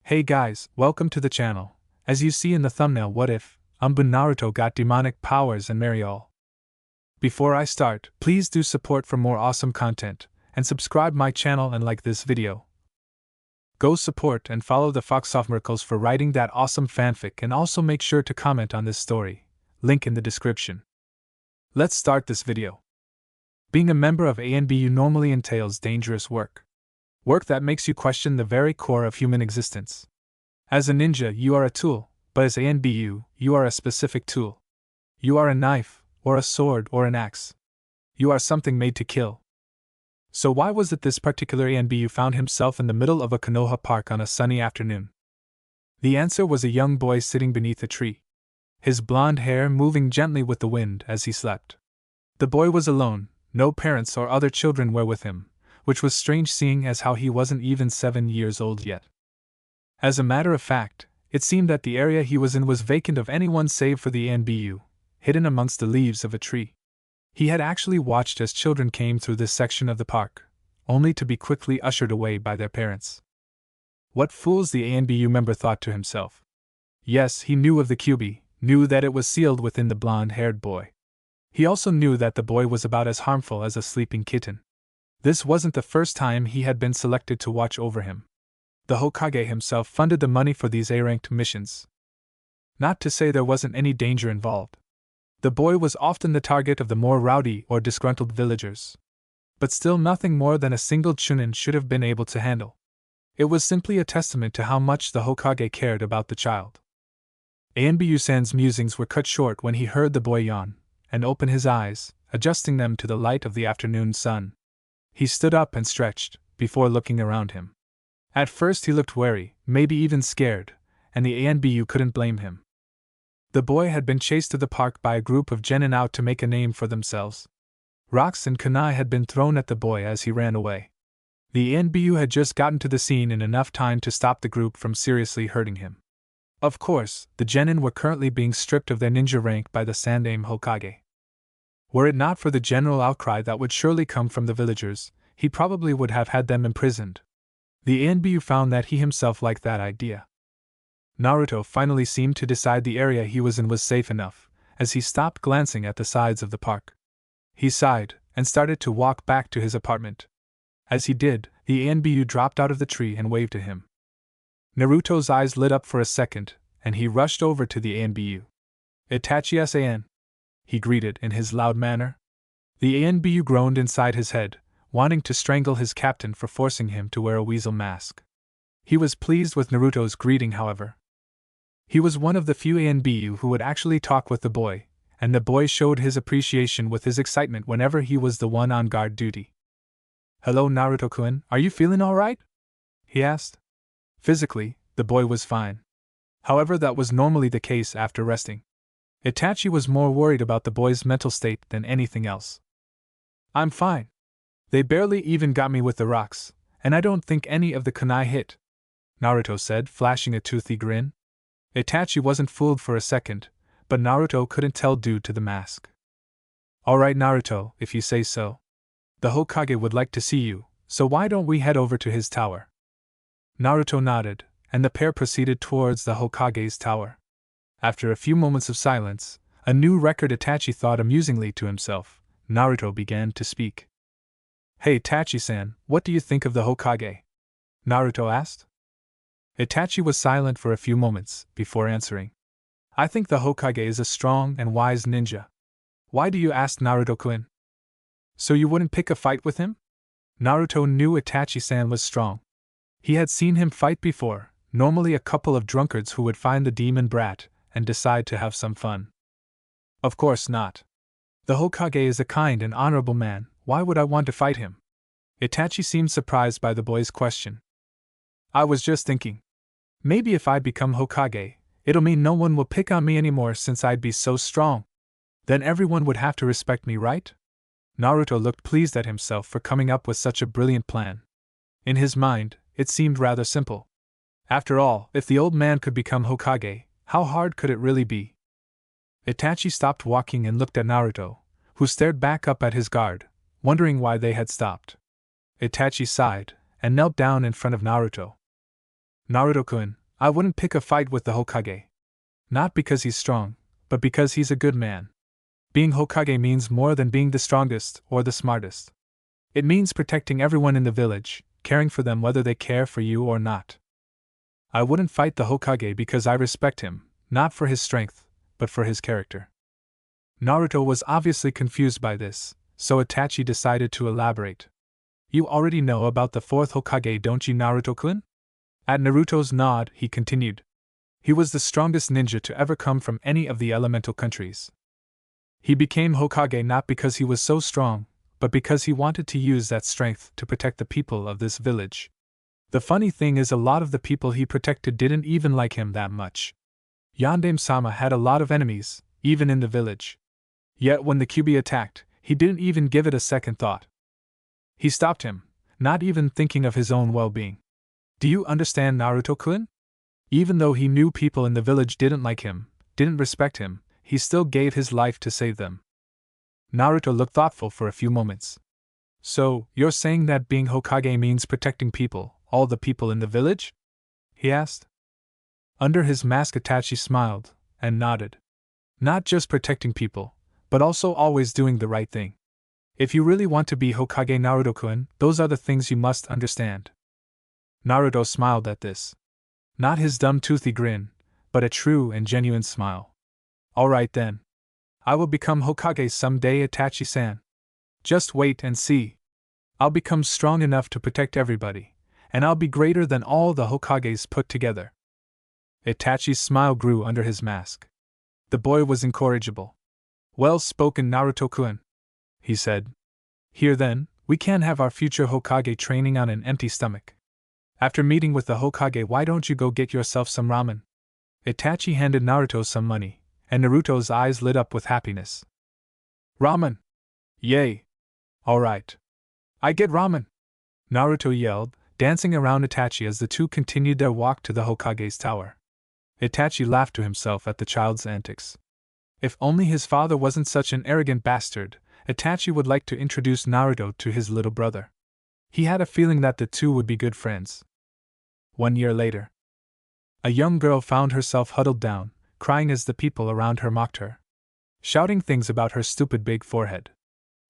Hey guys, welcome to the channel. As you see in the thumbnail, what if Anbu Naruto got demonic powers and marry all? Before I start, please do support for more awesome content, and subscribe my channel and like this video. Go support and follow the Fox of Miracles for writing that awesome fanfic, and also make sure to comment on this story. Link in the description. Let's start this video. Being a member of ANBU normally entails dangerous work. Work that makes you question the very core of human existence. As a ninja, you are a tool, but as ANBU, you are a specific tool. You are a knife, or a sword, or an axe. You are something made to kill. So why was it this particular ANBU found himself in the middle of a Konoha park on a sunny afternoon? The answer was a young boy sitting beneath a tree, his blonde hair moving gently with the wind as he slept. The boy was alone, no parents or other children were with him, which was strange seeing as how he wasn't even 7 years old yet. As a matter of fact, it seemed that the area he was in was vacant of anyone save for the ANBU, hidden amongst the leaves of a tree. He had actually watched as children came through this section of the park, only to be quickly ushered away by their parents. What fools, the ANBU member thought to himself. Yes, he knew of the QB, knew that it was sealed within the blonde-haired boy. He also knew that the boy was about as harmful as a sleeping kitten. This wasn't the first time he had been selected to watch over him. The Hokage himself funded the money for these A-ranked missions. Not to say there wasn't any danger involved. The boy was often the target of the more rowdy or disgruntled villagers. But still nothing more than a single chunin should have been able to handle. It was simply a testament to how much the Hokage cared about the child. Anbu-san's musings were cut short when he heard the boy yawn and open his eyes, adjusting them to the light of the afternoon sun. He stood up and stretched, before looking around him. At first he looked wary, maybe even scared, and the ANBU couldn't blame him. The boy had been chased to the park by a group of genin out to make a name for themselves. Rocks and kunai had been thrown at the boy as he ran away. The ANBU had just gotten to the scene in enough time to stop the group from seriously hurting him. Of course, the genin were currently being stripped of their ninja rank by the Sandaime Hokage. Were it not for the general outcry that would surely come from the villagers, he probably would have had them imprisoned. The ANBU found that he himself liked that idea. Naruto finally seemed to decide the area he was in was safe enough, as he stopped glancing at the sides of the park. He sighed, and started to walk back to his apartment. As he did, the ANBU dropped out of the tree and waved to him. Naruto's eyes lit up for a second, and he rushed over to the ANBU. "Itachi-san," he greeted in his loud manner. The ANBU groaned inside his head, wanting to strangle his captain for forcing him to wear a weasel mask. He was pleased with Naruto's greeting, however. He was one of the few ANBU who would actually talk with the boy, and the boy showed his appreciation with his excitement whenever he was the one on guard duty. "Hello, Naruto-kun, are you feeling alright?" he asked. Physically, the boy was fine. However, that was normally the case after resting. Itachi was more worried about the boy's mental state than anything else. "I'm fine. They barely even got me with the rocks, and I don't think any of the kunai hit," Naruto said, flashing a toothy grin. Itachi wasn't fooled for a second, but Naruto couldn't tell due to the mask. "Alright, Naruto, if you say so. The Hokage would like to see you, so why don't we head over to his tower?" Naruto nodded, and the pair proceeded towards the Hokage's tower. After a few moments of silence, a new record, Itachi thought amusingly to himself, Naruto began to speak. "Hey Itachi-san, what do you think of the Hokage?" Naruto asked. Itachi was silent for a few moments, before answering. "I think the Hokage is a strong and wise ninja." "Why do you ask, Naruto-kun?" "So you wouldn't pick a fight with him?" Naruto knew Itachi-san was strong. He had seen him fight before, normally a couple of drunkards who would find the demon brat and decide to have some fun. "Of course not. The Hokage is a kind and honorable man, why would I want to fight him?" Itachi seemed surprised by the boy's question. "I was just thinking. Maybe if I become Hokage, it'll mean no one will pick on me anymore since I'd be so strong. Then everyone would have to respect me, right?" Naruto looked pleased at himself for coming up with such a brilliant plan. In his mind, it seemed rather simple. After all, if the old man could become Hokage, how hard could it really be? Itachi stopped walking and looked at Naruto, who stared back up at his guard, wondering why they had stopped. Itachi sighed, and knelt down in front of Naruto. Naruto-kun, I wouldn't pick a fight with the Hokage. Not because he's strong, but because he's a good man. Being Hokage means more than being the strongest or the smartest. It means protecting everyone in the village, caring for them whether they care for you or not. I wouldn't fight the Hokage because I respect him, not for his strength, but for his character. Naruto was obviously confused by this, so Itachi decided to elaborate. You already know about the fourth Hokage, don't you, Naruto-kun? At Naruto's nod, he continued. He was the strongest ninja to ever come from any of the elemental countries. He became Hokage not because he was so strong, but because he wanted to use that strength to protect the people of this village. The funny thing is, a lot of the people he protected didn't even like him that much. Yandame-sama had a lot of enemies, even in the village. Yet when the Kyuubi attacked, he didn't even give it a second thought. He stopped him, not even thinking of his own well-being. Do you understand, Naruto-kun? Even though he knew people in the village didn't like him, didn't respect him, he still gave his life to save them. Naruto looked thoughtful for a few moments. So, you're saying that being Hokage means protecting people, all the people in the village? He asked. Under his mask, Itachi smiled and nodded. Not just protecting people, but also always doing the right thing. If you really want to be Hokage, Naruto-kun, those are the things you must understand. Naruto smiled at this. Not his dumb toothy grin, but a true and genuine smile. Alright then. I will become Hokage someday, Itachi-san. Just wait and see. I'll become strong enough to protect everybody, and I'll be greater than all the Hokages put together. Itachi's smile grew under his mask. The boy was incorrigible. Well spoken, Naruto-kun, he said. Here then, we can't have our future Hokage training on an empty stomach. After meeting with the Hokage, why don't you go get yourself some ramen? Itachi handed Naruto some money, and Naruto's eyes lit up with happiness. Ramen! Yay! Alright. I get ramen! Naruto yelled, dancing around Itachi as the two continued their walk to the Hokage's tower. Itachi laughed to himself at the child's antics. If only his father wasn't such an arrogant bastard, Itachi would like to introduce Naruto to his little brother. He had a feeling that the two would be good friends. 1 year later. A young girl found herself huddled down, crying as the people around her mocked her, shouting things about her stupid big forehead.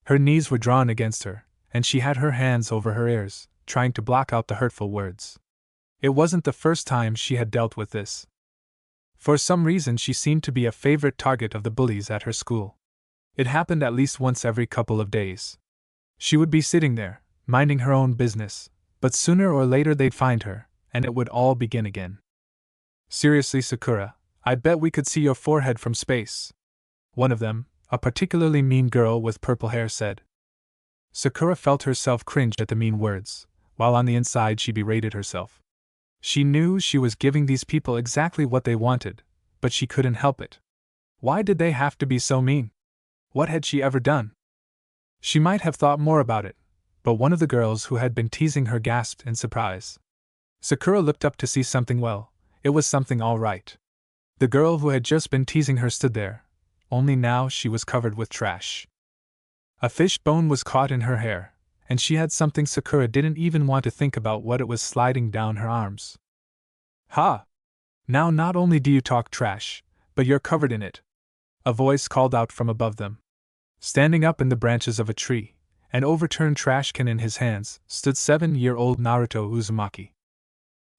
Her knees were drawn against her, and she had her hands over her ears, trying to block out the hurtful words. It wasn't the first time she had dealt with this. For some reason, she seemed to be a favorite target of the bullies at her school. It happened at least once every couple of days. She would be sitting there, minding her own business, but sooner or later they'd find her, and it would all begin again. Seriously, Sakura, I bet we could see your forehead from space. One of them, a particularly mean girl with purple hair, said. Sakura felt herself cringe at the mean words, while on the inside she berated herself. She knew she was giving these people exactly what they wanted, but she couldn't help it. Why did they have to be so mean? What had she ever done? She might have thought more about it, but one of the girls who had been teasing her gasped in surprise. Sakura looked up to see something. Well, it was something all right. The girl who had just been teasing her stood there, only now she was covered with trash. A fish bone was caught in her hair, and she had something Sakura didn't even want to think about what it was sliding down her arms. Ha! Now not only do you talk trash, but you're covered in it. A voice called out from above them. Standing up in the branches of a tree, an overturned trash can in his hands, stood 7-year-old Naruto Uzumaki.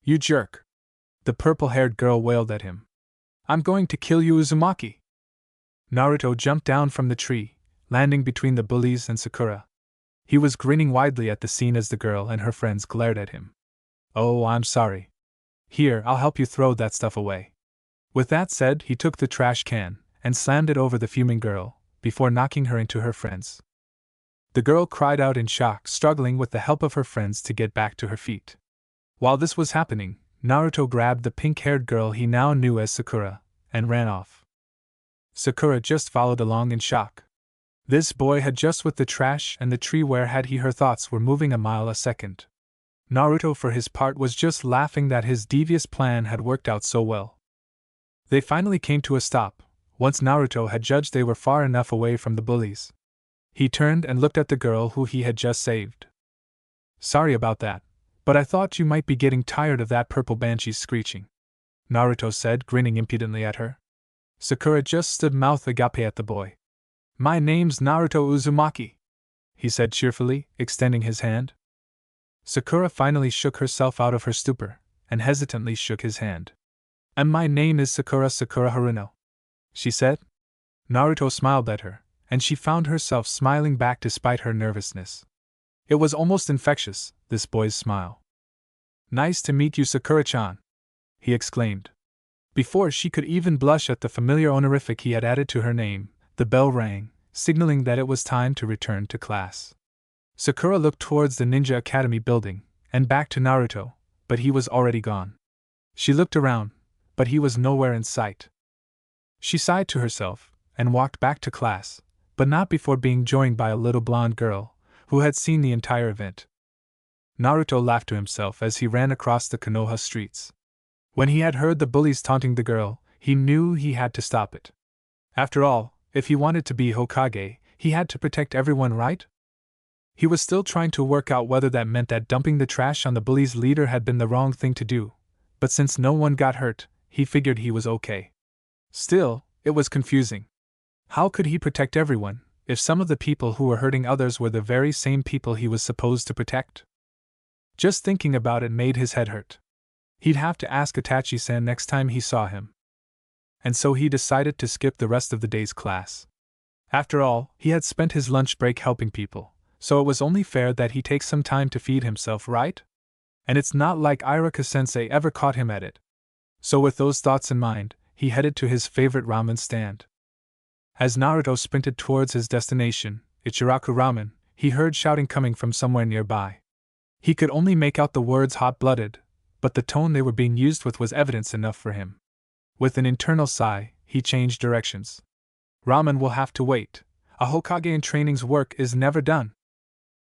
You jerk! The purple-haired girl wailed at him. I'm going to kill you, Uzumaki! Naruto jumped down from the tree, landing between the bullies and Sakura. He was grinning widely at the scene as the girl and her friends glared at him. Oh, I'm sorry. Here, I'll help you throw that stuff away. With that said, he took the trash can and slammed it over the fuming girl, before knocking her into her friends. The girl cried out in shock, struggling with the help of her friends to get back to her feet. While this was happening, Naruto grabbed the pink-haired girl he now knew as Sakura, and ran off. Sakura just followed along in shock. This boy had just with the trash and the tree, where had he her thoughts were moving a mile a second. Naruto for his part was just laughing that his devious plan had worked out so well. They finally came to a stop, once Naruto had judged they were far enough away from the bullies. He turned and looked at the girl who he had just saved. Sorry about that, But I thought you might be getting tired of that purple banshee's screeching, Naruto said, grinning impudently at her. Sakura just stood mouth agape at the boy. My name's Naruto Uzumaki, he said cheerfully, extending his hand. Sakura finally shook herself out of her stupor, and hesitantly shook his hand. And my name is Sakura Haruno, she said. Naruto smiled at her, and she found herself smiling back despite her nervousness. It was almost infectious, this boy's smile. Nice to meet you, Sakura-chan, he exclaimed. Before she could even blush at the familiar honorific he had added to her name, the bell rang, signaling that it was time to return to class. Sakura looked towards the Ninja Academy building, and back to Naruto, but he was already gone. She looked around, but he was nowhere in sight. She sighed to herself, and walked back to class, but not before being joined by a little blonde girl, who had seen the entire event. Naruto laughed to himself as he ran across the Konoha streets. When he had heard the bullies taunting the girl, he knew he had to stop it. After all, if he wanted to be Hokage, he had to protect everyone, right? He was still trying to work out whether that meant that dumping the trash on the bullies' leader had been the wrong thing to do, but since no one got hurt, he figured he was okay. Still, it was confusing. How could he protect everyone, if some of the people who were hurting others were the very same people he was supposed to protect? Just thinking about it made his head hurt. He'd have to ask Itachi-san next time he saw him. And so he decided to skip the rest of the day's class. After all, he had spent his lunch break helping people, so it was only fair that he take some time to feed himself, right? And it's not like Guy-sensei ever caught him at it. So with those thoughts in mind, he headed to his favorite ramen stand. As Naruto sprinted towards his destination, Ichiraku Ramen, he heard shouting coming from somewhere nearby. He could only make out the words hot-blooded, but the tone they were being used with was evidence enough for him. With an internal sigh, he changed directions. Ramen will have to wait. A Hokage in training's work is never done.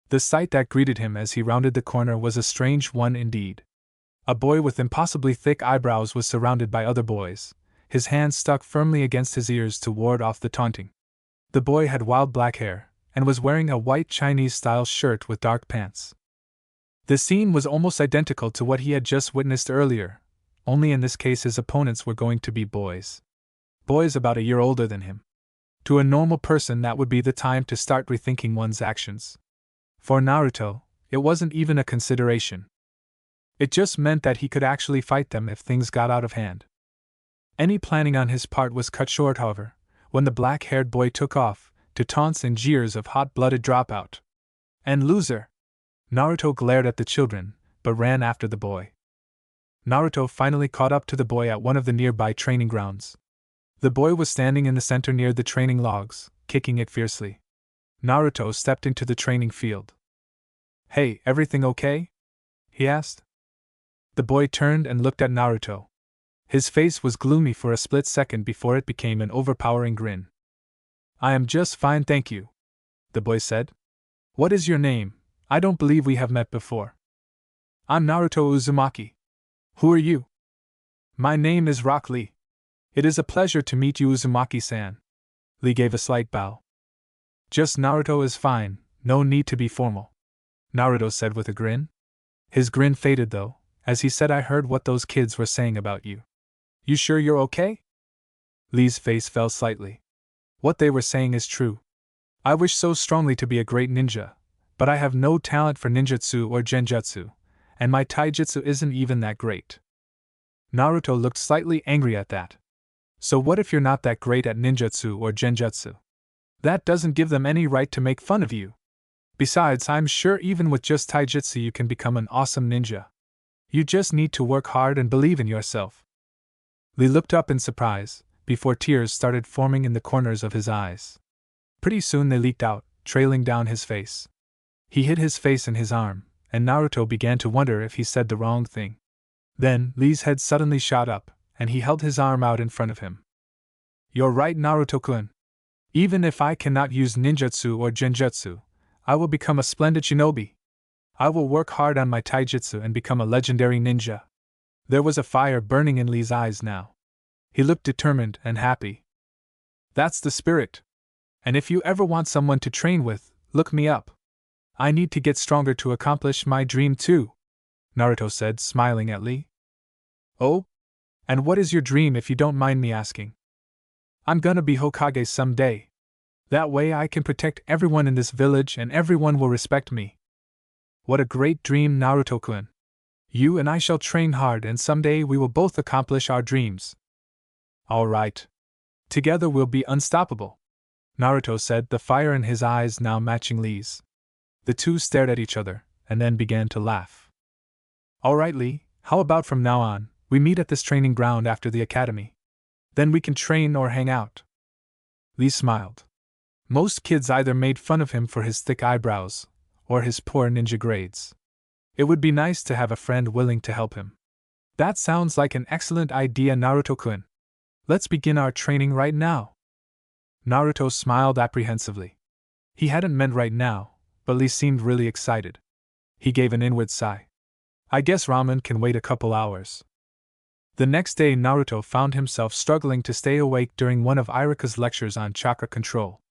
The sight that greeted him as he rounded the corner was a strange one indeed. A boy with impossibly thick eyebrows was surrounded by other boys, his hands stuck firmly against his ears to ward off the taunting. The boy had wild black hair, and was wearing a white Chinese-style shirt with dark pants. The scene was almost identical to what he had just witnessed earlier, only in this case his opponents were going to be boys. Boys about a year older than him. To a normal person that would be the time to start rethinking one's actions. For Naruto, it wasn't even a consideration. It just meant that he could actually fight them if things got out of hand. Any planning on his part was cut short, however, when the black-haired boy took off, to taunts and jeers of hot-blooded dropout. And loser! Naruto glared at the children, but ran after the boy. Naruto finally caught up to the boy at one of the nearby training grounds. The boy was standing in the center near the training logs, kicking it fiercely. Naruto stepped into the training field. Hey, everything okay? He asked. The boy turned and looked at Naruto. His face was gloomy for a split second before it became an overpowering grin. I am just fine, thank you, the boy said. What is your name? I don't believe we have met before. I'm Naruto Uzumaki. Who are you? My name is Rock Lee. It is a pleasure to meet you, Uzumaki-san. Lee gave a slight bow. Just Naruto is fine, no need to be formal, Naruto said with a grin. His grin faded though, as he said, I heard what those kids were saying about you. You sure you're okay? Lee's face fell slightly. What they were saying is true. I wish so strongly to be a great ninja, but I have no talent for ninjutsu or genjutsu, and my taijutsu isn't even that great. Naruto looked slightly angry at that. So what if you're not that great at ninjutsu or genjutsu? That doesn't give them any right to make fun of you. Besides, I'm sure even with just taijutsu you can become an awesome ninja. You just need to work hard and believe in yourself. Lee looked up in surprise, before tears started forming in the corners of his eyes. Pretty soon they leaked out, trailing down his face. He hid his face in his arm, and Naruto began to wonder if he said the wrong thing. Then, Lee's head suddenly shot up, and he held his arm out in front of him. You're right, Naruto-kun. Even if I cannot use ninjutsu or genjutsu, I will become a splendid shinobi. I will work hard on my taijutsu and become a legendary ninja. There was a fire burning in Lee's eyes now. He looked determined and happy. That's the spirit. And if you ever want someone to train with, look me up. I need to get stronger to accomplish my dream too. Naruto said, smiling at Lee. Oh? And what is your dream if you don't mind me asking? I'm gonna be Hokage someday. That way I can protect everyone in this village and everyone will respect me. What a great dream, Naruto-kun. You and I shall train hard and someday we will both accomplish our dreams. All right. Together we'll be unstoppable, Naruto said, the fire in his eyes now matching Lee's. The two stared at each other, and then began to laugh. All right, Lee, how about from now on, we meet at this training ground after the academy? Then we can train or hang out. Lee smiled. Most kids either made fun of him for his thick eyebrows, or his poor ninja grades. It would be nice to have a friend willing to help him. That sounds like an excellent idea, Naruto-kun. Let's begin our training right now. Naruto smiled apprehensively. He hadn't meant right now, but Lee seemed really excited. He gave an inward sigh. I guess ramen can wait a couple hours. The next day Naruto found himself struggling to stay awake during one of Iruka's lectures on chakra control.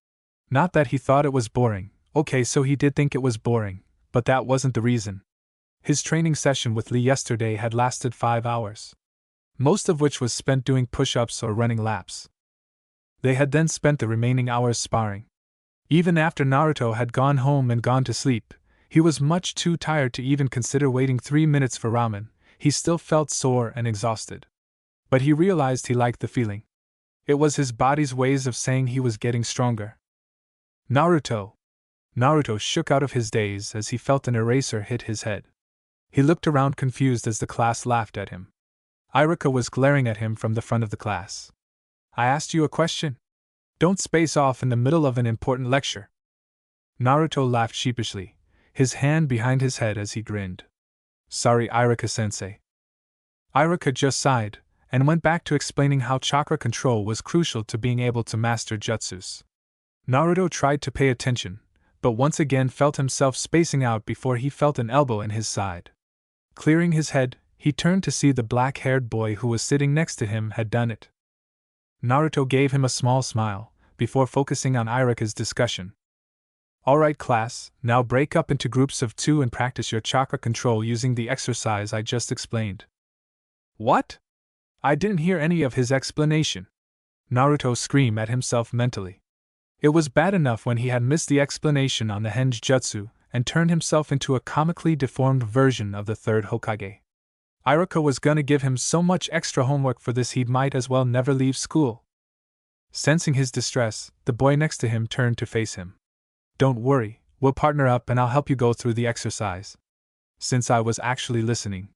Not that he thought it was boring, okay, so he did think it was boring, but that wasn't the reason. His training session with Lee yesterday had lasted 5 hours. Most of which was spent doing push-ups or running laps. They had then spent the remaining hours sparring. Even after Naruto had gone home and gone to sleep, he was much too tired to even consider waiting 3 minutes for ramen. He still felt sore and exhausted. But he realized he liked the feeling. It was his body's ways of saying he was getting stronger. Naruto! Naruto shook out of his daze as he felt an eraser hit his head. He looked around confused as the class laughed at him. Iruka was glaring at him from the front of the class. I asked you a question? Don't space off in the middle of an important lecture. Naruto laughed sheepishly, his hand behind his head as he grinned. Sorry, Iruka-sensei. Iruka just sighed, and went back to explaining how chakra control was crucial to being able to master jutsus. Naruto tried to pay attention, but once again felt himself spacing out before he felt an elbow in his side. Clearing his head, he turned to see the black-haired boy who was sitting next to him had done it. Naruto gave him a small smile, before focusing on Iruka's discussion. Alright class, now break up into groups of 2 and practice your chakra control using the exercise I just explained. What? I didn't hear any of his explanation. Naruto screamed at himself mentally. It was bad enough when he had missed the explanation on the Henge Jutsu, and turned himself into a comically deformed version of the third Hokage. Iruka was gonna give him so much extra homework for this he might as well never leave school. Sensing his distress, the boy next to him turned to face him. Don't worry, we'll partner up and I'll help you go through the exercise. Since I was actually listening.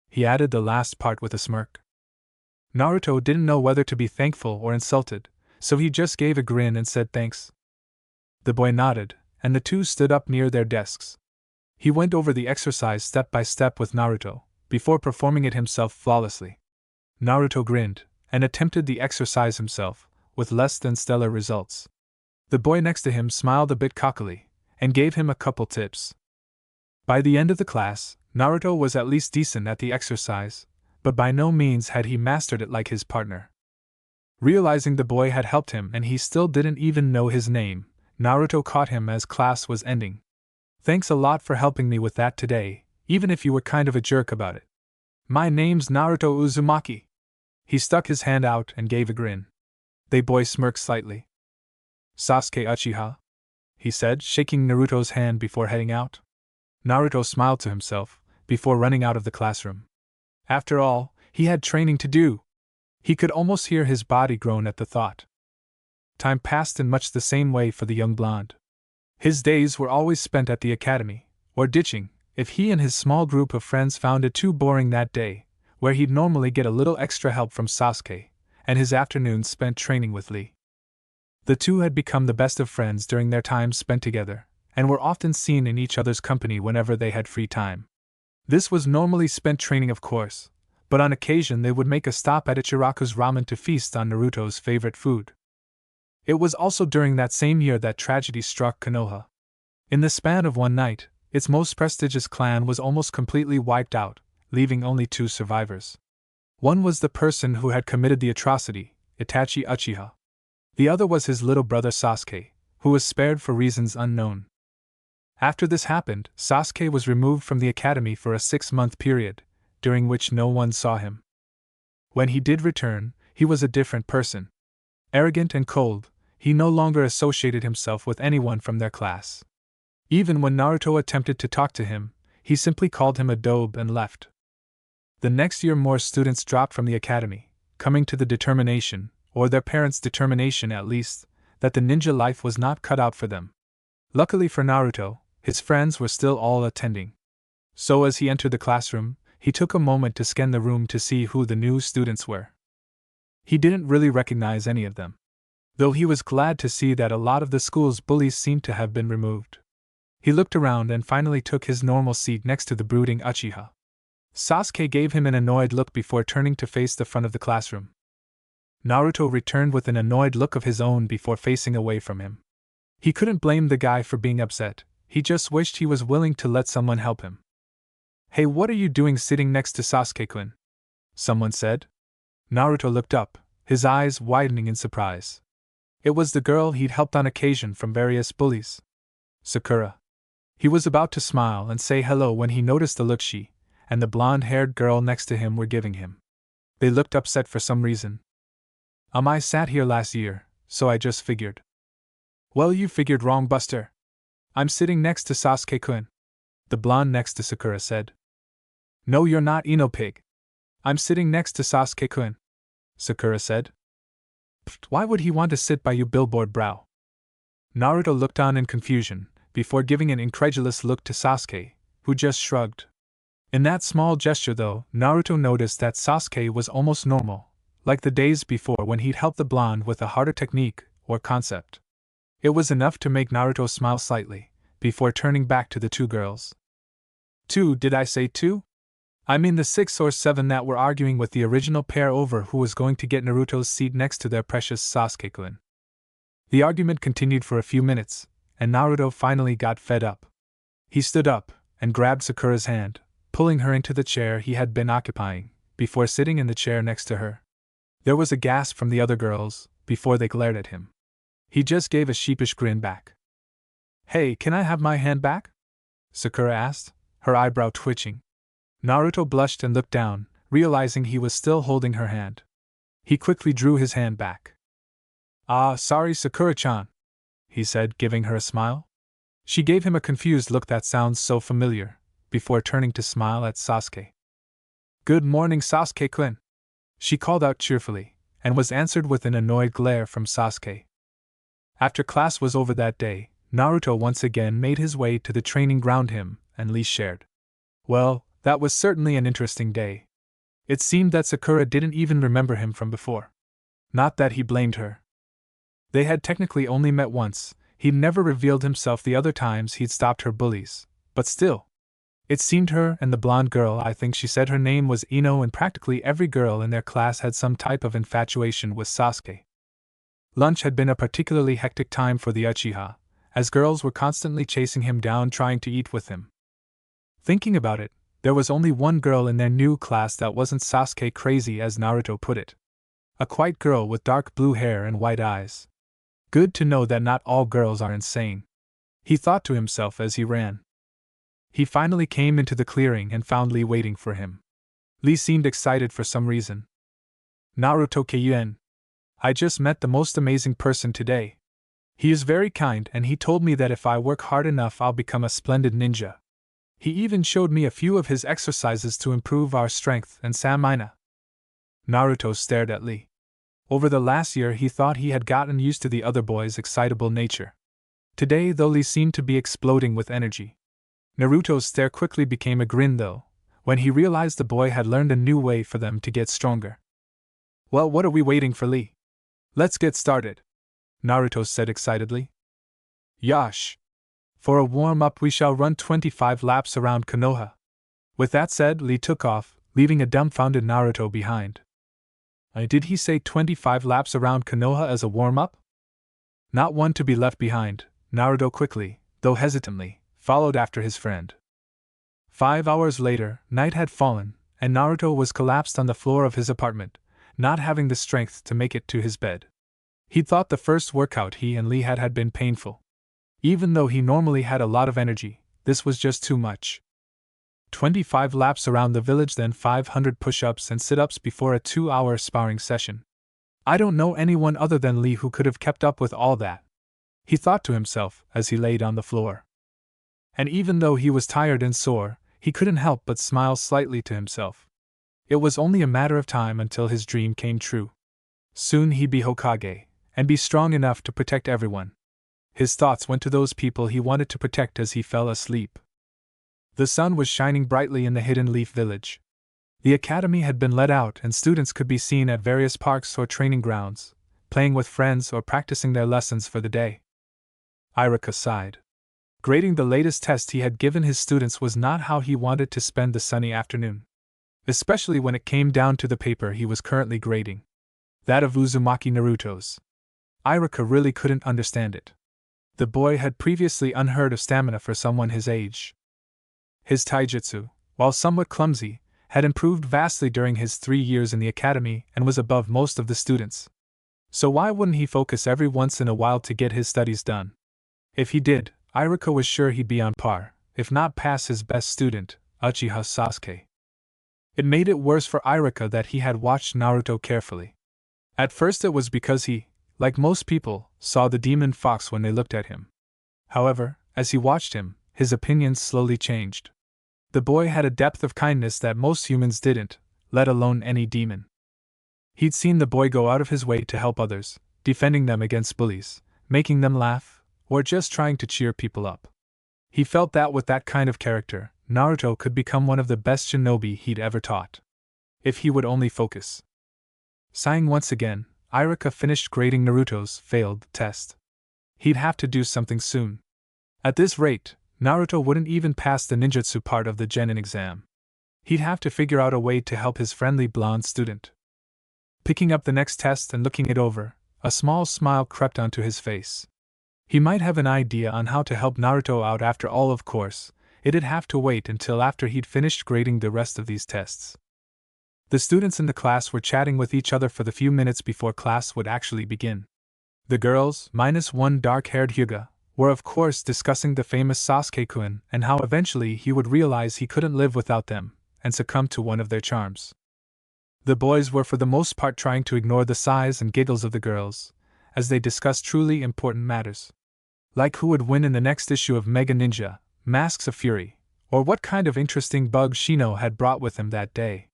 He added the last part with a smirk. Naruto didn't know whether to be thankful or insulted, so he just gave a grin and said thanks. The boy nodded, and the two stood up near their desks. He went over the exercise step by step with Naruto, before performing it himself flawlessly. Naruto grinned, and attempted the exercise himself, with less than stellar results. The boy next to him smiled a bit cockily, and gave him a couple tips. By the end of the class, Naruto was at least decent at the exercise, but by no means had he mastered it like his partner. Realizing the boy had helped him and he still didn't even know his name, Naruto caught him as class was ending. Thanks a lot for helping me with that today, even if you were kind of a jerk about it. My name's Naruto Uzumaki. He stuck his hand out and gave a grin. The boy smirked slightly. Sasuke Uchiha? He said, shaking Naruto's hand before heading out. Naruto smiled to himself, before running out of the classroom. After all, he had training to do. He could almost hear his body groan at the thought. Time passed in much the same way for the young blonde. His days were always spent at the academy, or ditching, if he and his small group of friends found it too boring that day, where he'd normally get a little extra help from Sasuke, and his afternoons spent training with Lee. The two had become the best of friends during their time spent together, and were often seen in each other's company whenever they had free time. This was normally spent training, of course, but on occasion they would make a stop at Ichiraku's Ramen to feast on Naruto's favorite food. It was also during that same year that tragedy struck Konoha. In the span of one night, its most prestigious clan was almost completely wiped out, leaving only 2 survivors. One was the person who had committed the atrocity, Itachi Uchiha. The other was his little brother Sasuke, who was spared for reasons unknown. After this happened, Sasuke was removed from the academy for a 6-month period, during which no one saw him. When he did return, he was a different person. Arrogant and cold, he no longer associated himself with anyone from their class. Even when Naruto attempted to talk to him, he simply called him a dobe and left. The next year more students dropped from the academy, coming to the determination, or their parents' determination at least, that the ninja life was not cut out for them. Luckily for Naruto, his friends were still all attending. So as he entered the classroom, he took a moment to scan the room to see who the new students were. He didn't really recognize any of them, though he was glad to see that a lot of the school's bullies seemed to have been removed. He looked around and finally took his normal seat next to the brooding Uchiha. Sasuke gave him an annoyed look before turning to face the front of the classroom. Naruto returned with an annoyed look of his own before facing away from him. He couldn't blame the guy for being upset, he just wished he was willing to let someone help him. "Hey, what are you doing sitting next to Sasuke-kun?" someone said. Naruto looked up, his eyes widening in surprise. It was the girl he'd helped on occasion from various bullies. Sakura. He was about to smile and say hello when he noticed the look she and the blonde-haired girl next to him were giving him. They looked upset for some reason. I sat here last year, so I just figured." "Well, you figured wrong, Buster. I'm sitting next to Sasuke-kun," the blonde next to Sakura said. "No, you're not, Ino Pig. I'm sitting next to Sasuke-kun," Sakura said. "Pfft, why would he want to sit by you, billboard brow?" Naruto looked on in confusion, before giving an incredulous look to Sasuke, who just shrugged. In that small gesture though, Naruto noticed that Sasuke was almost normal, like the days before when he'd helped the blonde with a harder technique or concept. It was enough to make Naruto smile slightly, before turning back to the two girls. "Two, did I say two? I mean the 6 or 7 that were arguing with the original pair over who was going to get Naruto's seat next to their precious Sasuke-kun." The argument continued for a few minutes, and Naruto finally got fed up. He stood up, and grabbed Sakura's hand, pulling her into the chair he had been occupying, before sitting in the chair next to her. There was a gasp from the other girls, before they glared at him. He just gave a sheepish grin back. "Hey, can I have my hand back?" Sakura asked, her eyebrow twitching. Naruto blushed and looked down, realizing he was still holding her hand. He quickly drew his hand back. "Ah, sorry, Sakura-chan," he said, giving her a smile. She gave him a confused look that sounds so familiar, before turning to smile at Sasuke. "Good morning, Sasuke-kun," she called out cheerfully, and was answered with an annoyed glare from Sasuke. After class was over that day, Naruto once again made his way to the training ground him and Lee shared. Well, that was certainly an interesting day. It seemed that Sakura didn't even remember him from before. Not that he blamed her. They had technically only met once, he'd never revealed himself the other times he'd stopped her bullies, but still. It seemed her and the blonde girl, I think she said her name was Ino, and practically every girl in their class had some type of infatuation with Sasuke. Lunch had been a particularly hectic time for the Uchiha, as girls were constantly chasing him down trying to eat with him. Thinking about it, there was only one girl in their new class that wasn't Sasuke crazy, as Naruto put it. A quiet girl with dark blue hair and white eyes. Good to know that not all girls are insane, he thought to himself as he ran. He finally came into the clearing and found Lee waiting for him. Lee seemed excited for some reason. "Naruto-kun, I just met the most amazing person today. He is very kind and he told me that if I work hard enough I'll become a splendid ninja. He even showed me a few of his exercises to improve our strength and stamina." Naruto stared at Lee. Over the last year he thought he had gotten used to the other boy's excitable nature. Today though, Lee seemed to be exploding with energy. Naruto's stare quickly became a grin though, when he realized the boy had learned a new way for them to get stronger. "Well, what are we waiting for, Lee? Let's get started," Naruto said excitedly. "Yash! For a warm-up we shall run 25 laps around Konoha." With that said, Lee took off, leaving a dumbfounded Naruto behind. Did he say 25 laps around Konoha as a warm-up? Not one to be left behind, Naruto quickly, though hesitantly, followed after his friend. 5 hours later, night had fallen, and Naruto was collapsed on the floor of his apartment, not having the strength to make it to his bed. He thought the first workout he and Lee had been painful. Even though he normally had a lot of energy, this was just too much. 25 laps around the village, then 500 push-ups and sit-ups before a 2-hour sparring session. I don't know anyone other than Lee who could have kept up with all that, he thought to himself as he laid on the floor. And even though he was tired and sore, he couldn't help but smile slightly to himself. It was only a matter of time until his dream came true. Soon he'd be Hokage, and be strong enough to protect everyone. His thoughts went to those people he wanted to protect as he fell asleep. The sun was shining brightly in the Hidden Leaf Village. The academy had been let out and students could be seen at various parks or training grounds, playing with friends or practicing their lessons for the day. Irika sighed. Grading the latest test he had given his students was not how he wanted to spend the sunny afternoon. Especially when it came down to the paper he was currently grading. That of Uzumaki Naruto's. Irika really couldn't understand it. The boy had previously unheard of stamina for someone his age. His taijutsu, while somewhat clumsy, had improved vastly during his 3 years in the academy and was above most of the students. So why wouldn't he focus every once in a while to get his studies done? If he did, Irika was sure he'd be on par, if not pass his best student, Uchiha Sasuke. It made it worse for Irika that he had watched Naruto carefully. At first it was because he, like most people, saw the demon fox when they looked at him. However, as he watched him, his opinions slowly changed. The boy had a depth of kindness that most humans didn't, let alone any demon. He'd seen the boy go out of his way to help others, defending them against bullies, making them laugh, or just trying to cheer people up. He felt that with that kind of character, Naruto could become one of the best shinobi he'd ever taught. If he would only focus. Sighing once again, Irika finished grading Naruto's failed test. He'd have to do something soon. At this rate, Naruto wouldn't even pass the ninjutsu part of the genin exam. He'd have to figure out a way to help his friendly blonde student. Picking up the next test and looking it over, a small smile crept onto his face. He might have an idea on how to help Naruto out after all. Of course, it'd have to wait until after he'd finished grading the rest of these tests. The students in the class were chatting with each other for the few minutes before class would actually begin. The girls, minus one dark-haired Hyuga, were of course discussing the famous Sasuke-kun and how eventually he would realize he couldn't live without them, and succumb to one of their charms. The boys were for the most part trying to ignore the sighs and giggles of the girls, as they discussed truly important matters. Like who would win in the next issue of Mega Ninja, Masks of Fury, or what kind of interesting bug Shino had brought with him that day.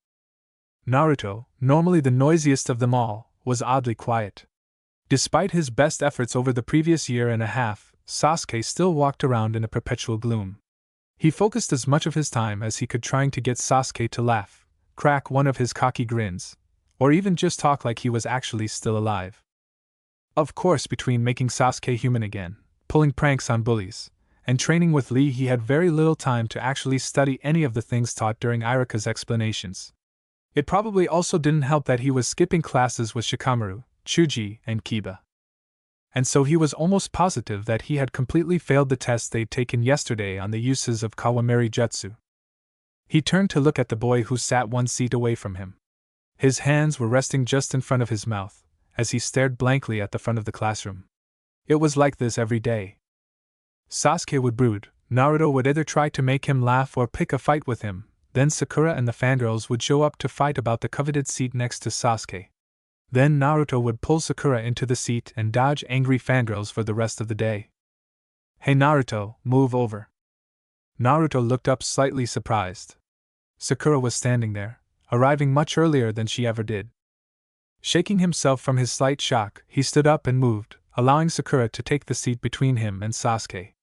Naruto, normally the noisiest of them all, was oddly quiet. Despite his best efforts over the previous year and a half, Sasuke still walked around in a perpetual gloom. He focused as much of his time as he could trying to get Sasuke to laugh, crack one of his cocky grins, or even just talk like he was actually still alive. Of course, between making Sasuke human again, pulling pranks on bullies, and training with Lee, he had very little time to actually study any of the things taught during Irika's explanations. It probably also didn't help that he was skipping classes with Shikamaru, Chuji, and Kiba. And so he was almost positive that he had completely failed the test they'd taken yesterday on the uses of Kawamiri Jutsu. He turned to look at the boy who sat one seat away from him. His hands were resting just in front of his mouth, as he stared blankly at the front of the classroom. It was like this every day. Sasuke would brood, Naruto would either try to make him laugh or pick a fight with him, then Sakura and the fangirls would show up to fight about the coveted seat next to Sasuke. Then Naruto would pull Sakura into the seat and dodge angry fangirls for the rest of the day. "Hey Naruto, move over." Naruto looked up slightly surprised. Sakura was standing there, arriving much earlier than she ever did. Shaking himself from his slight shock, he stood up and moved, allowing Sakura to take the seat between him and Sasuke.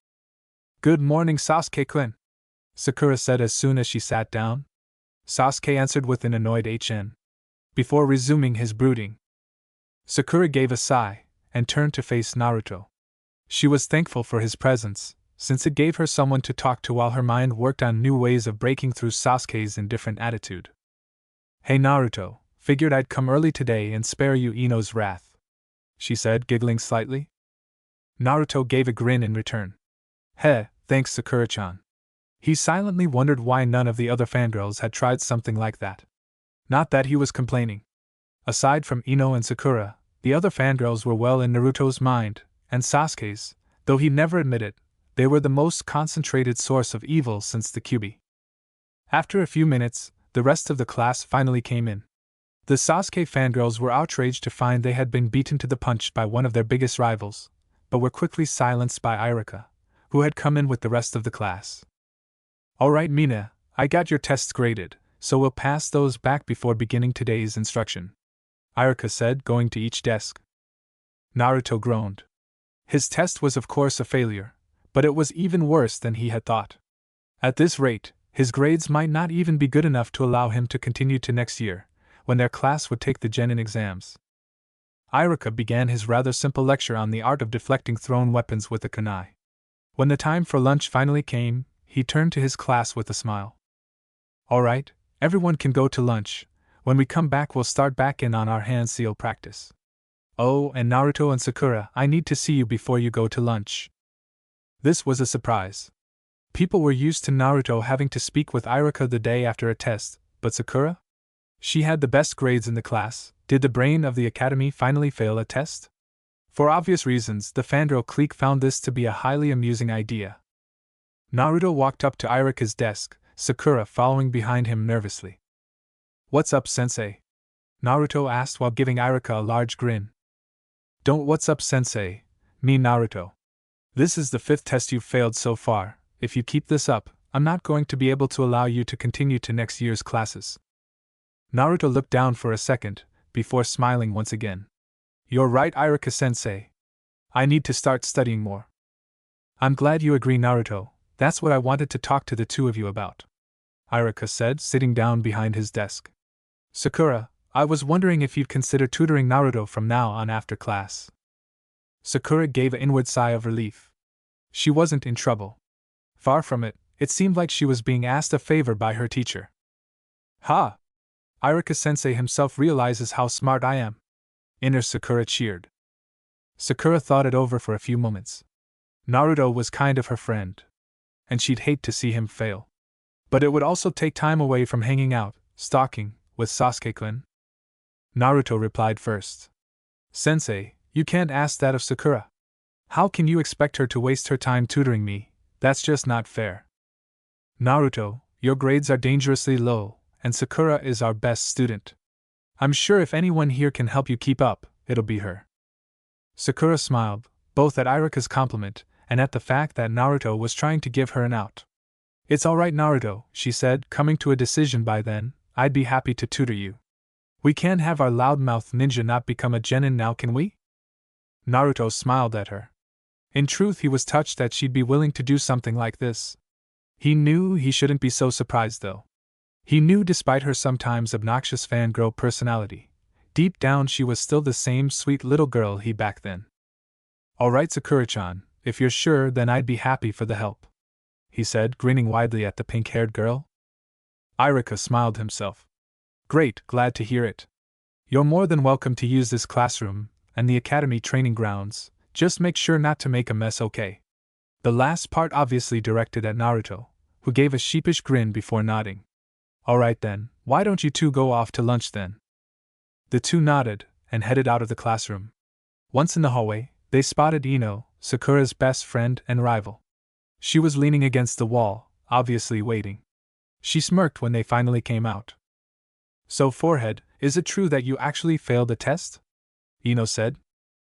"Good morning, Sasuke-kun," Sakura said as soon as she sat down. Sasuke answered with an annoyed HN. Before resuming his brooding, Sakura gave a sigh and turned to face Naruto. She was thankful for his presence, since it gave her someone to talk to while her mind worked on new ways of breaking through Sasuke's indifferent attitude. "Hey Naruto, figured I'd come early today and spare you Ino's wrath," she said, giggling slightly. Naruto gave a grin in return. "Heh, thanks Sakura-chan." He silently wondered why none of the other fangirls had tried something like that. Not that he was complaining. Aside from Ino and Sakura, the other fangirls were well in Naruto's mind, and Sasuke's, Though he never admitted, they were the most concentrated source of evil since the QB. After a few minutes, the rest of the class finally came in. The Sasuke fangirls were outraged to find they had been beaten to the punch by one of their biggest rivals, but were quickly silenced by Irika, who had come in with the rest of the class. Alright Mina, I got your tests graded, so we'll pass those back before beginning today's instruction, Irika said, going to each desk. Naruto groaned. His test was of course a failure, but it was even worse than he had thought. At this rate, his grades might not even be good enough to allow him to continue to next year, when their class would take the genin exams. Irika began his rather simple lecture on the art of deflecting thrown weapons with a kunai. When the time for lunch finally came, he turned to his class with a smile. Alright, everyone can go to lunch. When we come back we'll start back in on our hand seal practice. Oh, and Naruto and Sakura, I need to see you before you go to lunch. This was a surprise. People were used to Naruto having to speak with Irika the day after a test, but Sakura? She had the best grades in the class. Did the brain of the academy finally fail a test? For obvious reasons, the fangirl clique found this to be a highly amusing idea. Naruto walked up to Irika's desk, Sakura following behind him nervously. What's up, sensei? Naruto asked while giving Irika a large grin. Don't what's up, sensei, me Naruto. This is the 5th test you've failed so far. If you keep this up, I'm not going to be able to allow you to continue to next year's classes. Naruto looked down for a second, before smiling once again. You're right, Irika-sensei. I need to start studying more. I'm glad you agree, Naruto. That's what I wanted to talk to the two of you about, Irika said, sitting down behind his desk. Sakura, I was wondering if you'd consider tutoring Naruto from now on after class. Sakura gave an inward sigh of relief. She wasn't in trouble. Far from it, it seemed like she was being asked a favor by her teacher. Ha! Irika-sensei himself realizes how smart I am. Inner Sakura cheered. Sakura thought it over for a few moments. Naruto was kind of her friend, and she'd hate to see him fail. But it would also take time away from hanging out, stalking, with Sasuke-kun. Naruto replied first. Sensei, you can't ask that of Sakura. How can you expect her to waste her time tutoring me? That's just not fair. Naruto, your grades are dangerously low, and Sakura is our best student. I'm sure if anyone here can help you keep up, it'll be her. Sakura smiled, both at Irika's compliment and at the fact that Naruto was trying to give her an out. It's alright, Naruto, she said, coming to a decision by then. I'd be happy to tutor you. We can't have our loudmouth ninja not become a genin now, can we? Naruto smiled at her. In truth, he was touched that she'd be willing to do something like this. He knew he shouldn't be so surprised, though. He knew despite her sometimes obnoxious fangirl personality, deep down she was still the same sweet little girl he back then. Alright, Sakura-chan, if you're sure, then I'd be happy for the help, he said, grinning widely at the pink-haired girl. Irika smiled himself. Great, glad to hear it. You're more than welcome to use this classroom and the academy training grounds. Just make sure not to make a mess, okay? The last part obviously directed at Naruto, who gave a sheepish grin before nodding. Alright then, why don't you two go off to lunch then? The two nodded and headed out of the classroom. Once in the hallway, they spotted Ino, Sakura's best friend and rival. She was leaning against the wall, obviously waiting. She smirked when they finally came out. So, forehead, is it true that you actually failed the test? Ino said.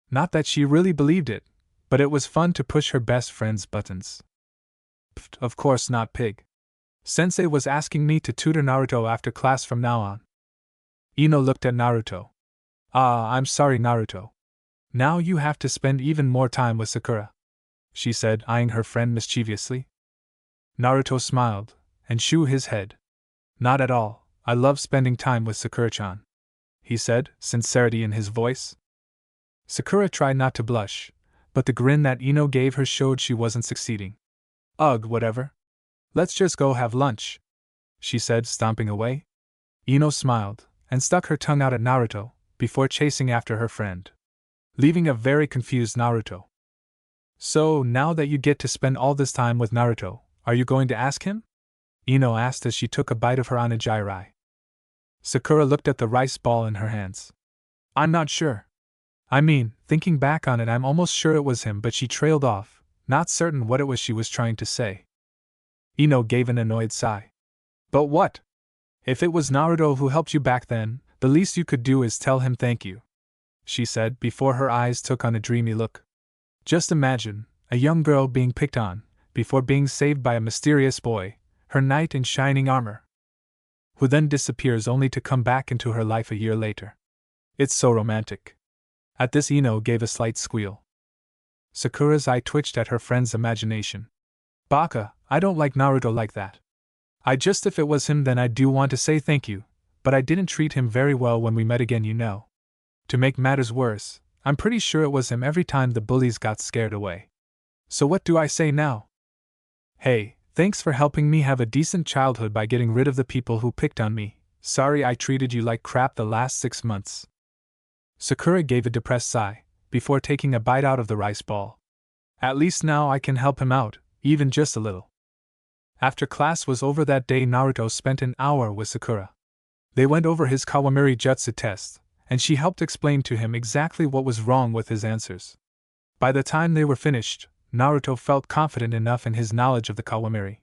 Not that she really believed it, but it was fun to push her best friend's buttons. Pfft, of course not, pig. Sensei was asking me to tutor Naruto after class from now on. Ino looked at Naruto. Ah, I'm sorry, Naruto. Now you have to spend even more time with Sakura, she said, eyeing her friend mischievously. Naruto smiled and shook his head. Not at all, I love spending time with Sakura-chan, he said, sincerity in his voice. Sakura tried not to blush, but the grin that Ino gave her showed she wasn't succeeding. Ugh, whatever. Let's just go have lunch, she said, stomping away. Ino smiled and stuck her tongue out at Naruto before chasing after her friend, leaving a very confused Naruto. So, now that you get to spend all this time with Naruto, are you going to ask him? Ino asked as she took a bite of her onigiri. Sakura looked at the rice ball in her hands. I'm not sure. I mean, thinking back on it, I'm almost sure it was him, but she trailed off, not certain what it was she was trying to say. Ino gave an annoyed sigh. But what? If it was Naruto who helped you back then, the least you could do is tell him thank you, she said before her eyes took on a dreamy look. Just imagine, a young girl being picked on, before being saved by a mysterious boy, her knight in shining armor, who then disappears only to come back into her life a year later. It's so romantic. At this, Ino gave a slight squeal. Sakura's eye twitched at her friend's imagination. Baka, I don't like Naruto like that. If it was him then I do want to say thank you, but I didn't treat him very well when we met again, you know. To make matters worse, I'm pretty sure it was him every time the bullies got scared away. So what do I say now? Hey, thanks for helping me have a decent childhood by getting rid of the people who picked on me. Sorry I treated you like crap the last 6 months. Sakura gave a depressed sigh, before taking a bite out of the rice ball. At least now I can help him out, even just a little. After class was over that day, Naruto spent an hour with Sakura. They went over his Kawamiri Jutsu test, and she helped explain to him exactly what was wrong with his answers. By the time they were finished, Naruto felt confident enough in his knowledge of the Kawamiri.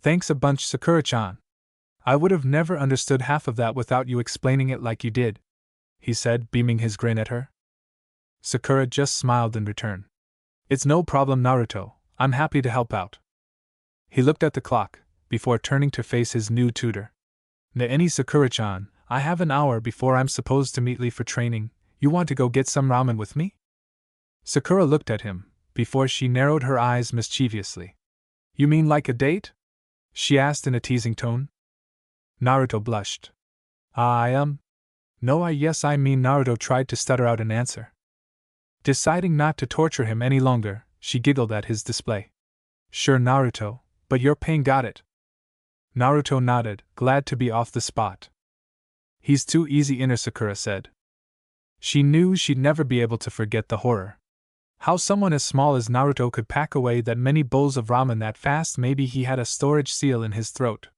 Thanks a bunch, Sakura-chan. I would have never understood half of that without you explaining it like you did, he said, beaming his grin at her. Sakura just smiled in return. It's no problem, Naruto, I'm happy to help out. He looked at the clock, before turning to face his new tutor. Any Sakura-chan, I have an hour before I'm supposed to meet Lee for training. You want to go get some ramen with me? Sakura looked at him, before she narrowed her eyes mischievously. You mean like a date? She asked in a teasing tone. Naruto blushed. No, yes, I mean. Naruto tried to stutter out an answer. Deciding not to torture him any longer, she giggled at his display. Sure, Naruto, but your pain got it. Naruto nodded, glad to be off the spot. He's too easy, Inner Sakura said. She knew she'd never be able to forget the horror. How someone as small as Naruto could pack away that many bowls of ramen that fast. Maybe he had a storage seal in his throat.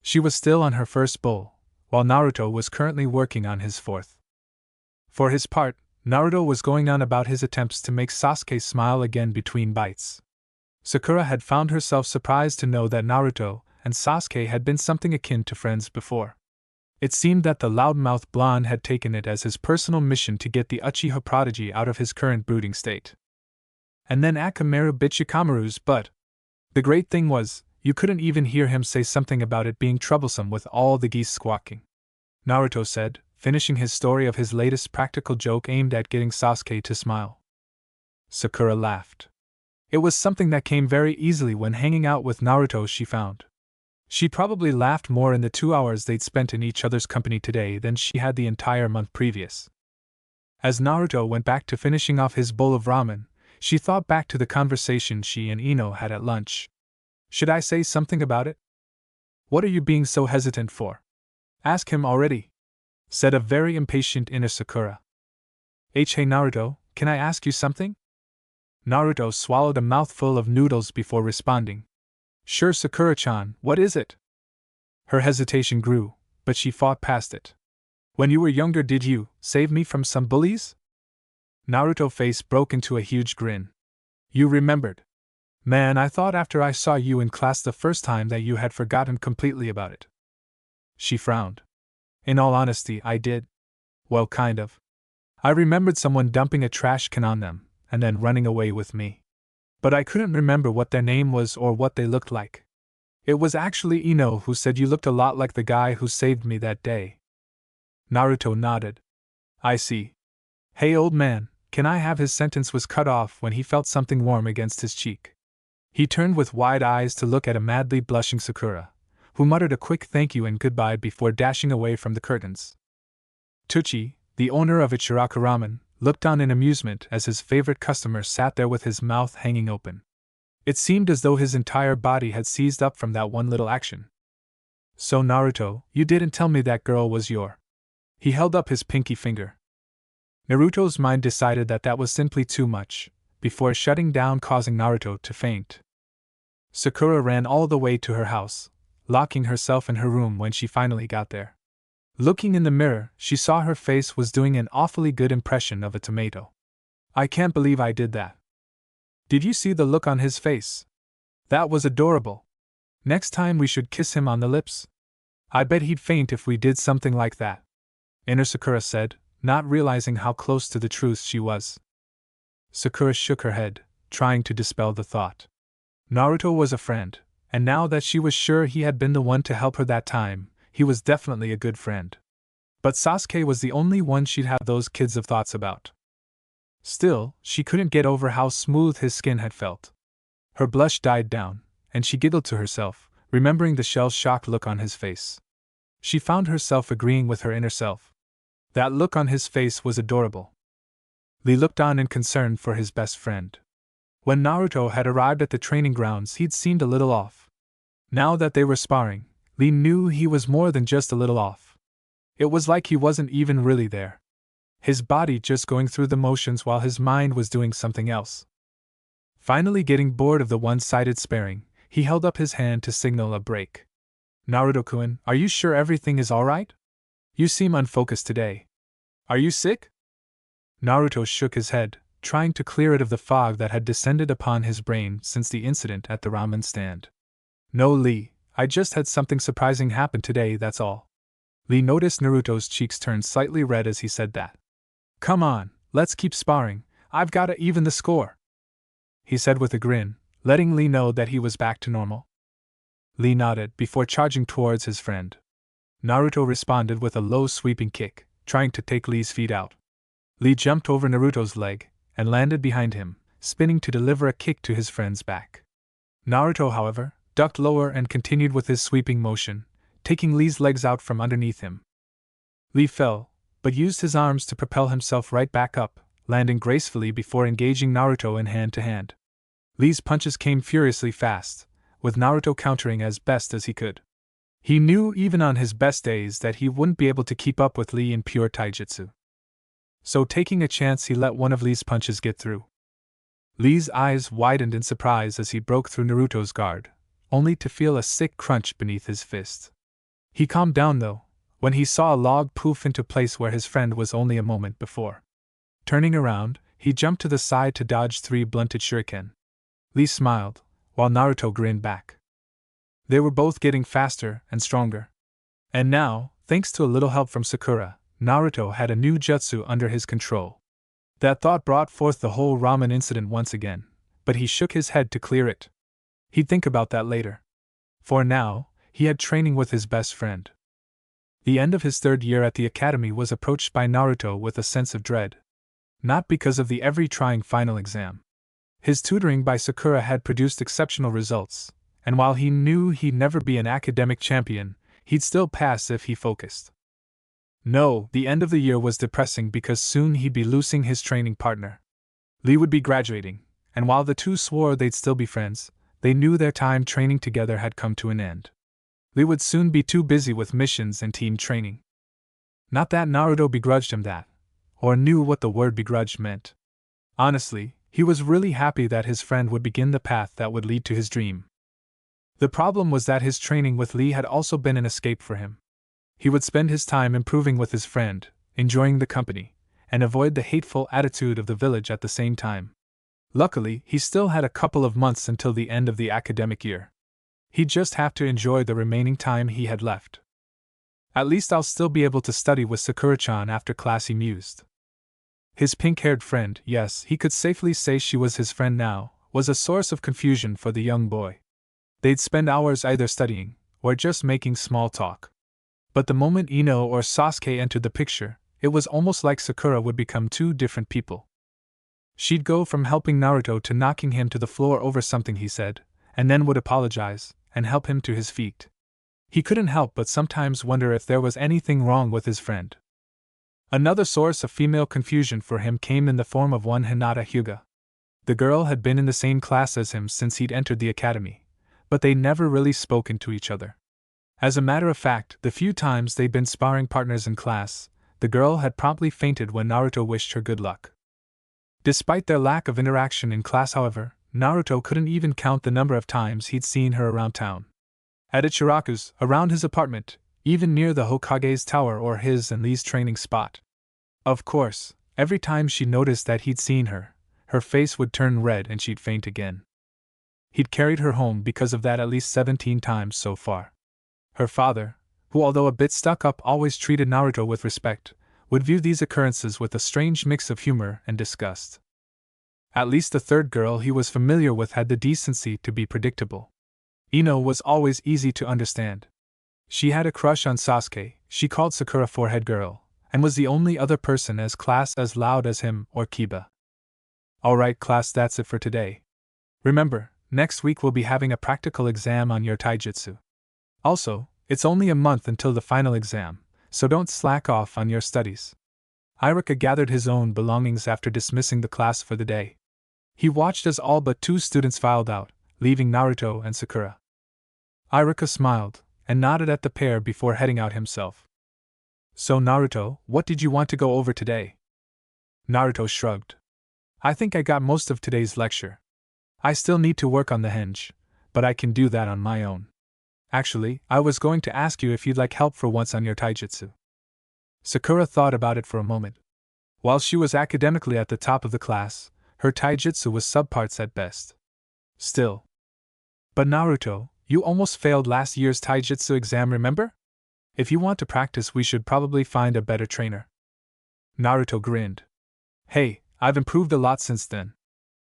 She was still on her first bowl, while Naruto was currently working on his fourth. For his part, Naruto was going on about his attempts to make Sasuke smile again between bites. Sakura had found herself surprised to know that Naruto and Sasuke had been something akin to friends before. It seemed that the loudmouth blonde had taken it as his personal mission to get the Uchiha prodigy out of his current brooding state. And then Akamaru bit Shikamaru's butt. The great thing was, you couldn't even hear him say something about it being troublesome with all the geese squawking. Naruto said, finishing his story of his latest practical joke aimed at getting Sasuke to smile. Sakura laughed. It was something that came very easily when hanging out with Naruto, she found. She probably laughed more in the 2 hours they'd spent in each other's company today than she had the entire month previous. As Naruto went back to finishing off his bowl of ramen, she thought back to the conversation she and Ino had at lunch. Should I say something about it? What are you being so hesitant for? Ask him already, said a very impatient Inner Sakura. Hey Naruto, can I ask you something? Naruto swallowed a mouthful of noodles before responding. Sure, Sakura-chan, what is it? Her hesitation grew, but she fought past it. When you were younger, did you save me from some bullies? Naruto's face broke into a huge grin. You remembered. Man, I thought after I saw you in class the first time that you had forgotten completely about it. She frowned. In all honesty, I did. Well, kind of. I remembered someone dumping a trash can on them, and then running away with me. But I couldn't remember what their name was or what they looked like. It was actually Ino who said you looked a lot like the guy who saved me that day. Naruto nodded. I see. Hey old man, can I have? His sentence was cut off when he felt something warm against his cheek. He turned with wide eyes to look at a madly blushing Sakura, who muttered a quick thank you and goodbye before dashing away from the curtains. Tuchi, the owner of Ichiraku Ramen, looked on in amusement as his favorite customer sat there with his mouth hanging open. It seemed as though his entire body had seized up from that one little action. So Naruto, you didn't tell me that girl was your... He held up his pinky finger. Naruto's mind decided that that was simply too much, before shutting down, causing Naruto to faint. Sakura ran all the way to her house, locking herself in her room when she finally got there. Looking in the mirror, she saw her face was doing an awfully good impression of a tomato. I can't believe I did that. Did you see the look on his face? That was adorable. Next time we should kiss him on the lips. I bet he'd faint if we did something like that. Inner Sakura said, not realizing how close to the truth she was. Sakura shook her head, trying to dispel the thought. Naruto was a friend, and now that she was sure he had been the one to help her that time, he was definitely a good friend. But Sasuke was the only one she'd have those kids of thoughts about. Still, she couldn't get over how smooth his skin had felt. Her blush died down, and she giggled to herself, remembering the shell-shocked look on his face. She found herself agreeing with her inner self. That look on his face was adorable. Lee looked on in concern for his best friend. When Naruto had arrived at the training grounds, he'd seemed a little off. Now that they were sparring, Lee knew he was more than just a little off. It was like he wasn't even really there. His body just going through the motions while his mind was doing something else. Finally getting bored of the one-sided sparring, he held up his hand to signal a break. Naruto-kun, are you sure everything is alright? You seem unfocused today. Are you sick? Naruto shook his head, trying to clear it of the fog that had descended upon his brain since the incident at the ramen stand. No, Lee, I just had something surprising happen today, that's all. Lee noticed Naruto's cheeks turn slightly red as he said that. Come on, let's keep sparring, I've gotta even the score, he said with a grin, letting Lee know that he was back to normal. Lee nodded before charging towards his friend. Naruto responded with a low sweeping kick, trying to take Lee's feet out. Lee jumped over Naruto's leg and landed behind him, spinning to deliver a kick to his friend's back. Naruto, however, ducked lower and continued with his sweeping motion, taking Lee's legs out from underneath him. Lee fell, but used his arms to propel himself right back up, landing gracefully before engaging Naruto in hand-to-hand. Lee's punches came furiously fast, with Naruto countering as best as he could. He knew even on his best days that he wouldn't be able to keep up with Lee in pure taijutsu. So taking a chance, he let one of Lee's punches get through. Lee's eyes widened in surprise as he broke through Naruto's guard, only to feel a sick crunch beneath his fist. He calmed down though, when he saw a log poof into place where his friend was only a moment before. Turning around, he jumped to the side to dodge 3 blunted shuriken. Lee smiled, while Naruto grinned back. They were both getting faster and stronger. And now, thanks to a little help from Sakura, Naruto had a new jutsu under his control. That thought brought forth the whole ramen incident once again, but he shook his head to clear it. He'd think about that later. For now, he had training with his best friend. The end of his 3rd year at the academy was approached by Naruto with a sense of dread. Not because of the every-trying final exam. His tutoring by Sakura had produced exceptional results, and while he knew he'd never be an academic champion, he'd still pass if he focused. No, the end of the year was depressing because soon he'd be losing his training partner. Lee would be graduating, and while the two swore they'd still be friends, they knew their time training together had come to an end. Lee would soon be too busy with missions and team training. Not that Naruto begrudged him that, or knew what the word begrudge meant. Honestly, he was really happy that his friend would begin the path that would lead to his dream. The problem was that his training with Lee had also been an escape for him. He would spend his time improving with his friend, enjoying the company, and avoid the hateful attitude of the village at the same time. Luckily, he still had a couple of months until the end of the academic year. He'd just have to enjoy the remaining time he had left. At least I'll still be able to study with Sakura-chan after class, he mused. His pink-haired friend, yes, he could safely say she was his friend now, was a source of confusion for the young boy. They'd spend hours either studying, or just making small talk. But the moment Ino or Sasuke entered the picture, it was almost like Sakura would become 2 different people. She'd go from helping Naruto to knocking him to the floor over something he said, and then would apologize, and help him to his feet. He couldn't help but sometimes wonder if there was anything wrong with his friend. Another source of female confusion for him came in the form of one Hinata Hyuga. The girl had been in the same class as him since he'd entered the academy, but they'd never really spoken to each other. As a matter of fact, the few times they'd been sparring partners in class, the girl had promptly fainted when Naruto wished her good luck. Despite their lack of interaction in class, however, Naruto couldn't even count the number of times he'd seen her around town. At Ichiraku's, around his apartment, even near the Hokage's tower or his and Lee's training spot. Of course, every time she noticed that he'd seen her, her face would turn red and she'd faint again. He'd carried her home because of that at least 17 times so far. Her father, who although a bit stuck up always treated Naruto with respect, would view these occurrences with a strange mix of humor and disgust. At least the third girl he was familiar with had the decency to be predictable. Ino was always easy to understand. She had a crush on Sasuke, she called Sakura forehead girl, and was the only other person as class as loud as him or Kiba. Alright class, that's it for today. Remember, next week we'll be having a practical exam on your Taijutsu. Also, it's only a month until the final exam, so don't slack off on your studies. Iruka gathered his own belongings after dismissing the class for the day. He watched as all but 2 students filed out, leaving Naruto and Sakura. Iruka smiled and nodded at the pair before heading out himself. So Naruto, what did you want to go over today? Naruto shrugged. I think I got most of today's lecture. I still need to work on the henge, but I can do that on my own. Actually, I was going to ask you if you'd like help for once on your taijutsu. Sakura thought about it for a moment. While she was academically at the top of the class, her taijutsu was subparts at best. Still. But Naruto, you almost failed last year's taijutsu exam, remember? If you want to practice, we should probably find a better trainer. Naruto grinned. Hey, I've improved a lot since then.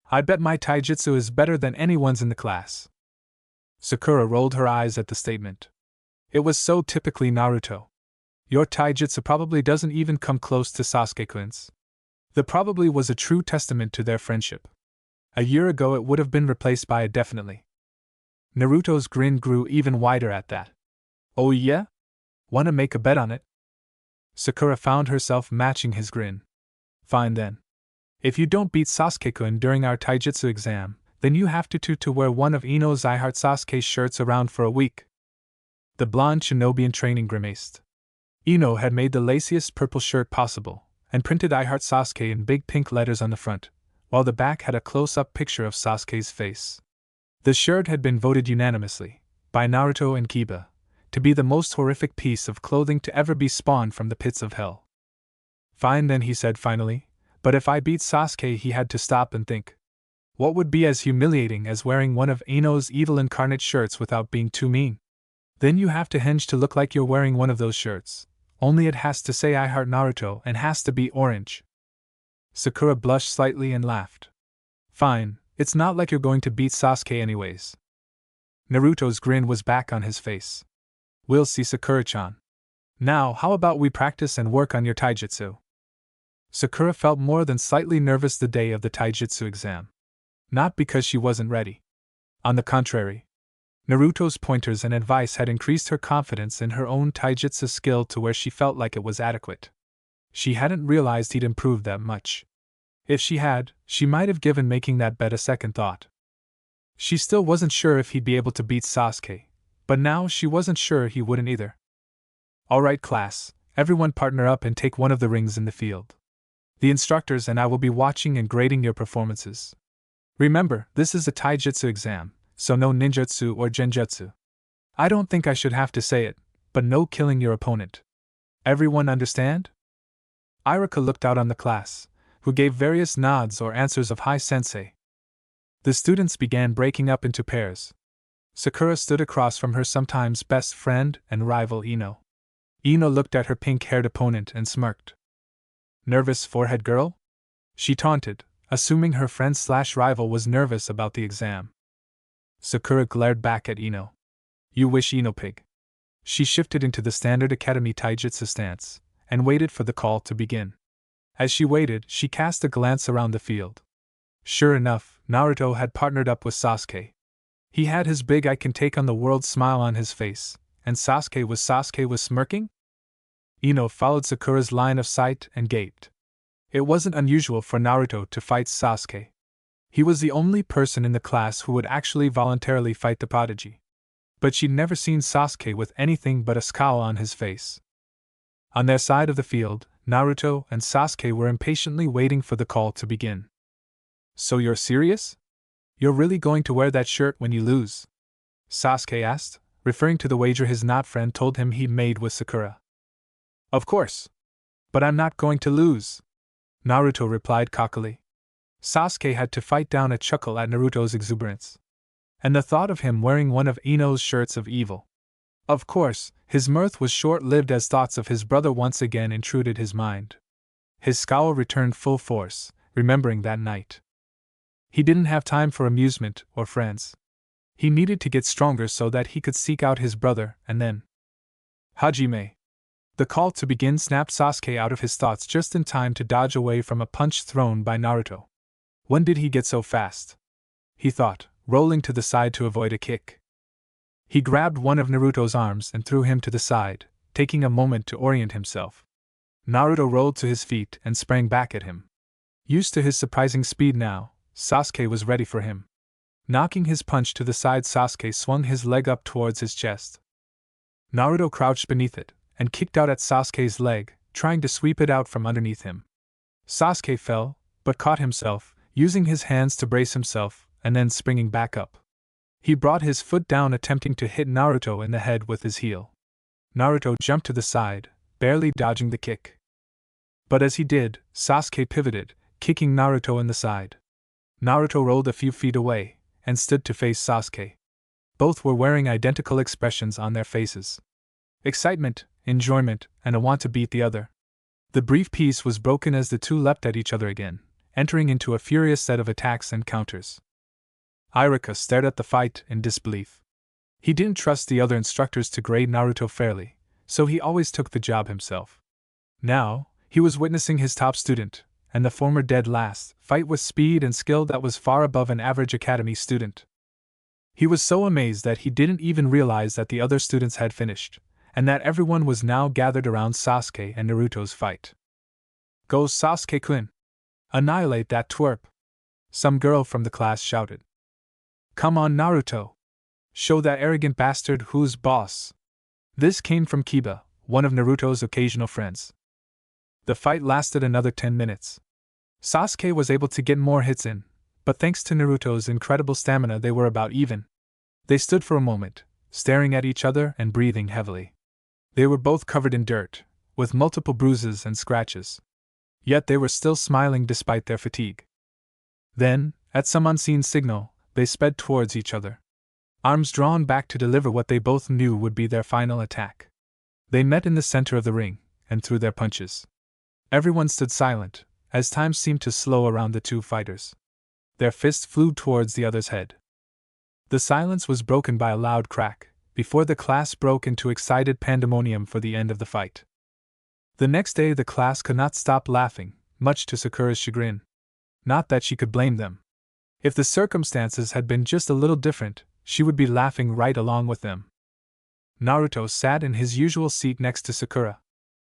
I bet my taijutsu is better than anyone's in the class. Sakura rolled her eyes at the statement. It was so typically Naruto. Your taijutsu probably doesn't even come close to Sasuke-kun's. The probably was a true testament to their friendship. A year ago it would have been replaced by a definitely. Naruto's grin grew even wider at that. Oh yeah? Wanna make a bet on it? Sakura found herself matching his grin. Fine then. If you don't beat Sasuke-kun during our taijutsu exam, then you have to wear one of Ino's I Heart Sasuke shirts around for a week. The blonde shinobi in training grimaced. Ino had made the laciest purple shirt possible, and printed I Heart Sasuke in big pink letters on the front, while the back had a close-up picture of Sasuke's face. The shirt had been voted unanimously, by Naruto and Kiba, to be the most horrific piece of clothing to ever be spawned from the pits of hell. Fine then, he said finally, but if I beat Sasuke, he had to stop and think. What would be as humiliating as wearing one of Ino's evil incarnate shirts without being too mean? Then you have to henge to look like you're wearing one of those shirts, only it has to say I Heart Naruto and has to be orange. Sakura blushed slightly and laughed. Fine, it's not like you're going to beat Sasuke anyways. Naruto's grin was back on his face. We'll see, Sakura-chan. Now, how about we practice and work on your taijutsu? Sakura felt more than slightly nervous the day of the taijutsu exam. Not because she wasn't ready. On the contrary. Naruto's pointers and advice had increased her confidence in her own taijutsu skill to where she felt like it was adequate. She hadn't realized he'd improved that much. If she had, she might have given making that bet a second thought. She still wasn't sure if he'd be able to beat Sasuke, but now she wasn't sure he wouldn't either. Alright class, everyone partner up and take one of the rings in the field. The instructors and I will be watching and grading your performances. Remember, this is a taijutsu exam, so no ninjutsu or genjutsu. I don't think I should have to say it, but no killing your opponent. Everyone understand? Iruka looked out on the class, who gave various nods or answers of Guy Sensei. The students began breaking up into pairs. Sakura stood across from her sometimes best friend and rival Ino. Ino looked at her pink-haired opponent and smirked. Nervous forehead girl? She taunted, assuming her friend/rival was nervous about the exam. Sakura glared back at Ino. You wish, Ino pig. She shifted into the standard academy taijutsu stance, and waited for the call to begin. As she waited, she cast a glance around the field. Sure enough, Naruto had partnered up with Sasuke. He had his big I can take on the world smile on his face, and Sasuke was smirking? Ino followed Sakura's line of sight and gaped. It wasn't unusual for Naruto to fight Sasuke. He was the only person in the class who would actually voluntarily fight the prodigy. But she'd never seen Sasuke with anything but a scowl on his face. On their side of the field, Naruto and Sasuke were impatiently waiting for the call to begin. So you're serious? You're really going to wear that shirt when you lose? Sasuke asked, referring to the wager his not-friend told him he'd made with Sakura. Of course. But I'm not going to lose, Naruto replied cockily. Sasuke had to fight down a chuckle at Naruto's exuberance. And the thought of him wearing one of Ino's shirts of evil. Of course, his mirth was short-lived as thoughts of his brother once again intruded his mind. His scowl returned full force, remembering that night. He didn't have time for amusement or friends. He needed to get stronger so that he could seek out his brother, and then… Hajime! The call to begin snapped Sasuke out of his thoughts just in time to dodge away from a punch thrown by Naruto. When did he get so fast? He thought, rolling to the side to avoid a kick. He grabbed one of Naruto's arms and threw him to the side, taking a moment to orient himself. Naruto rolled to his feet and sprang back at him. Used to his surprising speed now, Sasuke was ready for him. Knocking his punch to the side, Sasuke swung his leg up towards his chest. Naruto crouched beneath it and kicked out at Sasuke's leg, trying to sweep it out from underneath him. Sasuke fell, but caught himself, using his hands to brace himself, and then springing back up. He brought his foot down, attempting to hit Naruto in the head with his heel. Naruto jumped to the side, barely dodging the kick. But as he did, Sasuke pivoted, kicking Naruto in the side. Naruto rolled a few feet away and stood to face Sasuke. Both were wearing identical expressions on their faces. Excitement, enjoyment, and a want to beat the other. The brief peace was broken as the two leapt at each other again, entering into a furious set of attacks and counters. Iruka stared at the fight in disbelief. He didn't trust the other instructors to grade Naruto fairly, so he always took the job himself. Now, he was witnessing his top student, and the former dead last, fight with speed and skill that was far above an average academy student. He was so amazed that he didn't even realize that the other students had finished, and that everyone was now gathered around Sasuke and Naruto's fight. "Go Sasuke-kun! Annihilate that twerp!" Some girl from the class shouted. "Come on Naruto! Show that arrogant bastard who's boss!" This came from Kiba, one of Naruto's occasional friends. The fight lasted another 10 minutes. Sasuke was able to get more hits in, but thanks to Naruto's incredible stamina they were about even. They stood for a moment, staring at each other and breathing heavily. They were both covered in dirt, with multiple bruises and scratches. Yet they were still smiling despite their fatigue. Then, at some unseen signal, they sped towards each other. Arms drawn back to deliver what they both knew would be their final attack. They met in the center of the ring, and threw their punches. Everyone stood silent, as time seemed to slow around the two fighters. Their fists flew towards the other's head. The silence was broken by a loud crack, before the class broke into excited pandemonium for the end of the fight. The next day the class could not stop laughing, much to Sakura's chagrin. Not that she could blame them. If the circumstances had been just a little different, she would be laughing right along with them. Naruto sat in his usual seat next to Sakura.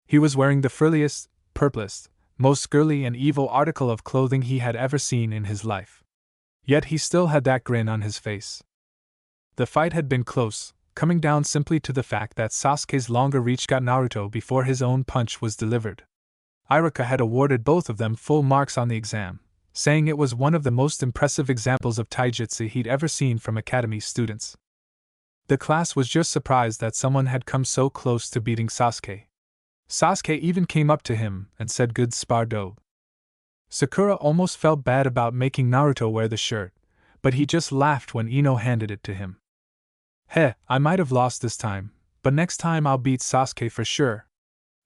He was wearing the frilliest, purplest, most girly and evil article of clothing he had ever seen in his life. Yet he still had that grin on his face. The fight had been close, coming down simply to the fact that Sasuke's longer reach got Naruto before his own punch was delivered. Iruka had awarded both of them full marks on the exam, saying it was one of the most impressive examples of Taijutsu he'd ever seen from academy students. The class was just surprised that someone had come so close to beating Sasuke. Sasuke even came up to him and said good spar do. Sakura almost felt bad about making Naruto wear the shirt, but he just laughed when Ino handed it to him. "Heh, I might have lost this time, but next time I'll beat Sasuke for sure."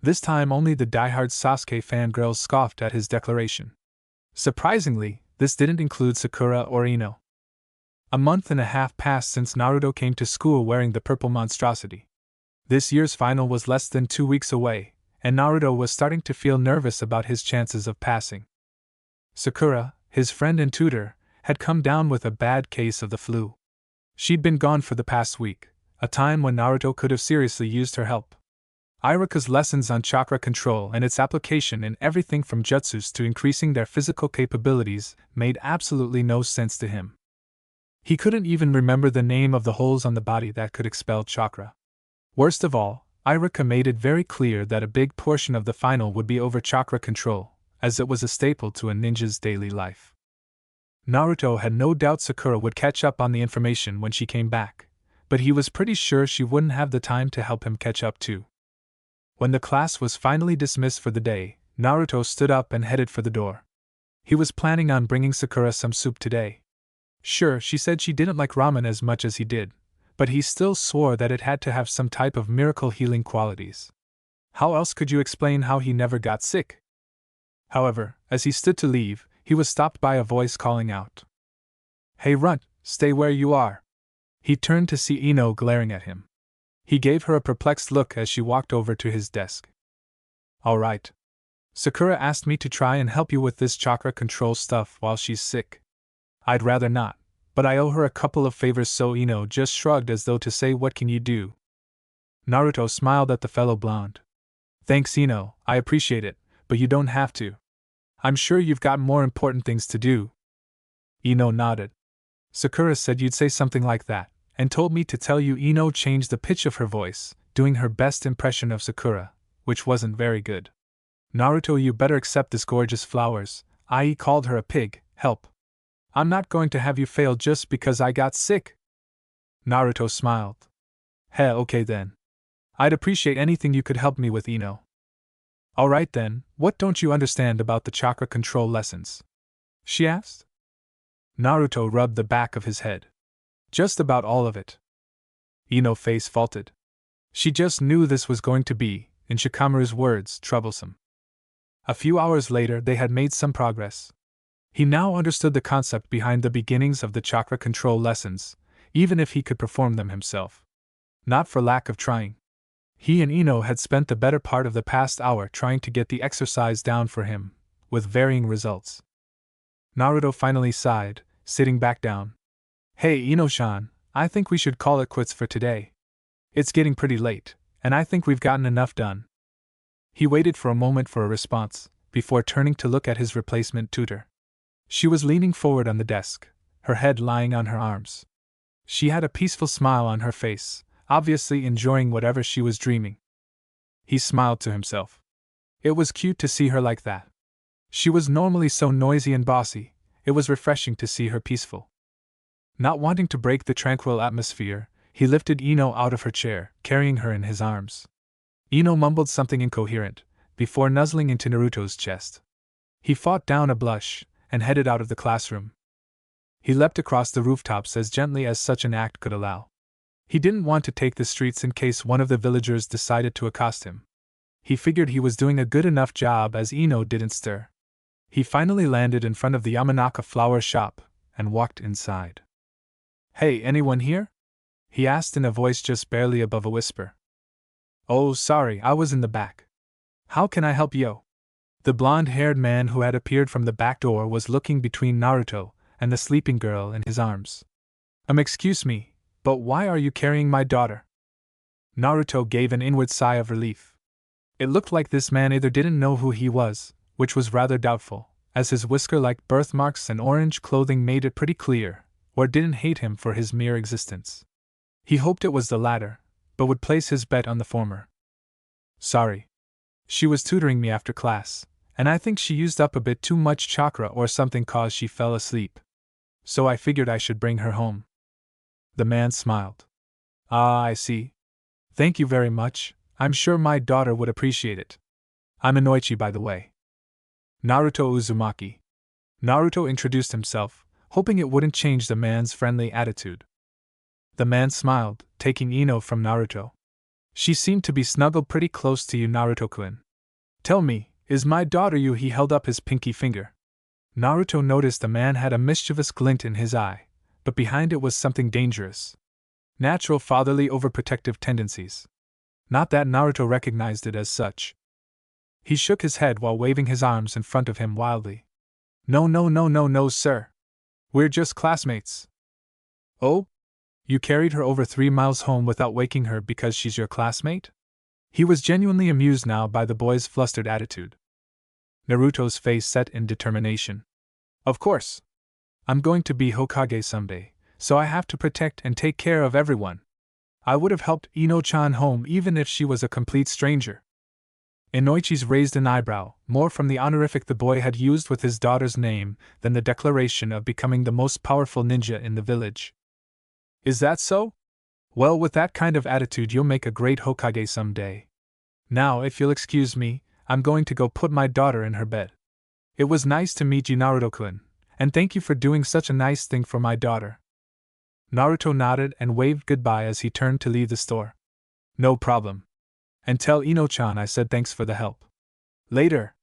This time only the diehard Sasuke fangirls scoffed at his declaration. Surprisingly, this didn't include Sakura or Ino. A month and a half passed since Naruto came to school wearing the purple monstrosity. This year's final was less than 2 weeks away, and Naruto was starting to feel nervous about his chances of passing. Sakura, his friend and tutor, had come down with a bad case of the flu. She'd been gone for the past week, a time when Naruto could have seriously used her help. Iruka's lessons on chakra control and its application in everything from jutsus to increasing their physical capabilities made absolutely no sense to him. He couldn't even remember the name of the holes on the body that could expel chakra. Worst of all, Iruka made it very clear that a big portion of the final would be over chakra control, as it was a staple to a ninja's daily life. Naruto had no doubt Sakura would catch up on the information when she came back, but he was pretty sure she wouldn't have the time to help him catch up too. When the class was finally dismissed for the day, Naruto stood up and headed for the door. He was planning on bringing Sakura some soup today. Sure, she said she didn't like ramen as much as he did, but he still swore that it had to have some type of miracle healing qualities. How else could you explain how he never got sick? However, as he stood to leave, he was stopped by a voice calling out. Hey Runt, stay where you are. He turned to see Ino glaring at him. He gave her a perplexed look as she walked over to his desk. All right. Sakura asked me to try and help you with this chakra control stuff while she's sick. I'd rather not, but I owe her a couple of favors, so Ino just shrugged as though to say, what can you do? Naruto smiled at the fellow blonde. Thanks Ino, I appreciate it, but you don't have to. I'm sure you've got more important things to do. Ino nodded. Sakura said you'd say something like that, and told me to tell you. Ino changed the pitch of her voice, doing her best impression of Sakura, which wasn't very good. Naruto, you better accept this gorgeous flowers. I called her a pig, help. I'm not going to have you fail just because I got sick. Naruto smiled. Heh, okay then. I'd appreciate anything you could help me with, Ino. Alright then, what don't you understand about the chakra control lessons? She asked. Naruto rubbed the back of his head. Just about all of it. Ino's face faltered. She just knew this was going to be, in Shikamaru's words, troublesome. A few hours later they had made some progress. He now understood the concept behind the beginnings of the chakra control lessons, even if he could perform them himself. Not for lack of trying. He and Ino had spent the better part of the past hour trying to get the exercise down for him, with varying results. Naruto finally sighed, sitting back down. Hey Ino-chan, I think we should call it quits for today. It's getting pretty late, and I think we've gotten enough done. He waited for a moment for a response, before turning to look at his replacement tutor. She was leaning forward on the desk, her head lying on her arms. She had a peaceful smile on her face, obviously enjoying whatever she was dreaming. He smiled to himself. It was cute to see her like that. She was normally so noisy and bossy, it was refreshing to see her peaceful. Not wanting to break the tranquil atmosphere, he lifted Ino out of her chair, carrying her in his arms. Ino mumbled something incoherent, before nuzzling into Naruto's chest. He fought down a blush, and headed out of the classroom. He leapt across the rooftops as gently as such an act could allow. He didn't want to take the streets in case one of the villagers decided to accost him. He figured he was doing a good enough job as Ino didn't stir. He finally landed in front of the Yamanaka flower shop, and walked inside. Hey, anyone here? He asked in a voice just barely above a whisper. Oh, sorry, I was in the back. How can I help you? The blonde-haired man who had appeared from the back door was looking between Naruto and the sleeping girl in his arms. Excuse me, but why are you carrying my daughter? Naruto gave an inward sigh of relief. It looked like this man either didn't know who he was, which was rather doubtful, as his whisker-like birthmarks and orange clothing made it pretty clear, or didn't hate him for his mere existence. He hoped it was the latter, but would place his bet on the former. Sorry. She was tutoring me after class, and I think she used up a bit too much chakra or something cause she fell asleep. So I figured I should bring her home. The man smiled. Ah, I see. Thank you very much, I'm sure my daughter would appreciate it. I'm Inoichi, by the way. Naruto Uzumaki. Naruto introduced himself, hoping it wouldn't change the man's friendly attitude. The man smiled, taking Ino from Naruto. She seemed to be snuggled pretty close to you, Naruto-kun. Tell me, is my daughter you? He held up his pinky finger. Naruto noticed the man had a mischievous glint in his eye, but behind it was something dangerous. Natural fatherly overprotective tendencies. Not that Naruto recognized it as such. He shook his head while waving his arms in front of him wildly. No, sir. We're just classmates. Oh? You carried her over 3 miles home without waking her because she's your classmate? He was genuinely amused now by the boy's flustered attitude. Naruto's face set in determination. Of course. I'm going to be Hokage someday, so I have to protect and take care of everyone. I would have helped Ino-chan home even if she was a complete stranger. Inoichi's raised an eyebrow, more from the honorific the boy had used with his daughter's name than the declaration of becoming the most powerful ninja in the village. Is that so? Well, with that kind of attitude you'll make a great Hokage someday. Now, if you'll excuse me, I'm going to go put my daughter in her bed. It was nice to meet you, Naruto-kun, and thank you for doing such a nice thing for my daughter. Naruto nodded and waved goodbye as he turned to leave the store. No problem. And tell Ino-chan I said thanks for the help. Later.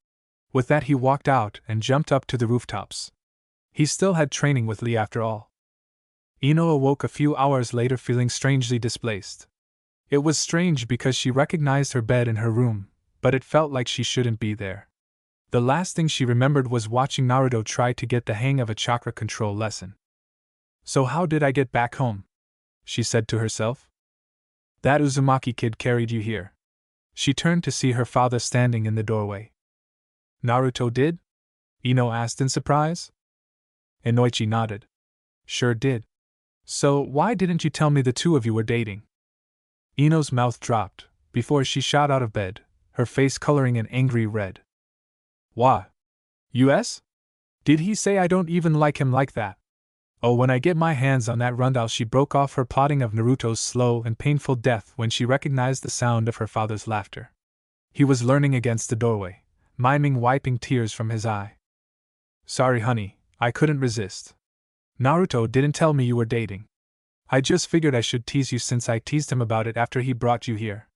With that he walked out and jumped up to the rooftops. He still had training with Lee after all. Ino awoke a few hours later feeling strangely displaced. It was strange because she recognized her bed in her room, but it felt like she shouldn't be there. The last thing she remembered was watching Naruto try to get the hang of a chakra control lesson. So how did I get back home? She said to herself. That Uzumaki kid carried you here. She turned to see her father standing in the doorway. Naruto did? Ino asked in surprise. Inoichi nodded. Sure did. So why didn't you tell me the two of you were dating? Ino's mouth dropped before she shot out of bed, her face coloring an angry red. What? US? Did he say I don't even like him like that? Oh, when I get my hands on that rundle. She broke off her plotting of Naruto's slow and painful death when she recognized the sound of her father's laughter. He was leaning against the doorway, miming wiping tears from his eye. Sorry honey, I couldn't resist. Naruto didn't tell me you were dating. I just figured I should tease you since I teased him about it after he brought you here.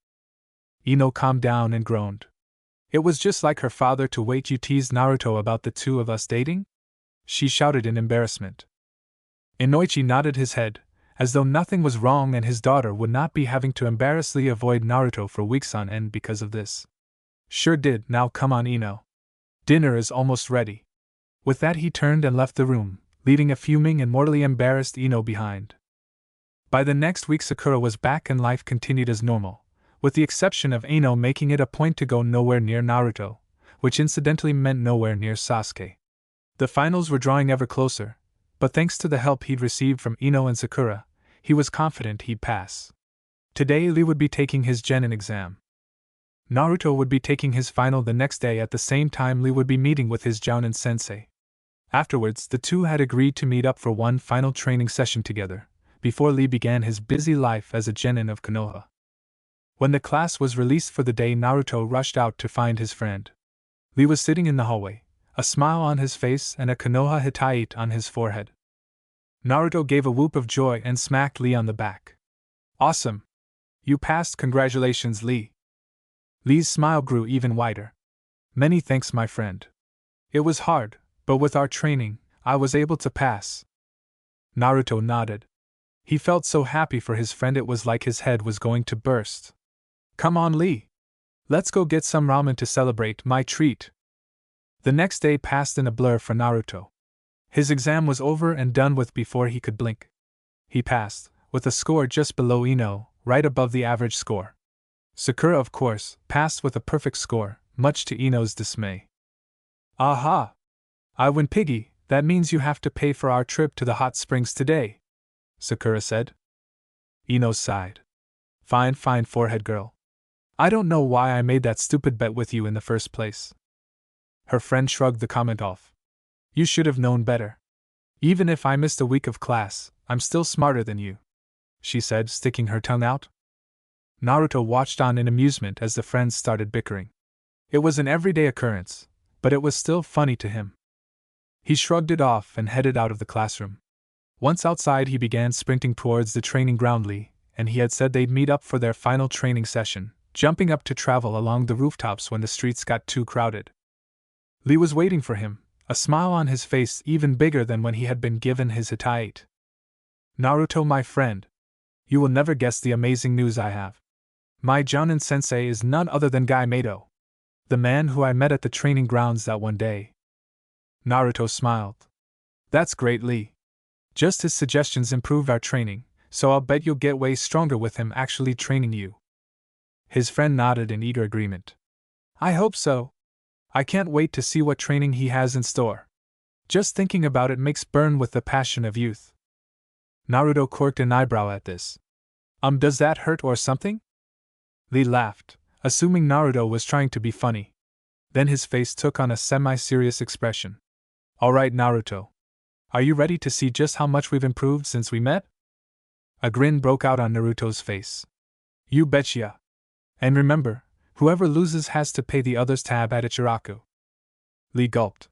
Ino calmed down and groaned. It was just like her father to wait. You teased Naruto about the two of us dating? She shouted in embarrassment. Inoichi nodded his head, as though nothing was wrong and his daughter would not be having to embarrassingly avoid Naruto for weeks on end because of this. Sure did. Now come on, Ino. Dinner is almost ready. With that he turned and left the room, leaving a fuming and mortally embarrassed Ino behind. By the next week Sakura was back and life continued as normal, with the exception of Ino making it a point to go nowhere near Naruto, which incidentally meant nowhere near Sasuke. The finals were drawing ever closer, but thanks to the help he'd received from Ino and Sakura, he was confident he'd pass. Today Lee would be taking his Genin exam. Naruto would be taking his final the next day. At the same time Lee would be meeting with his Jounin sensei. Afterwards the two had agreed to meet up for one final training session together, before Lee began his busy life as a Genin of Konoha. When the class was released for the day, Naruto rushed out to find his friend. Lee was sitting in the hallway, a smile on his face and a Konoha Hittite on his forehead. Naruto gave a whoop of joy and smacked Lee on the back. Awesome! You passed, congratulations, Lee. Lee's smile grew even wider. Many thanks, my friend. It was hard, but with our training, I was able to pass. Naruto nodded. He felt so happy for his friend it was like his head was going to burst. Come on, Lee. Let's go get some ramen to celebrate my treat. The next day passed in a blur for Naruto. His exam was over and done with before he could blink. He passed, with a score just below Ino, right above the average score. Sakura, of course, passed with a perfect score, much to Ino's dismay. Aha! I win, Piggy. That means you have to pay for our trip to the hot springs today, Sakura said. Ino sighed. Fine, forehead girl. I don't know why I made that stupid bet with you in the first place. Her friend shrugged the comment off. You should have known better. Even if I missed a week of class, I'm still smarter than you, she said, sticking her tongue out. Naruto watched on in amusement as the friends started bickering. It was an everyday occurrence, but it was still funny to him. He shrugged it off and headed out of the classroom. Once outside he began sprinting towards the training ground. Lee and he had said they'd meet up for their final training session, jumping up to travel along the rooftops when the streets got too crowded. Lee was waiting for him, a smile on his face even bigger than when he had been given his Hittite. Naruto, my friend. You will never guess the amazing news I have. My Jounin sensei is none other than Guy Mato, the man who I met at the training grounds that one day. Naruto smiled. That's great, Lee. Just his suggestions improved our training, so I'll bet you'll get way stronger with him actually training you. His friend nodded in eager agreement. I hope so. I can't wait to see what training he has in store. Just thinking about it makes burn with the passion of youth. Naruto quirked an eyebrow at this. Does that hurt or something? Lee laughed, assuming Naruto was trying to be funny. Then his face took on a semi-serious expression. Alright, Naruto. Are you ready to see just how much we've improved since we met? A grin broke out on Naruto's face. You betcha. And remember, whoever loses has to pay the other's tab at Ichiraku. Lee gulped.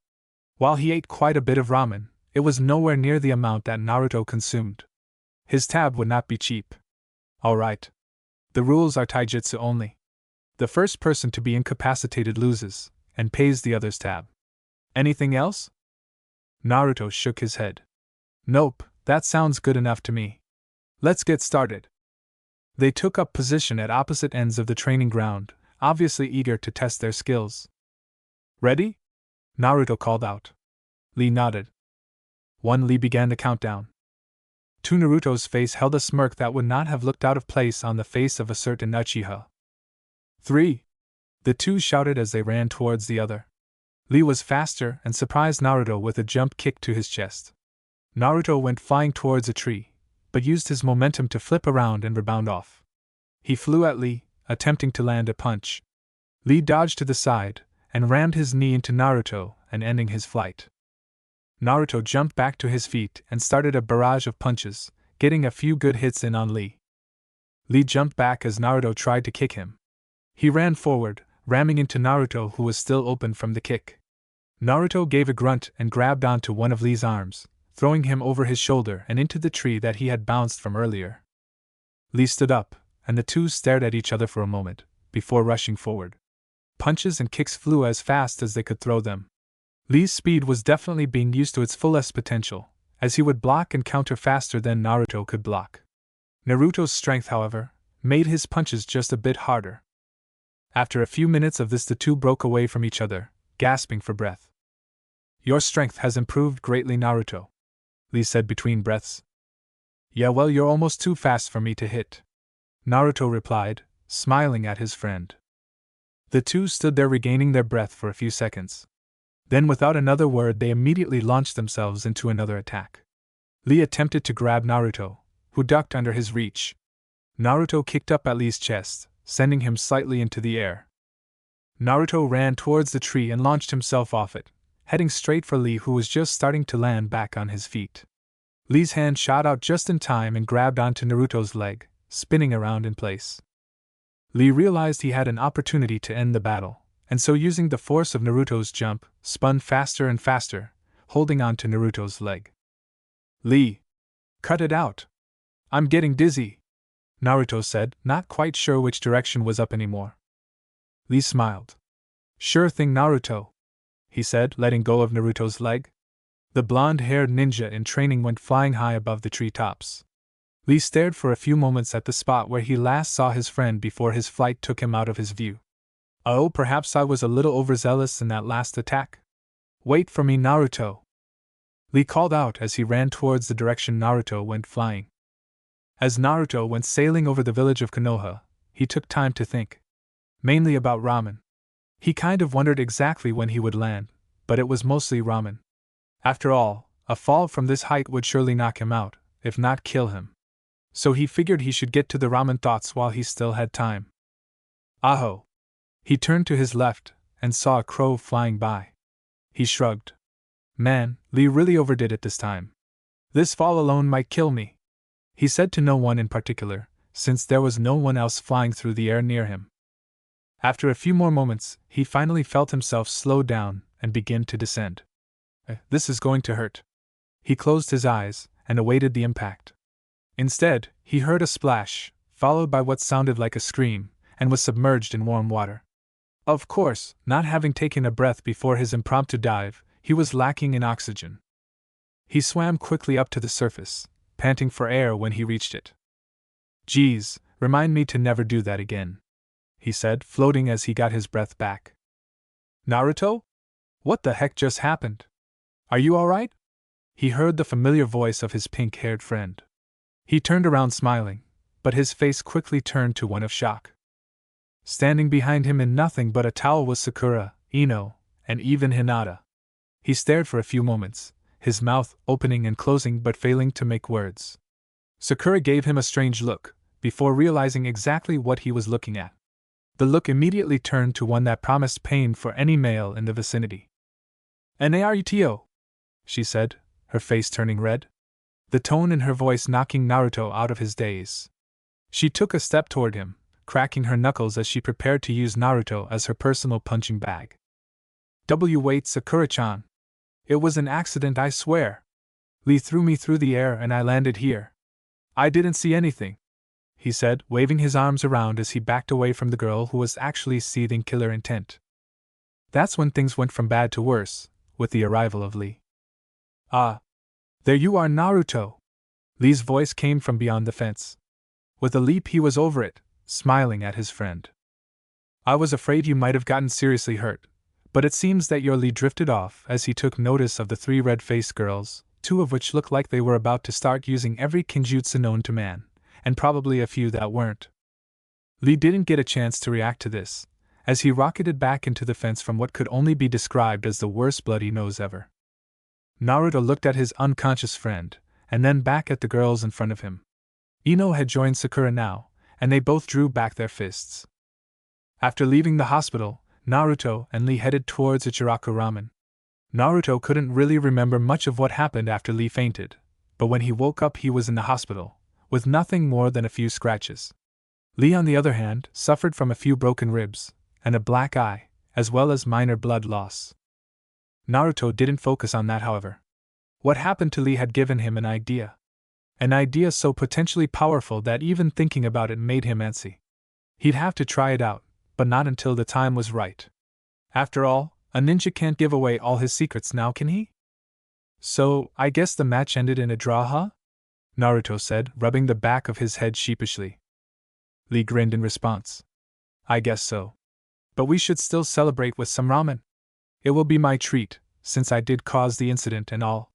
While he ate quite a bit of ramen, it was nowhere near the amount that Naruto consumed. His tab would not be cheap. Alright. The rules are taijutsu only. The first person to be incapacitated loses, and pays the other's tab. Anything else? Naruto shook his head. Nope, that sounds good enough to me. Let's get started. They took up position at opposite ends of the training ground, obviously eager to test their skills. Ready? Naruto called out. Lee nodded. 1. Lee began the countdown. 2. Naruto's face held a smirk that would not have looked out of place on the face of a certain Uchiha. 3. The two shouted as they ran towards the other. Lee was faster and surprised Naruto with a jump kick to his chest. Naruto went flying towards a tree, but used his momentum to flip around and rebound off. He flew at Lee, attempting to land a punch. Lee dodged to the side and rammed his knee into Naruto and ending his flight. Naruto jumped back to his feet and started a barrage of punches, getting a few good hits in on Lee. Lee jumped back as Naruto tried to kick him. He ran forward, ramming into Naruto, who was still open from the kick. Naruto gave a grunt and grabbed onto one of Lee's arms, throwing him over his shoulder and into the tree that he had bounced from earlier. Lee stood up, and the two stared at each other for a moment, before rushing forward. Punches and kicks flew as fast as they could throw them. Lee's speed was definitely being used to its fullest potential, as he would block and counter faster than Naruto could block. Naruto's strength, however, made his punches just a bit harder. After a few minutes of this, the two broke away from each other, gasping for breath. Your strength has improved greatly, Naruto, Lee said between breaths. Yeah, well, you're almost too fast for me to hit, Naruto replied, smiling at his friend. The two stood there regaining their breath for a few seconds. Then, without another word, they immediately launched themselves into another attack. Lee attempted to grab Naruto, who ducked under his reach. Naruto kicked up at Lee's chest, sending him slightly into the air. Naruto ran towards the tree and launched himself off it, heading straight for Lee, who was just starting to land back on his feet. Lee's hand shot out just in time and grabbed onto Naruto's leg, spinning around in place. Lee realized he had an opportunity to end the battle, and so, using the force of Naruto's jump, spun faster and faster, holding on to Naruto's leg. Lee! Cut it out! I'm getting dizzy, Naruto said, not quite sure which direction was up anymore. Lee smiled. Sure thing, Naruto, he said, letting go of Naruto's leg. The blonde-haired ninja in training went flying high above the treetops. Lee stared for a few moments at the spot where he last saw his friend before his flight took him out of his view. Oh, perhaps I was a little overzealous in that last attack? Wait for me, Naruto, Lee called out as he ran towards the direction Naruto went flying. As Naruto went sailing over the village of Konoha, he took time to think. Mainly about ramen. He kind of wondered exactly when he would land, but it was mostly ramen. After all, a fall from this height would surely knock him out, if not kill him. So he figured he should get to the ramen thoughts while he still had time. Aho! He turned to his left and saw a crow flying by. He shrugged. Man, Lee really overdid it this time. This fall alone might kill me, he said to no one in particular, since there was no one else flying through the air near him. After a few more moments, he finally felt himself slow down and begin to descend. This is going to hurt. He closed his eyes and awaited the impact. Instead, he heard a splash, followed by what sounded like a scream, and was submerged in warm water. Of course, not having taken a breath before his impromptu dive, he was lacking in oxygen. He swam quickly up to the surface, panting for air when he reached it. Geez, remind me to never do that again, he said, floating as he got his breath back. Naruto? What the heck just happened? Are you alright? He heard the familiar voice of his pink-haired friend. He turned around smiling, but his face quickly turned to one of shock. Standing behind him in nothing but a towel was Sakura, Ino, and even Hinata. He stared for a few moments, his mouth opening and closing but failing to make words. Sakura gave him a strange look, before realizing exactly what he was looking at. The look immediately turned to one that promised pain for any male in the vicinity. Naruto, she said, her face turning red, the tone in her voice knocking Naruto out of his daze. She took a step toward him, cracking her knuckles as she prepared to use Naruto as her personal punching bag. Wait, Sakura-chan. It was an accident, I swear. Lee threw me through the air and I landed here. I didn't see anything," he said, waving his arms around as he backed away from the girl who was actually seething killer intent. That's when things went from bad to worse, with the arrival of Lee. "Ah! There you are, Naruto!" Lee's voice came from beyond the fence. With a leap he was over it, smiling at his friend. "I was afraid you might have gotten seriously hurt, but it seems that your Lee drifted off as he took notice of the 3 red-faced girls, 2 of which looked like they were about to start using every kinjutsu known to man, and probably a few that weren't." Lee didn't get a chance to react to this, as he rocketed back into the fence from what could only be described as the worst bloody nose ever. Naruto looked at his unconscious friend, and then back at the girls in front of him. Ino had joined Sakura now, and they both drew back their fists. After leaving the hospital, Naruto and Lee headed towards Ichiraku Ramen. Naruto couldn't really remember much of what happened after Lee fainted, but when he woke up he was in the hospital, with nothing more than a few scratches. Lee, on the other hand, suffered from a few broken ribs, and a black eye, as well as minor blood loss. Naruto didn't focus on that, however. What happened to Lee had given him an idea. An idea so potentially powerful that even thinking about it made him antsy. He'd have to try it out, but not until the time was right. After all, a ninja can't give away all his secrets now, can he? "So, I guess the match ended in a draw, huh?" Naruto said, rubbing the back of his head sheepishly. Lee grinned in response. "I guess so. But we should still celebrate with some ramen. It will be my treat, since I did cause the incident and all."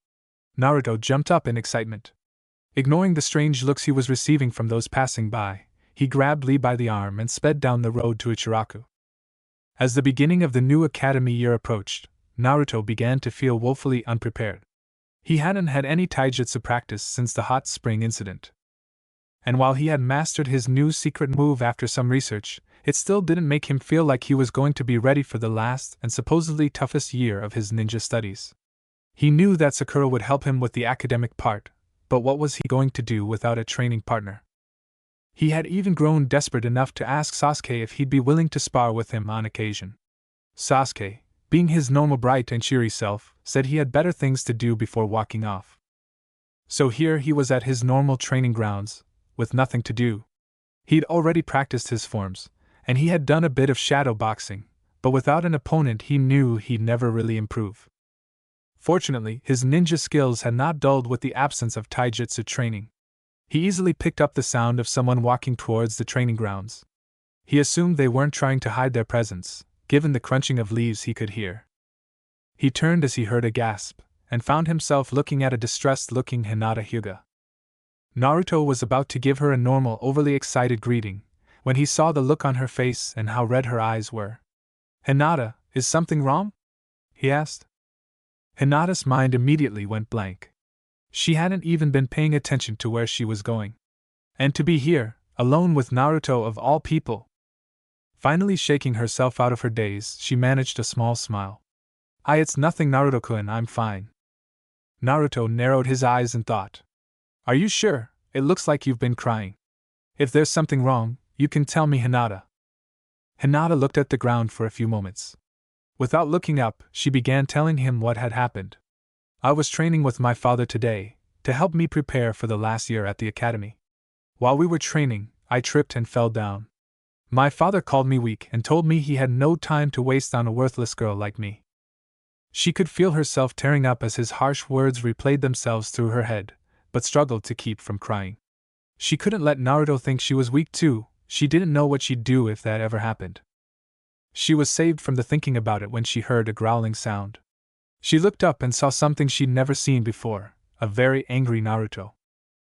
Naruto jumped up in excitement. Ignoring the strange looks he was receiving from those passing by, he grabbed Lee by the arm and sped down the road to Ichiraku. As the beginning of the new academy year approached, Naruto began to feel woefully unprepared. He hadn't had any taijutsu practice since the hot spring incident. And while he had mastered his new secret move after some research, it still didn't make him feel like he was going to be ready for the last and supposedly toughest year of his ninja studies. He knew that Sakura would help him with the academic part, but what was he going to do without a training partner? He had even grown desperate enough to ask Sasuke if he'd be willing to spar with him on occasion. Sasuke, being his normal bright and cheery self, said he had better things to do before walking off. So here he was at his normal training grounds, with nothing to do. He'd already practiced his forms, and he had done a bit of shadow boxing, but without an opponent he knew he'd never really improve. Fortunately, his ninja skills had not dulled with the absence of taijutsu training. He easily picked up the sound of someone walking towards the training grounds. He assumed they weren't trying to hide their presence, given the crunching of leaves he could hear. He turned as he heard a gasp, and found himself looking at a distressed-looking Hinata Hyuga. Naruto was about to give her a normal, overly excited greeting, when he saw the look on her face and how red her eyes were. "Hinata, is something wrong?" he asked. Hinata's mind immediately went blank. She hadn't even been paying attention to where she was going. And to be here, alone with Naruto of all people. Finally shaking herself out of her daze, she managed a small smile. It's nothing, Naruto-kun, I'm fine." Naruto narrowed his eyes in thought. "Are you sure? It looks like you've been crying. If there's something wrong, you can tell me, Hinata." Hinata looked at the ground for a few moments. Without looking up, she began telling him what had happened. "I was training with my father today, to help me prepare for the last year at the academy. While we were training, I tripped and fell down. My father called me weak and told me he had no time to waste on a worthless girl like me." She could feel herself tearing up as his harsh words replayed themselves through her head, but struggled to keep from crying. She couldn't let Naruto think she was weak too. She didn't know what she'd do if that ever happened. She was saved from the thinking about it when she heard a growling sound. She looked up and saw something she'd never seen before, a very angry Naruto.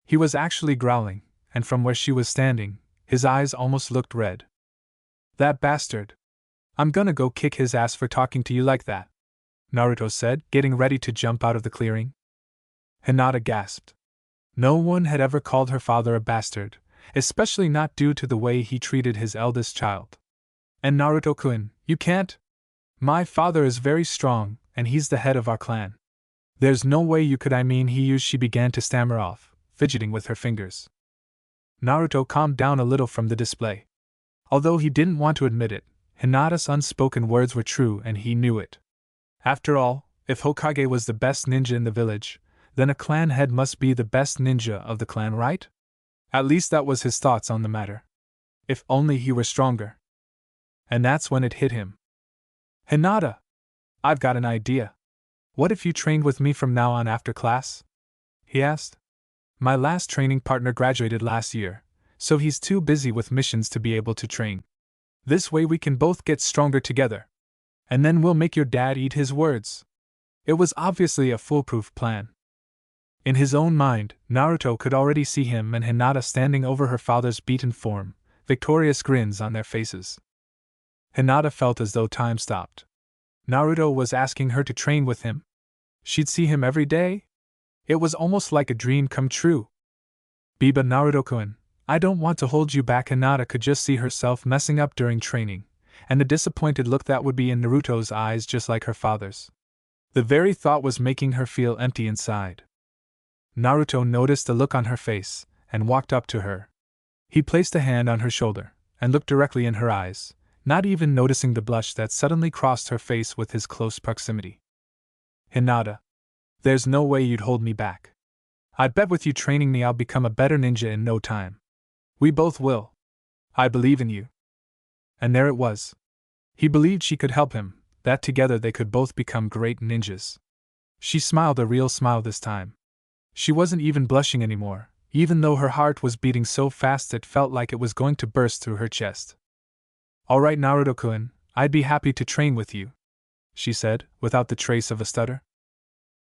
He was actually growling, and from where she was standing, his eyes almost looked red. "That bastard! I'm gonna go kick his ass for talking to you like that," Naruto said, getting ready to jump out of the clearing. Hinata gasped. No one had ever called her father a bastard, especially not due to the way he treated his eldest child. "And Naruto-kun, you can't? My father is very strong, and he's the head of our clan. There's no way you could." She began to stammer off, fidgeting with her fingers. Naruto calmed down a little from the display. Although he didn't want to admit it, Hinata's unspoken words were true and he knew it. After all, If Hokage was the best ninja in the village, then a clan head must be the best ninja of the clan, right? At least that was his thoughts on the matter. If only he were stronger. And that's when it hit him. Hinata! I've got an idea. What if you trained with me from now on after class? He asked. My last training partner graduated last year, so he's too busy with missions to be able to train. This way we can both get stronger together. And then we'll make your dad eat his words. It was obviously a foolproof plan. In his own mind, Naruto could already see him and Hinata standing over her father's beaten form, victorious grins on their faces. Hinata felt as though time stopped. Naruto was asking her to train with him. She'd see him every day? It was almost like a dream come true. Biba Naruto-kun, I don't want to hold you back. Hinata could just see herself messing up during training, and the disappointed look that would be in Naruto's eyes just like her father's. The very thought was making her feel empty inside. Naruto noticed the look on her face, and walked up to her. He placed a hand on her shoulder, and looked directly in her eyes, not even noticing the blush that suddenly crossed her face with his close proximity. Hinata, there's no way you'd hold me back. I'd bet with you training me I'll become a better ninja in no time. We both will. I believe in you. And there it was. He believed she could help him, that together they could both become great ninjas. She smiled a real smile this time. She wasn't even blushing anymore, even though her heart was beating so fast it felt like it was going to burst through her chest. All right, Naruto-kun, I'd be happy to train with you, she said, without the trace of a stutter.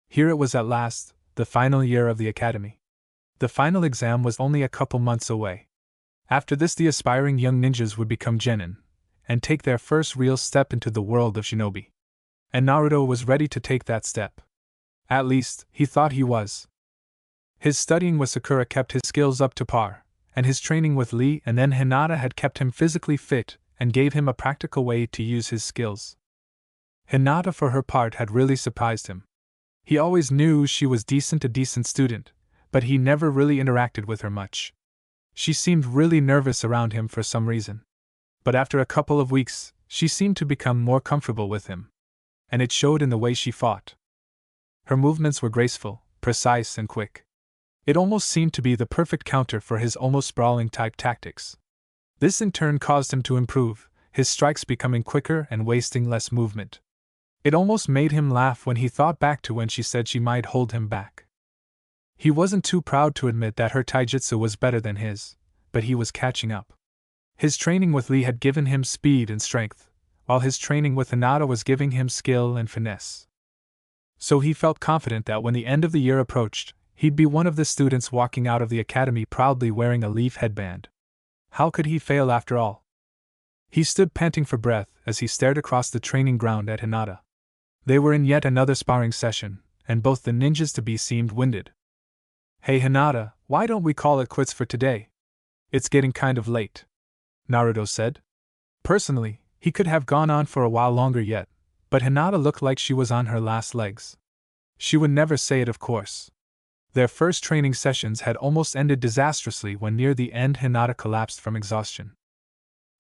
Here it was at last, the final year of the academy. The final exam was only a couple months away. After this, the aspiring young ninjas would become genin, and take their first real step into the world of shinobi. And Naruto was ready to take that step. At least, he thought he was. His studying with Sakura kept his skills up to par, and his training with Lee and then Hinata had kept him physically fit and gave him a practical way to use his skills. Hinata, for her part, had really surprised him. He always knew she was a decent student, but he never really interacted with her much. She seemed really nervous around him for some reason. But after a couple of weeks, she seemed to become more comfortable with him. And it showed in the way she fought. Her movements were graceful, precise, and quick. It almost seemed to be the perfect counter for his almost sprawling type tactics. This in turn caused him to improve, his strikes becoming quicker and wasting less movement. It almost made him laugh when he thought back to when she said she might hold him back. He wasn't too proud to admit that her taijutsu was better than his, but he was catching up. His training with Lee had given him speed and strength, while his training with Hinata was giving him skill and finesse. So he felt confident that when the end of the year approached, he'd be one of the students walking out of the academy proudly wearing a leaf headband. How could he fail after all? He stood panting for breath as he stared across the training ground at Hinata. They were in yet another sparring session, and both the ninjas-to-be seemed winded. Hey Hinata, why don't we call it quits for today? It's getting kind of late, Naruto said. Personally, he could have gone on for a while longer yet, but Hinata looked like she was on her last legs. She would never say it, of course. Their first training sessions had almost ended disastrously when near the end Hinata collapsed from exhaustion.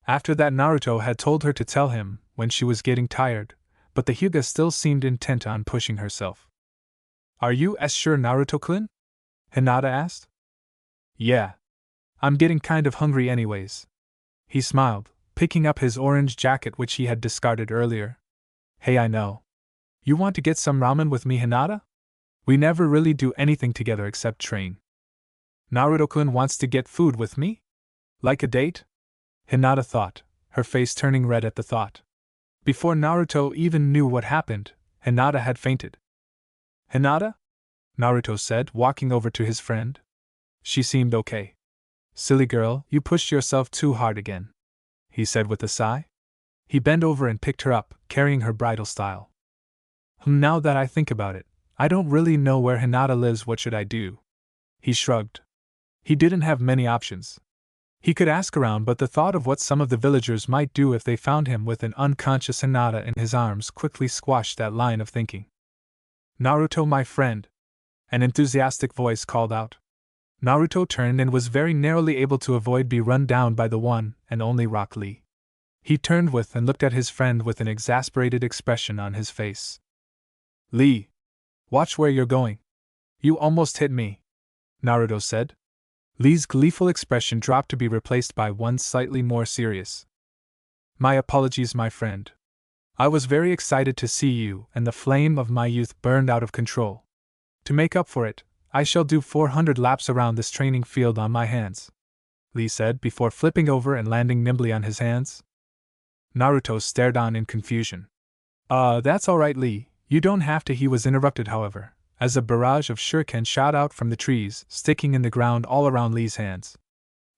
After that, Naruto had told her to tell him when she was getting tired, but the Hyuga still seemed intent on pushing herself. Are you sure, Naruto-kun? Hinata asked. Yeah. I'm getting kind of hungry anyways. He smiled, picking up his orange jacket which he had discarded earlier. Hey, I know. You want to get some ramen with me, Hinata? We never really do anything together except train. Naruto-kun wants to get food with me? Like a date? Hinata thought, her face turning red at the thought. Before Naruto even knew what happened, Hinata had fainted. Hinata? Naruto said, walking over to his friend. She seemed okay. Silly girl, you pushed yourself too hard again, he said with a sigh. He bent over and picked her up, carrying her bridal style. Now that I think about it, I don't really know where Hinata lives. What should I do? He shrugged. He didn't have many options. He could ask around, but the thought of what some of the villagers might do if they found him with an unconscious Hinata in his arms quickly squashed that line of thinking. Naruto, my friend, an enthusiastic voice called out. Naruto turned and was very narrowly able to avoid being run down by the one and only Rock Lee. He turned and looked at his friend with an exasperated expression on his face. Lee! Watch where you're going. You almost hit me, Naruto said. Lee's gleeful expression dropped to be replaced by one slightly more serious. My apologies, my friend. I was very excited to see you, and the flame of my youth burned out of control. To make up for it, I shall do 400 laps around this training field on my hands, Lee said before flipping over and landing nimbly on his hands. Naruto stared on in confusion. That's alright, Lee, you don't have to. He was interrupted, however, as a barrage of shuriken shot out from the trees, sticking in the ground all around Lee's hands.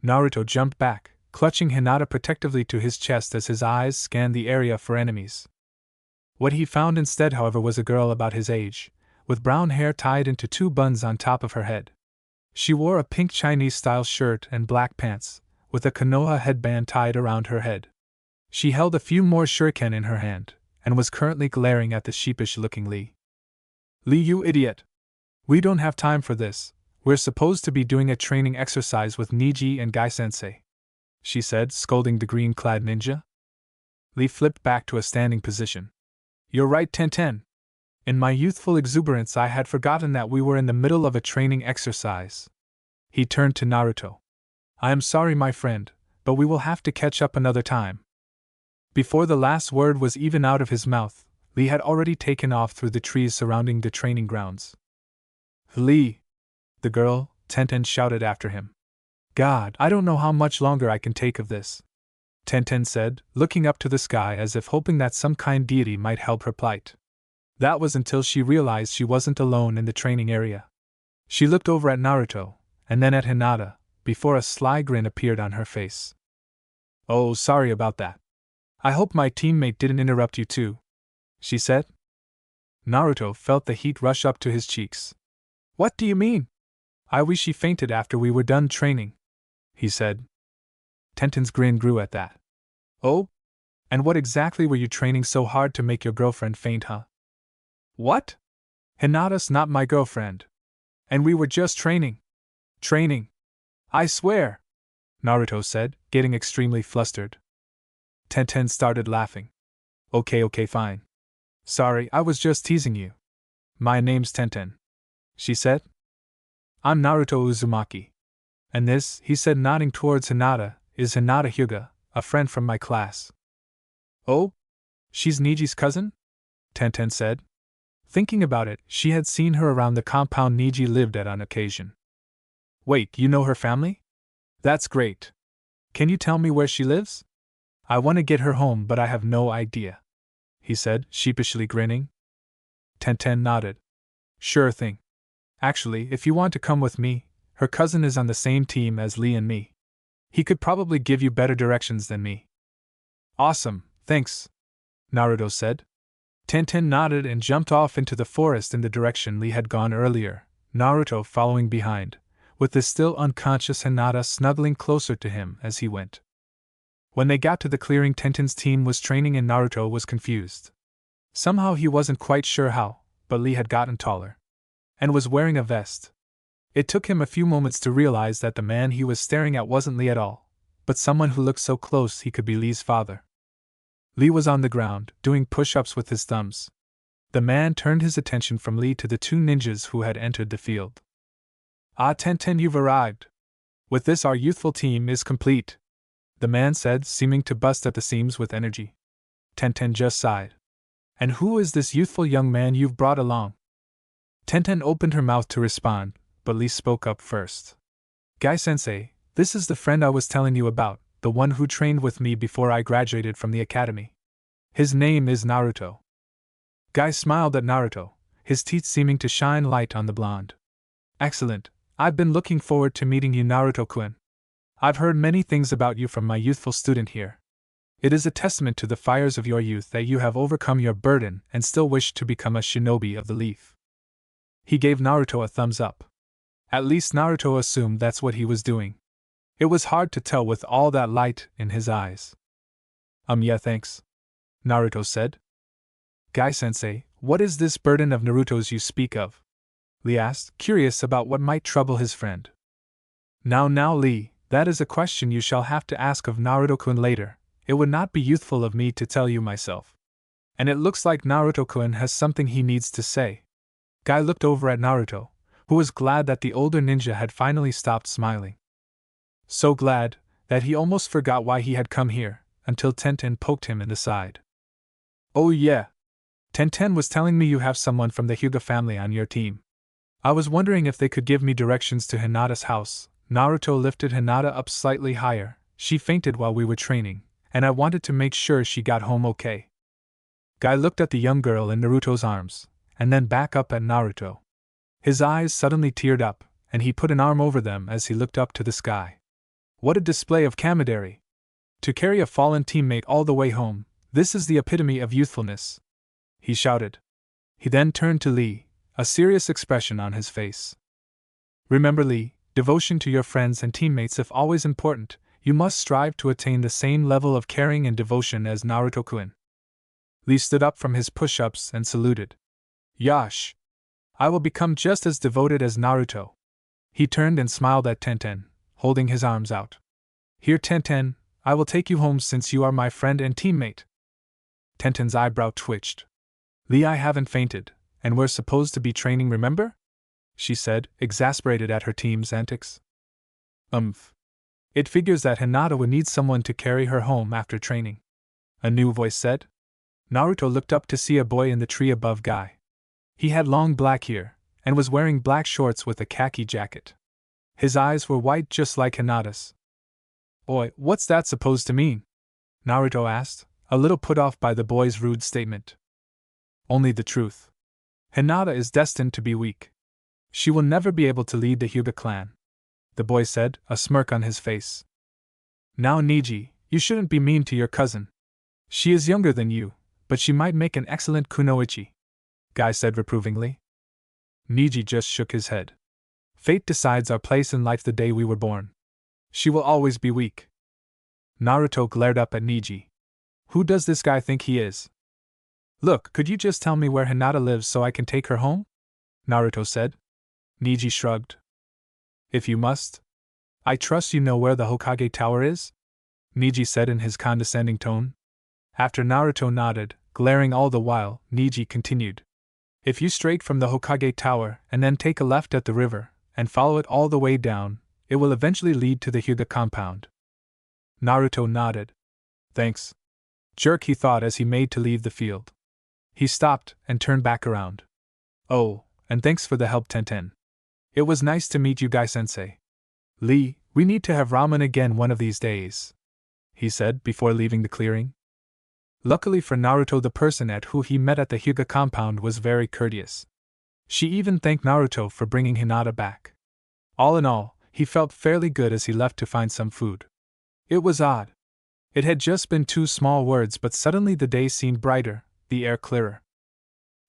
Naruto jumped back, clutching Hinata protectively to his chest as his eyes scanned the area for enemies. What he found instead, however, was a girl about his age, with brown hair tied into 2 buns on top of her head. She wore a pink Chinese-style shirt and black pants, with a Konoha headband tied around her head. She held a few more shuriken in her hand, and was currently glaring at the sheepish-looking Lee. Lee, you idiot! We don't have time for this. We're supposed to be doing a training exercise with Niji and Guy Sensei, she said, scolding the green-clad ninja. Lee flipped back to a standing position. You're right, Tenten. In my youthful exuberance, I had forgotten that we were in the middle of a training exercise. He turned to Naruto. I am sorry, my friend, but we will have to catch up another time. Before the last word was even out of his mouth, Lee had already taken off through the trees surrounding the training grounds. Lee! The girl, Tenten, shouted after him. God, I don't know how much longer I can take of this, Tenten said, looking up to the sky as if hoping that some kind deity might help her plight. That was until she realized she wasn't alone in the training area. She looked over at Naruto, and then at Hinata, before a sly grin appeared on her face. Oh, sorry about that. I hope my teammate didn't interrupt you too, she said. Naruto felt the heat rush up to his cheeks. What do you mean? I wish she fainted after we were done training, he said. Tenten's grin grew at that. Oh? And what exactly were you training so hard to make your girlfriend faint, huh? What? Hinata's not my girlfriend. And we were just training. Training. I swear, Naruto said, getting extremely flustered. Tenten started laughing. Okay, fine. Sorry, I was just teasing you. My name's Tenten, she said. I'm Naruto Uzumaki. And this, he said, nodding towards Hinata, is Hinata Hyuga, a friend from my class. Oh? She's Niji's cousin? Tenten said. Thinking about it, she had seen her around the compound Niji lived at on occasion. Wait, you know her family? That's great. Can you tell me where she lives? I want to get her home, but I have no idea, he said, sheepishly grinning. Tenten nodded. Sure thing. Actually, if you want to come with me, her cousin is on the same team as Lee and me. He could probably give you better directions than me. Awesome, thanks, Naruto said. Tenten nodded and jumped off into the forest in the direction Lee had gone earlier, Naruto following behind, with the still unconscious Hinata snuggling closer to him as he went. When they got to the clearing, Tenten's team was training and Naruto was confused. Somehow he wasn't quite sure how, but Lee had gotten taller and was wearing a vest. It took him a few moments to realize that the man he was staring at wasn't Lee at all, but someone who looked so close he could be Lee's father. Lee was on the ground, doing push-ups with his thumbs. The man turned his attention from Lee to the 2 ninjas who had entered the field. Ah, Tenten, you've arrived. With this, our youthful team is complete, the man said, seeming to bust at the seams with energy. Tenten just sighed. And who is this youthful young man you've brought along? Tenten opened her mouth to respond, but Lee spoke up first. Guy Sensei, this is the friend I was telling you about, the one who trained with me before I graduated from the academy. His name is Naruto. Guy smiled at Naruto, his teeth seeming to shine light on the blonde. Excellent, I've been looking forward to meeting you, Naruto-kun. I've heard many things about you from my youthful student here. It is a testament to the fires of your youth that you have overcome your burden and still wish to become a shinobi of the leaf. He gave Naruto a thumbs up. At least Naruto assumed that's what he was doing. It was hard to tell with all that light in his eyes. Yeah, thanks, Naruto said. Guy Sensei, what is this burden of Naruto's you speak of? Lee asked, curious about what might trouble his friend. Now, Lee, that is a question you shall have to ask of Naruto-kun later. It would not be youthful of me to tell you myself. And it looks like Naruto-kun has something he needs to say. Guy looked over at Naruto, who was glad that the older ninja had finally stopped smiling. So glad that he almost forgot why he had come here, until Tenten poked him in the side. Oh yeah. Tenten was telling me you have someone from the Hyuga family on your team. I was wondering if they could give me directions to Hinata's house. Naruto lifted Hinata up slightly higher. She fainted while we were training, and I wanted to make sure she got home okay. Guy looked at the young girl in Naruto's arms, and then back up at Naruto. His eyes suddenly teared up, and he put an arm over them as he looked up to the sky. What a display of camaraderie! To carry a fallen teammate all the way home, this is the epitome of youthfulness, he shouted. He then turned to Lee, a serious expression on his face. Remember, Lee, devotion to your friends and teammates if always important, you must strive to attain the same level of caring and devotion as Naruto-kun. Lee stood up from his push-ups and saluted. Yash! I will become just as devoted as Naruto. He turned and smiled at Tenten, holding his arms out. Here, Tenten, I will take you home since you are my friend and teammate. Tenten's eyebrow twitched. Lee, I haven't fainted, and we're supposed to be training, remember? She said, exasperated at her team's antics. It figures that Hinata would need someone to carry her home after training, a new voice said. Naruto looked up to see a boy in the tree above Guy. He had long black hair, and was wearing black shorts with a khaki jacket. His eyes were white just like Hinata's. Oi, what's that supposed to mean? Naruto asked, a little put off by the boy's rude statement. Only the truth. Hinata is destined to be weak. She will never be able to lead the Hyuga clan, the boy said, a smirk on his face. Now Niji, you shouldn't be mean to your cousin. She is younger than you, but she might make an excellent kunoichi, Guy said reprovingly. Niji just shook his head. Fate decides our place in life the day we were born. She will always be weak. Naruto glared up at Niji. Who does this guy think he is? Look, could you just tell me where Hinata lives so I can take her home? Naruto said. Niji shrugged. If you must. I trust you know where the Hokage Tower is? Niji said in his condescending tone. After Naruto nodded, glaring all the while, Niji continued. If you straight from the Hokage Tower and then take a left at the river, and follow it all the way down, it will eventually lead to the Hyuga compound. Naruto nodded. Thanks. Jerk, he thought as he made to leave the field. He stopped and turned back around. Oh, and thanks for the help, Tenten. It was nice to meet you, Guy Sensei. Lee, we need to have ramen again one of these days, he said before leaving the clearing. Luckily for Naruto, the person at who he met at the Hyuga compound was very courteous. She even thanked Naruto for bringing Hinata back. All in all, he felt fairly good as he left to find some food. It was odd. It had just been 2 small words, but suddenly the day seemed brighter, the air clearer.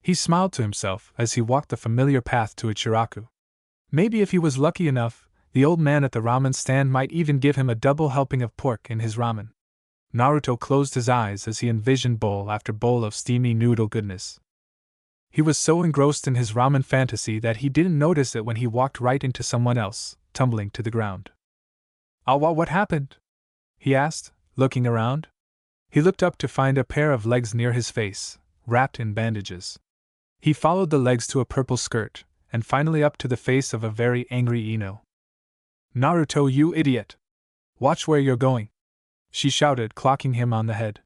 He smiled to himself as he walked the familiar path to Ichiraku. Maybe if he was lucky enough, the old man at the ramen stand might even give him a double helping of pork in his ramen. Naruto closed his eyes as he envisioned bowl after bowl of steamy noodle goodness. He was so engrossed in his ramen fantasy that he didn't notice it when he walked right into someone else, tumbling to the ground. Awa, what happened? He asked, looking around. He looked up to find a pair of legs near his face, wrapped in bandages. He followed the legs to a purple skirt, and finally up to the face of a very angry Ino. Naruto, you idiot! Watch where you're going! She shouted, clocking him on the head.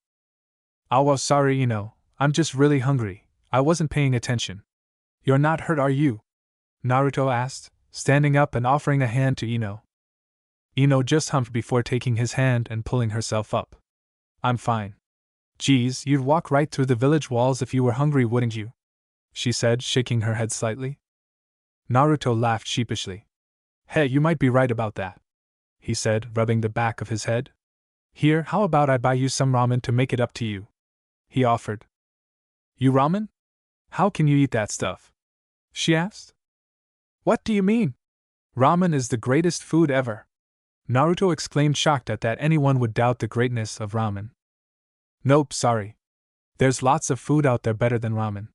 Awa, sorry Ino, I'm just really hungry, I wasn't paying attention. You're not hurt, are you? Naruto asked, standing up and offering a hand to Ino. Ino just humphed before taking his hand and pulling herself up. I'm fine. Geez, you'd walk right through the village walls if you were hungry, wouldn't you? She said, shaking her head slightly. Naruto laughed sheepishly. Hey, you might be right about that, he said, rubbing the back of his head. Here, how about I buy you some ramen to make it up to you? He offered. You ramen? How can you eat that stuff? She asked. What do you mean? Ramen is the greatest food ever. Naruto exclaimed, shocked at that anyone would doubt the greatness of ramen. Nope, sorry. There's lots of food out there better than ramen,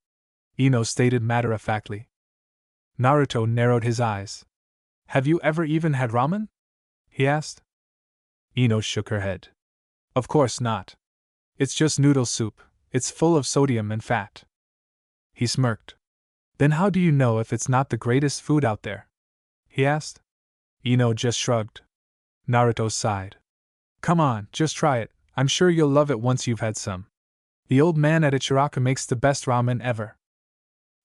Ino stated matter-of-factly. Naruto narrowed his eyes. Have you ever even had ramen? He asked. Ino shook her head. Of course not. It's just noodle soup, It's full of sodium and fat. He smirked. Then how do you know if it's not the greatest food out there? He asked. Ino just shrugged. Naruto sighed. Come on, just try it. I'm sure you'll love it once you've had some. The old man at Ichiraka makes the best ramen ever.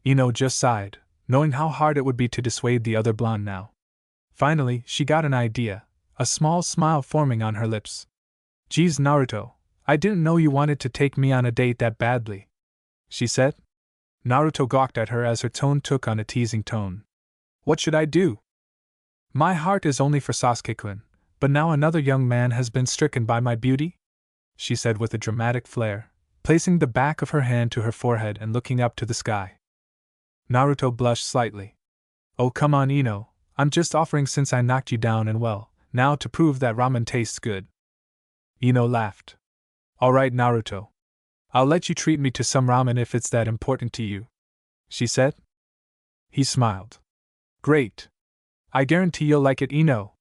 Ino just sighed, knowing how hard it would be to dissuade the other blonde now. Finally, she got an idea, a small smile forming on her lips. Geez, Naruto, I didn't know you wanted to take me on a date that badly, she said. Naruto gawked at her as her tone took on a teasing tone. What should I do? My heart is only for Sasuke-kun, but now another young man has been stricken by my beauty? She said with a dramatic flair, placing the back of her hand to her forehead and looking up to the sky. Naruto blushed slightly. Oh come on Ino, I'm just offering since I knocked you down and well, now to prove that ramen tastes good. Ino laughed. Alright Naruto. I'll let you treat me to some ramen if it's that important to you, she said. He smiled. Great. I guarantee you'll like it Ino,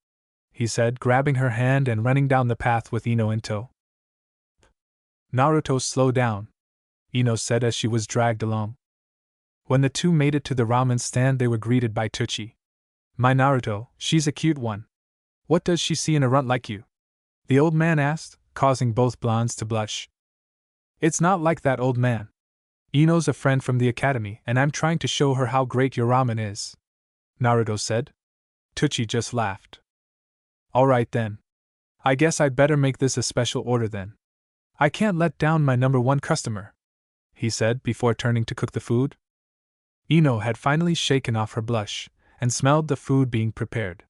he said, grabbing her hand and running down the path with Ino in tow. Naruto, slow down, Ino said as she was dragged along. When the two made it to the ramen stand, they were greeted by Itachi. My Naruto, she's a cute one. What does she see in a runt like you? The old man asked, causing both blondes to blush. It's not like that, old man. Ino's a friend from the academy and I'm trying to show her how great your ramen is, Naruto said. Itachi just laughed. Alright then. I guess I'd better make this a special order then. I can't let down my #1 customer, he said before turning to cook the food. Ino had finally shaken off her blush and smelled the food being prepared.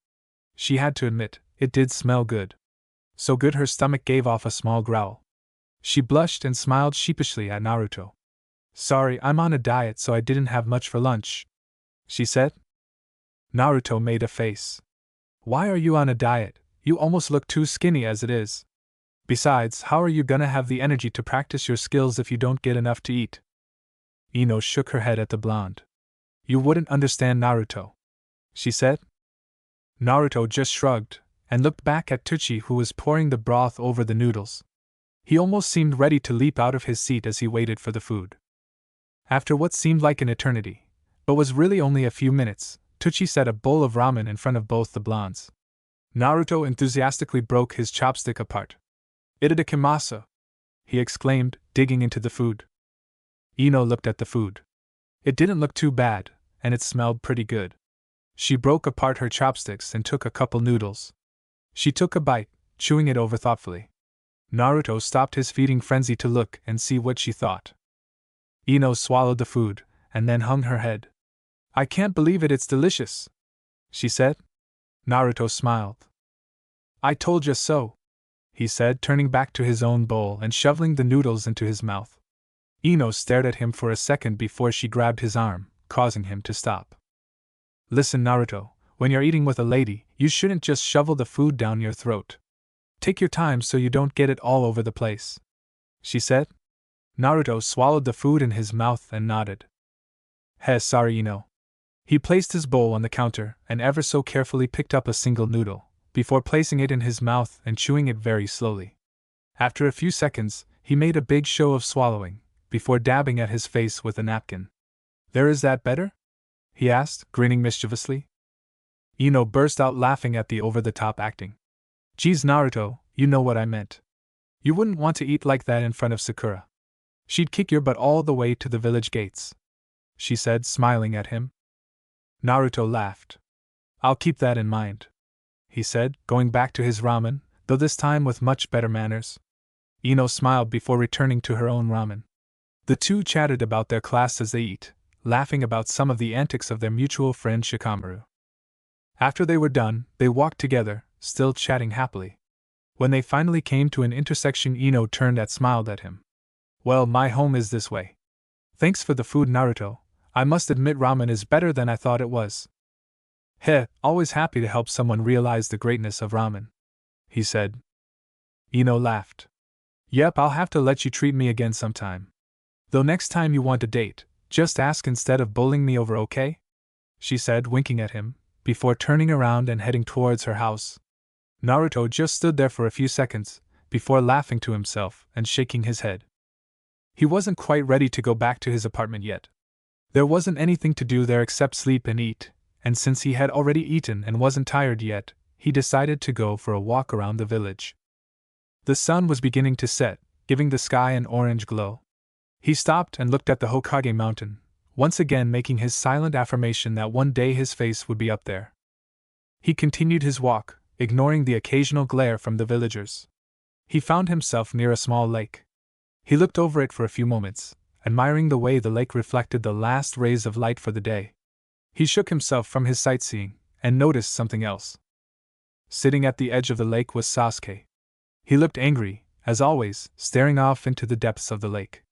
She had to admit, it did smell good. So good her stomach gave off a small growl. She blushed and smiled sheepishly at Naruto. Sorry, I'm on a diet so I didn't have much for lunch, she said. Naruto made a face. Why are you on a diet? You almost look too skinny as it is. Besides, how are you gonna have the energy to practice your skills if you don't get enough to eat? Ino shook her head at the blonde. You wouldn't understand Naruto, she said. Naruto just shrugged and looked back at Itachi, who was pouring the broth over the noodles. He almost seemed ready to leap out of his seat as he waited for the food. After what seemed like an eternity, but was really only a few minutes, Itachi set a bowl of ramen in front of both the blondes. Naruto enthusiastically broke his chopstick apart. Itadakimasu, he exclaimed, digging into the food. Ino looked at the food. It didn't look too bad, and it smelled pretty good. She broke apart her chopsticks and took a couple noodles. She took a bite, chewing it over thoughtfully. Naruto stopped his feeding frenzy to look and see what she thought. Ino swallowed the food, and then hung her head. I can't believe it, it's delicious, she said. Naruto smiled. I told you so, he said, turning back to his own bowl and shoveling the noodles into his mouth. Ino stared at him for a second before she grabbed his arm, causing him to stop. Listen, Naruto, when you're eating with a lady, you shouldn't just shovel the food down your throat. Take your time so you don't get it all over the place, she said. Naruto swallowed the food in his mouth and nodded. Sorry, Ino. He placed his bowl on the counter and ever so carefully picked up a single noodle, before placing it in his mouth and chewing it very slowly. After a few seconds, he made a big show of swallowing, before dabbing at his face with a napkin. Is that better? He asked, grinning mischievously. Ino burst out laughing at the over-the-top acting. Geez, Naruto, you know what I meant. You wouldn't want to eat like that in front of Sakura. She'd kick your butt all the way to the village gates, she said, smiling at him. Naruto laughed. I'll keep that in mind, he said, going back to his ramen, though this time with much better manners. Ino smiled before returning to her own ramen. The two chatted about their class as they eat, laughing about some of the antics of their mutual friend Shikamaru. After they were done, they walked together, still chatting happily. When they finally came to an intersection, Ino turned and smiled at him. Well, my home is this way. Thanks for the food, Naruto. I must admit ramen is better than I thought it was. Always happy to help someone realize the greatness of ramen, he said. Ino laughed. Yep, I'll have to let you treat me again sometime. Though next time you want a date, just ask instead of bowling me over, okay? She said, winking at him, before turning around and heading towards her house. Naruto just stood there for a few seconds, before laughing to himself and shaking his head. He wasn't quite ready to go back to his apartment yet. There wasn't anything to do there except sleep and eat, and since he had already eaten and wasn't tired yet, he decided to go for a walk around the village. The sun was beginning to set, giving the sky an orange glow. He stopped and looked at the Hokage mountain, once again making his silent affirmation that one day his face would be up there. He continued his walk, ignoring the occasional glare from the villagers. He found himself near a small lake. He looked over it for a few moments, admiring the way the lake reflected the last rays of light for the day. He shook himself from his sightseeing, and noticed something else. Sitting at the edge of the lake was Sasuke. He looked angry, as always, staring off into the depths of the lake.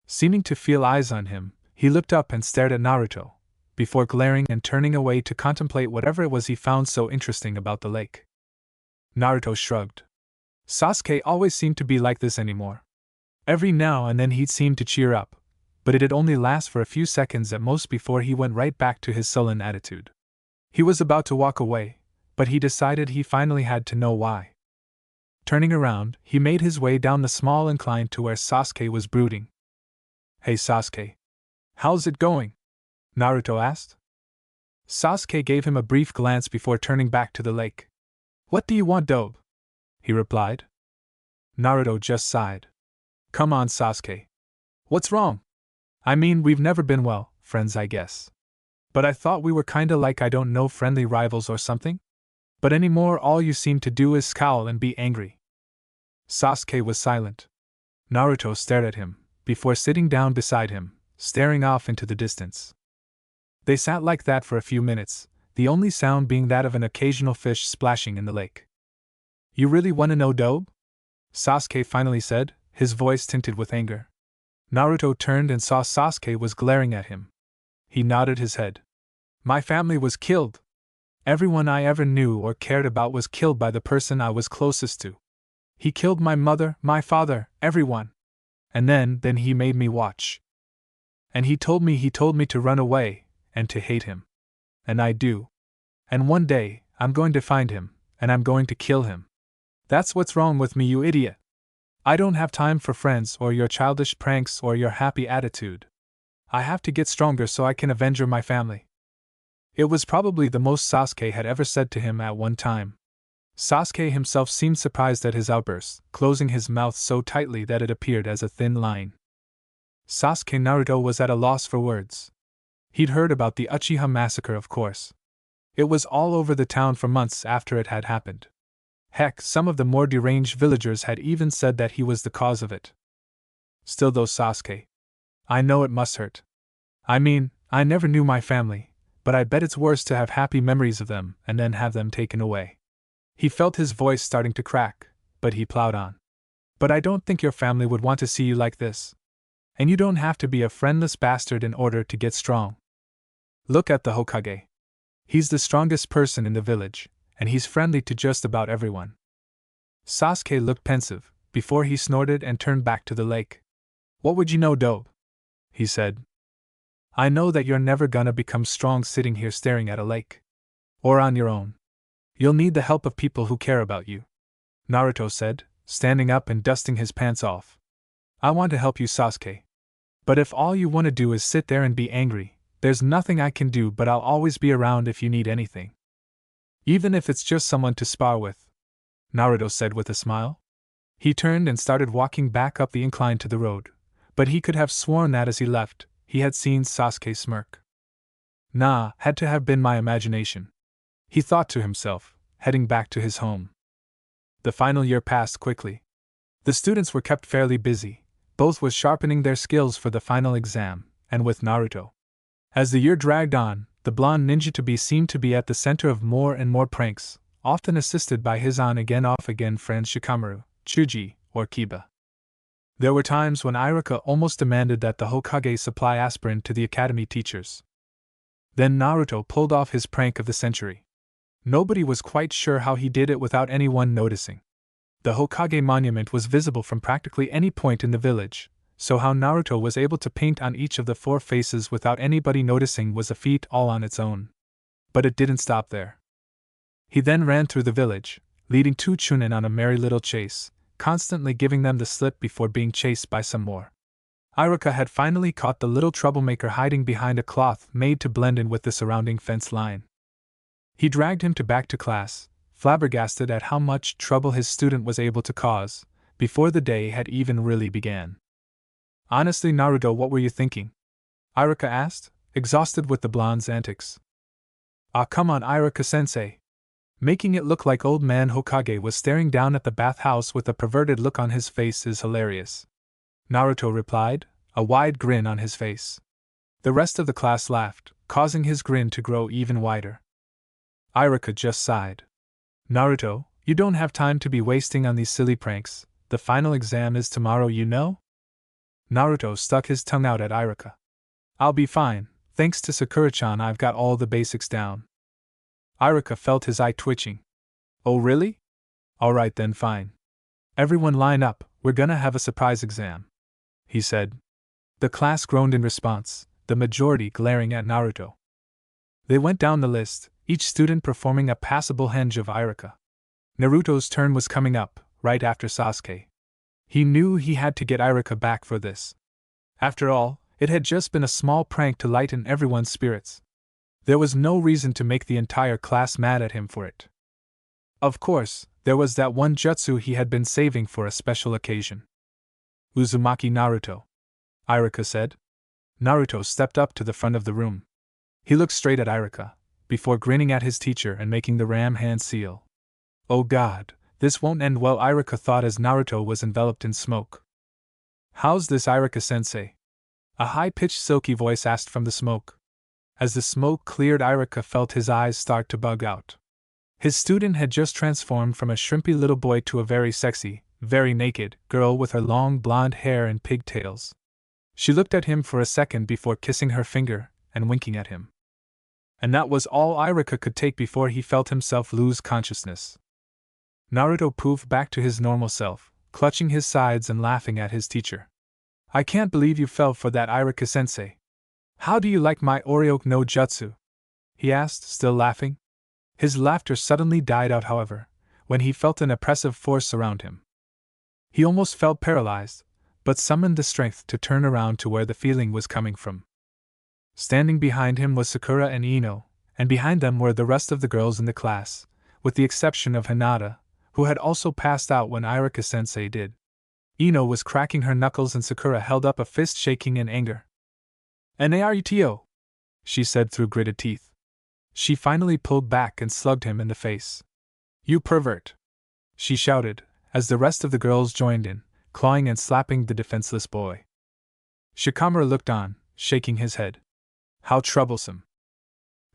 Seeming to feel eyes on him, he looked up and stared at Naruto, before glaring and turning away to contemplate whatever it was he found so interesting about the lake. Naruto shrugged. Sasuke always seemed to be like this anymore. Every now and then he'd seem to cheer up, but it'd only last for a few seconds at most before he went right back to his sullen attitude. He was about to walk away, but he decided he finally had to know why. Turning around, he made his way down the small incline to where Sasuke was brooding. "Hey Sasuke. How's it going?" Naruto asked. Sasuke gave him a brief glance before turning back to the lake. "What do you want, Dobe?" he replied. Naruto just sighed. "Come on, Sasuke. What's wrong? I mean, we've never been well, friends, I guess. But I thought we were kinda like, I don't know, friendly rivals or something? But anymore all you seem to do is scowl and be angry." Sasuke was silent. Naruto stared at him, before sitting down beside him, staring off into the distance. They sat like that for a few minutes, the only sound being that of an occasional fish splashing in the lake. "You really want to know, Dobe?" Sasuke finally said, his voice tinted with anger. Naruto turned and saw Sasuke was glaring at him. He nodded his head. "My family was killed. Everyone I ever knew or cared about was killed by the person I was closest to. He killed my mother, my father, everyone. And then he made me watch. And he told me to run away, and to hate him. And I do. And one day, I'm going to find him, and I'm going to kill him. That's what's wrong with me, you idiot. I don't have time for friends or your childish pranks or your happy attitude. I have to get stronger so I can avenge my family." It was probably the most Sasuke had ever said to him at one time. Sasuke himself seemed surprised at his outburst, closing his mouth so tightly that it appeared as a thin line. Sasuke Naruto was at a loss for words. He'd heard about the Uchiha massacre, of course. It was all over the town for months after it had happened. Heck, some of the more deranged villagers had even said that he was the cause of it. Still though, Sasuke, I know it must hurt. I mean, I never knew my family, but I bet it's worse to have happy memories of them and then have them taken away. He felt his voice starting to crack, but he plowed on. But I don't think your family would want to see you like this. And you don't have to be a friendless bastard in order to get strong. Look at the Hokage. He's the strongest person in the village, and he's friendly to just about everyone." Sasuke looked pensive, before he snorted and turned back to the lake. "What would you know, Dobe?" he said. "I know that you're never gonna become strong sitting here staring at a lake. Or on your own. You'll need the help of people who care about you," Naruto said, standing up and dusting his pants off. "I want to help you, Sasuke. But if all you want to do is sit there and be angry, there's nothing I can do, but I'll always be around if you need anything. Even if it's just someone to spar with," Naruto said with a smile. He turned and started walking back up the incline to the road, but he could have sworn that as he left, he had seen Sasuke smirk. "Nah, had to have been my imagination," he thought to himself, heading back to his home. The final year passed quickly. The students were kept fairly busy, both with sharpening their skills for the final exam, and with Naruto. As the year dragged on, the blonde ninja to be seemed to be at the center of more and more pranks, often assisted by his on-again off-again friends Shikamaru, Chuji, or Kiba. There were times when Iruka almost demanded that the Hokage supply aspirin to the academy teachers. Then Naruto pulled off his prank of the century. Nobody was quite sure how he did it without anyone noticing. The Hokage monument was visible from practically any point in the village, so how Naruto was able to paint on each of the 4 faces without anybody noticing was a feat all on its own. But it didn't stop there. He then ran through the village, leading 2 Chunin on a merry little chase, constantly giving them the slip before being chased by some more. Iruka had finally caught the little troublemaker hiding behind a cloth made to blend in with the surrounding fence line. He dragged him back to class, flabbergasted at how much trouble his student was able to cause, before the day had even really began. Honestly, Naruto, what were you thinking? Iruka asked, exhausted with the blonde's antics. Ah, come on, Iruka sensei. Making it look like old man Hokage was staring down at the bathhouse with a perverted look on his face is hilarious. Naruto replied, a wide grin on his face. The rest of the class laughed, causing his grin to grow even wider. Iruka just sighed. Naruto, you don't have time to be wasting on these silly pranks. The final exam is tomorrow, you know? Naruto stuck his tongue out at Iruka. I'll be fine, thanks to Sakura-chan I've got all the basics down. Iruka felt his eye twitching. Oh really? Alright then, fine. Everyone line up, we're gonna have a surprise exam, he said. The class groaned in response, the majority glaring at Naruto. They went down the list, each student performing a passable henge of Iruka. Naruto's turn was coming up, right after Sasuke. He knew he had to get Iruka back for this. After all, it had just been a small prank to lighten everyone's spirits. There was no reason to make the entire class mad at him for it. Of course, there was that one jutsu he had been saving for a special occasion. Uzumaki Naruto, Iruka said. Naruto stepped up to the front of the room. He looked straight at Iruka, before grinning at his teacher and making the ram hand seal. Oh god, this won't end well, Iruka thought as Naruto was enveloped in smoke. How's this, Iruka sensei? A high-pitched silky voice asked from the smoke. As the smoke cleared, Iruka felt his eyes start to bug out. His student had just transformed from a shrimpy little boy to a very sexy, very naked girl with her long blonde hair and pigtails. She looked at him for a second before kissing her finger and winking at him. And that was all Iruka could take before he felt himself lose consciousness. Naruto poofed back to his normal self, clutching his sides and laughing at his teacher. I can't believe you fell for that, Iruka sensei. How do you like my Oreo no Jutsu? He asked, still laughing. His laughter suddenly died out, however, when he felt an oppressive force around him. He almost felt paralyzed, but summoned the strength to turn around to where the feeling was coming from. Standing behind him was Sakura and Ino, and behind them were the rest of the girls in the class, with the exception of Hinata, who had also passed out when Iruka sensei did. Ino was cracking her knuckles and Sakura held up a fist, shaking in anger. Naruto, she said through gritted teeth. She finally pulled back and slugged him in the face. You pervert! She shouted, as the rest of the girls joined in, clawing and slapping the defenseless boy. Shikamaru looked on, shaking his head. How troublesome!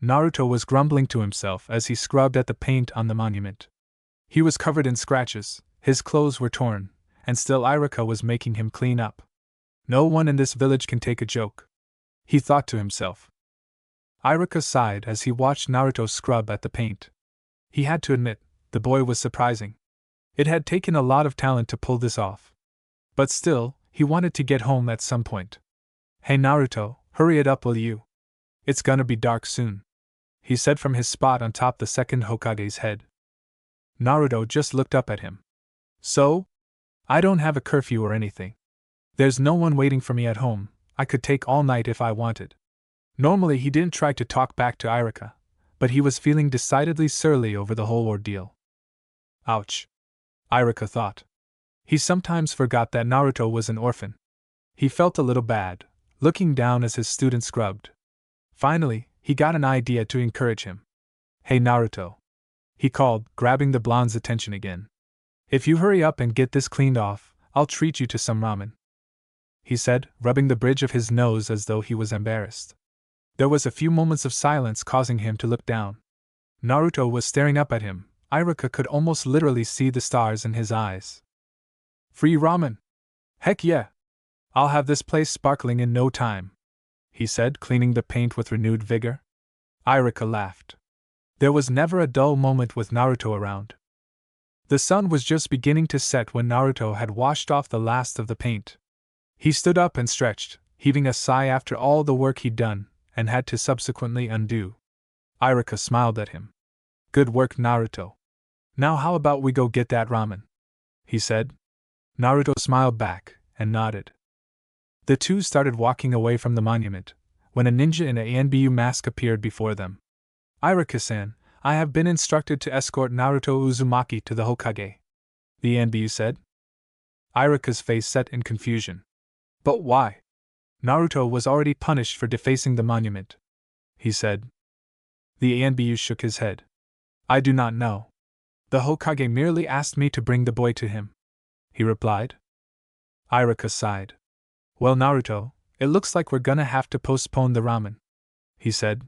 Naruto was grumbling to himself as he scrubbed at the paint on the monument. He was covered in scratches, his clothes were torn, and still Iruka was making him clean up. No one in this village can take a joke, he thought to himself. Iruka sighed as he watched Naruto scrub at the paint. He had to admit, the boy was surprising. It had taken a lot of talent to pull this off. But still, he wanted to get home at some point. Hey Naruto, hurry it up, will you? It's gonna be dark soon, he said from his spot on top the second Hokage's head. Naruto just looked up at him. So? I don't have a curfew or anything. There's no one waiting for me at home. I could take all night if I wanted. Normally he didn't try to talk back to Iruka, but he was feeling decidedly surly over the whole ordeal. Ouch. Iruka thought. He sometimes forgot that Naruto was an orphan. He felt a little bad, looking down as his student scrubbed. Finally, he got an idea to encourage him. Hey Naruto, he called, grabbing the blonde's attention again. If you hurry up and get this cleaned off, I'll treat you to some ramen, he said, rubbing the bridge of his nose as though he was embarrassed. There was a few moments of silence, causing him to look down. Naruto was staring up at him. Iruka could almost literally see the stars in his eyes. Free ramen? Heck yeah! I'll have this place sparkling in no time, he said, cleaning the paint with renewed vigor. Iruka laughed. There was never a dull moment with Naruto around. The sun was just beginning to set when Naruto had washed off the last of the paint. He stood up and stretched, heaving a sigh after all the work he'd done, and had to subsequently undo. Iruka smiled at him. Good work, Naruto. Now how about we go get that ramen? He said. Naruto smiled back, and nodded. The two started walking away from the monument, when a ninja in a Anbu mask appeared before them. Iruka-san, I have been instructed to escort Naruto Uzumaki to the Hokage, the Anbu said. Iruka's face set in confusion. But why? Naruto was already punished for defacing the monument, he said. The Anbu shook his head. I do not know. The Hokage merely asked me to bring the boy to him, he replied. Iruka sighed. Well, Naruto, it looks like we're gonna have to postpone the ramen, he said.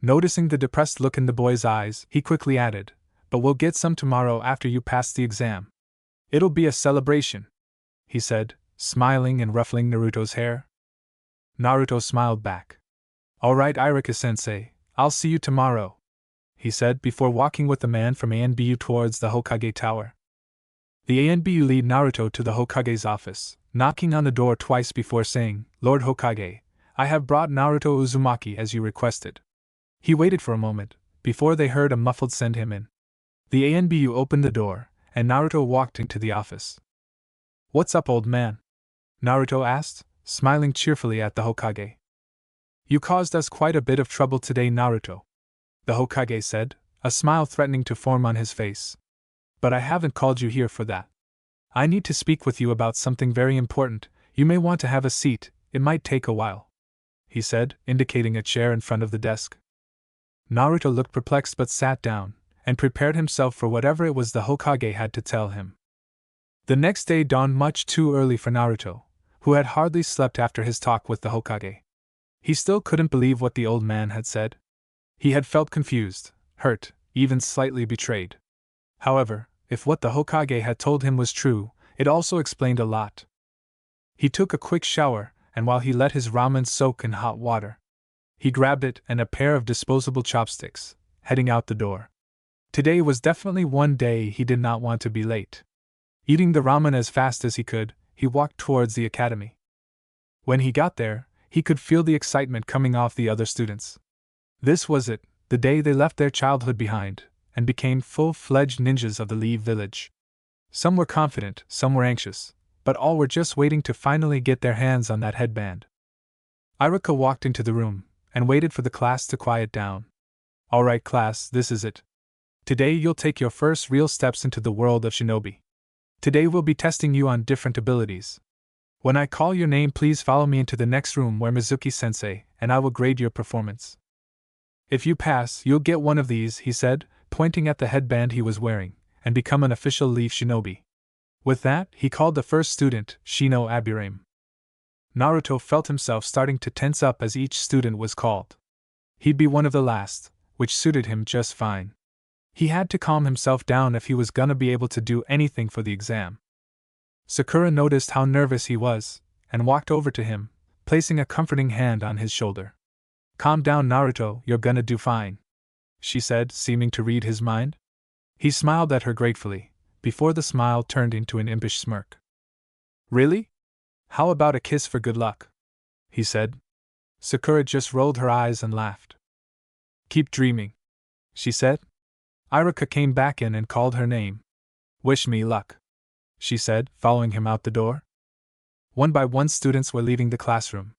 Noticing the depressed look in the boy's eyes, he quickly added, but we'll get some tomorrow after you pass the exam. It'll be a celebration, he said, smiling and ruffling Naruto's hair. Naruto smiled back. All right, Iruka-sensei, I'll see you tomorrow, he said before walking with the man from Anbu towards the Hokage tower. The Anbu lead Naruto to the Hokage's office, knocking on the door twice before saying, Lord Hokage, I have brought Naruto Uzumaki as you requested. He waited for a moment, before they heard a muffled send him in. The Anbu opened the door, and Naruto walked into the office. What's up, old man? Naruto asked, smiling cheerfully at the Hokage. You caused us quite a bit of trouble today, Naruto, the Hokage said, a smile threatening to form on his face. But I haven't called you here for that. I need to speak with you about something very important. You may want to have a seat, it might take a while, he said, indicating a chair in front of the desk. Naruto looked perplexed but sat down, and prepared himself for whatever it was the Hokage had to tell him. The next day dawned much too early for Naruto, who had hardly slept after his talk with the Hokage. He still couldn't believe what the old man had said. He had felt confused, hurt, even slightly betrayed. However, if what the Hokage had told him was true, it also explained a lot. He took a quick shower, and while he let his ramen soak in hot water, he grabbed it and a pair of disposable chopsticks, heading out the door. Today was definitely one day he did not want to be late. Eating the ramen as fast as he could, he walked towards the academy. When he got there, he could feel the excitement coming off the other students. This was it, the day they left their childhood behind, and became full-fledged ninjas of the Leaf Village. Some were confident, some were anxious, but all were just waiting to finally get their hands on that headband. Iruka walked into the room, and waited for the class to quiet down. All right, class, this is it. Today you'll take your first real steps into the world of shinobi. Today we'll be testing you on different abilities. When I call your name, please follow me into the next room where Mizuki-sensei and I will grade your performance. If you pass, you'll get one of these, he said, pointing at the headband he was wearing, and become an official Leaf Shinobi. With that, he called the first student, Shino Aburame. Naruto felt himself starting to tense up as each student was called. He'd be one of the last, which suited him just fine. He had to calm himself down if he was gonna be able to do anything for the exam. Sakura noticed how nervous he was, and walked over to him, placing a comforting hand on his shoulder. Calm down, Naruto, you're gonna do fine, she said, seeming to read his mind. He smiled at her gratefully, before the smile turned into an impish smirk. Really? How about a kiss for good luck? He said. Sakura just rolled her eyes and laughed. Keep dreaming, she said. Iruka came back in and called her name. Wish me luck, she said, following him out the door. One by one students were leaving the classroom.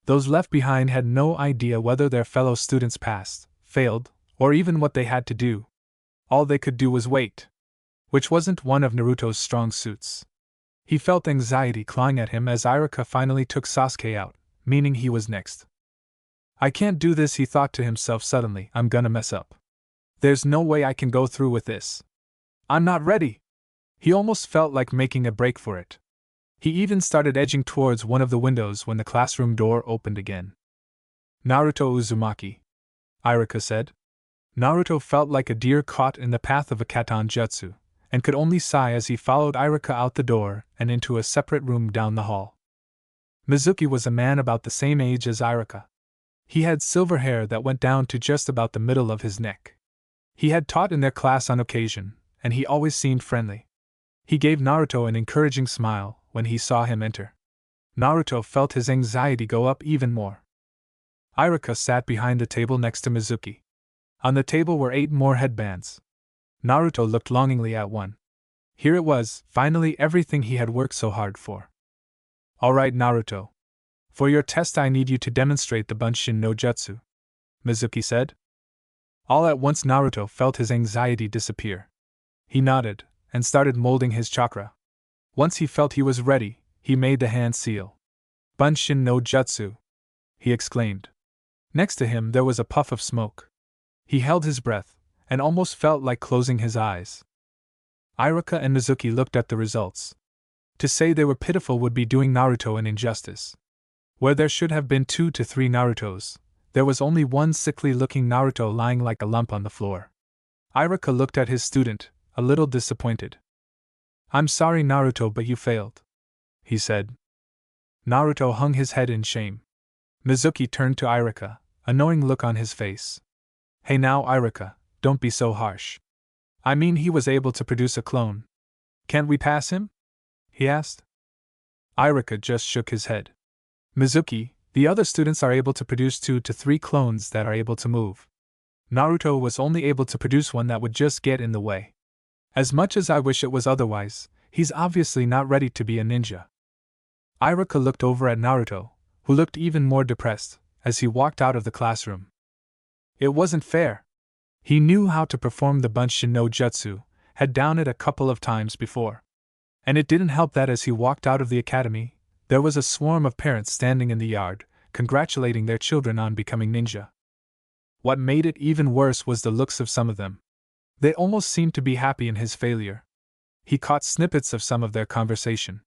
Those left behind had no idea whether their fellow students passed, failed, or even what they had to do. All they could do was wait. Which wasn't one of Naruto's strong suits. He felt anxiety clawing at him as Iruka finally took Sasuke out, meaning he was next. I can't do this, he thought to himself suddenly. I'm gonna mess up. There's no way I can go through with this. I'm not ready. He almost felt like making a break for it. He even started edging towards one of the windows when the classroom door opened again. Naruto Uzumaki, Iruka said. Naruto felt like a deer caught in the path of a katanjutsu, and could only sigh as he followed Iruka out the door and into a separate room down the hall. Mizuki was a man about the same age as Iruka. He had silver hair that went down to just about the middle of his neck. He had taught in their class on occasion, and he always seemed friendly. He gave Naruto an encouraging smile when he saw him enter. Naruto felt his anxiety go up even more. Iruka sat behind the table next to Mizuki. On the table were 8 more headbands. Naruto looked longingly at one. Here it was, finally everything he had worked so hard for. All right, Naruto, For your test I need you to demonstrate the Bunshin no Jutsu, Mizuki said. All at once Naruto felt his anxiety disappear. He nodded, and started molding his chakra. Once he felt he was ready, he made the hand seal. Bunshin no Jutsu, he exclaimed. Next to him there was a puff of smoke. He held his breath, and almost felt like closing his eyes. Iruka and Mizuki looked at the results. To say they were pitiful would be doing Naruto an injustice. Where there should have been 2 to 3 Narutos, there was only one sickly-looking Naruto lying like a lump on the floor. Iruka looked at his student, a little disappointed. I'm sorry Naruto, but you failed, he said. Naruto hung his head in shame. Mizuki turned to Iruka, a knowing look on his face. Hey now Iruka, don't be so harsh. I mean he was able to produce a clone. Can't we pass him? He asked. Iruka just shook his head. Mizuki, the other students are able to produce 2 to 3 clones that are able to move. Naruto was only able to produce one that would just get in the way. As much as I wish it was otherwise, he's obviously not ready to be a ninja. Iruka looked over at Naruto, who looked even more depressed, as he walked out of the classroom. It wasn't fair. He knew how to perform the Bunshin no Jutsu, had done it a couple of times before. And it didn't help that as he walked out of the academy, there was a swarm of parents standing in the yard, congratulating their children on becoming ninja. What made it even worse was the looks of some of them. They almost seemed to be happy in his failure. He caught snippets of some of their conversation.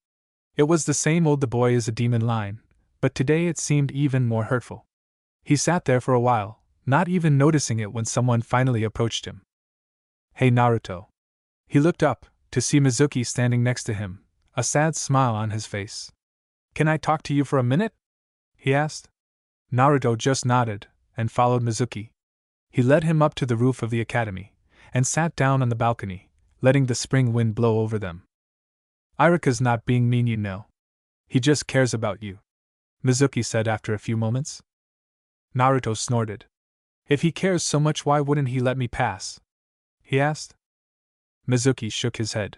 It was the same old "the boy is a demon" line, but today it seemed even more hurtful. He sat there for a while, not even noticing it when someone finally approached him. Hey Naruto. He looked up, to see Mizuki standing next to him, a sad smile on his face. Can I talk to you for a minute? He asked. Naruto just nodded, and followed Mizuki. He led him up to the roof of the academy, and sat down on the balcony, letting the spring wind blow over them. Iruka's not being mean, you know. He just cares about you, Mizuki said after a few moments. Naruto snorted. If he cares so much, why wouldn't he let me pass? He asked. Mizuki shook his head.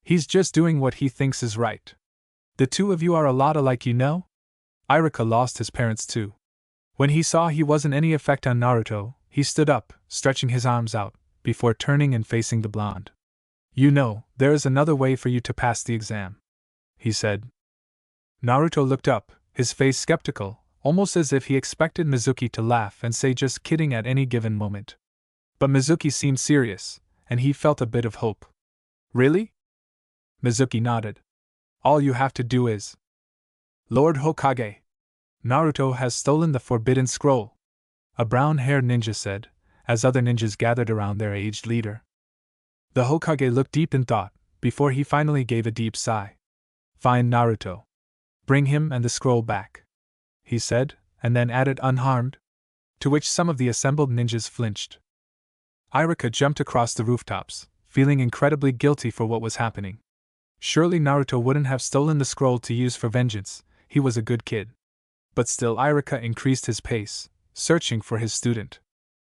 He's just doing what he thinks is right. The two of you are a lot alike, you know? Iruka lost his parents too. When he saw he wasn't any effect on Naruto, he stood up, stretching his arms out, before turning and facing the blonde. You know, there is another way for you to pass the exam, he said. Naruto looked up, his face skeptical, almost as if he expected Mizuki to laugh and say just kidding at any given moment. But Mizuki seemed serious, and he felt a bit of hope. Really? Mizuki nodded. All you have to do is... Lord Hokage. Naruto has stolen the Forbidden Scroll, a brown-haired ninja said, as other ninjas gathered around their aged leader. The Hokage looked deep in thought, before he finally gave a deep sigh. Fine Naruto. Bring him and the scroll back, he said, and then added unharmed, to which some of the assembled ninjas flinched. Iruka jumped across the rooftops, feeling incredibly guilty for what was happening. Surely Naruto wouldn't have stolen the scroll to use for vengeance, he was a good kid. But still Iruka increased his pace, searching for his student.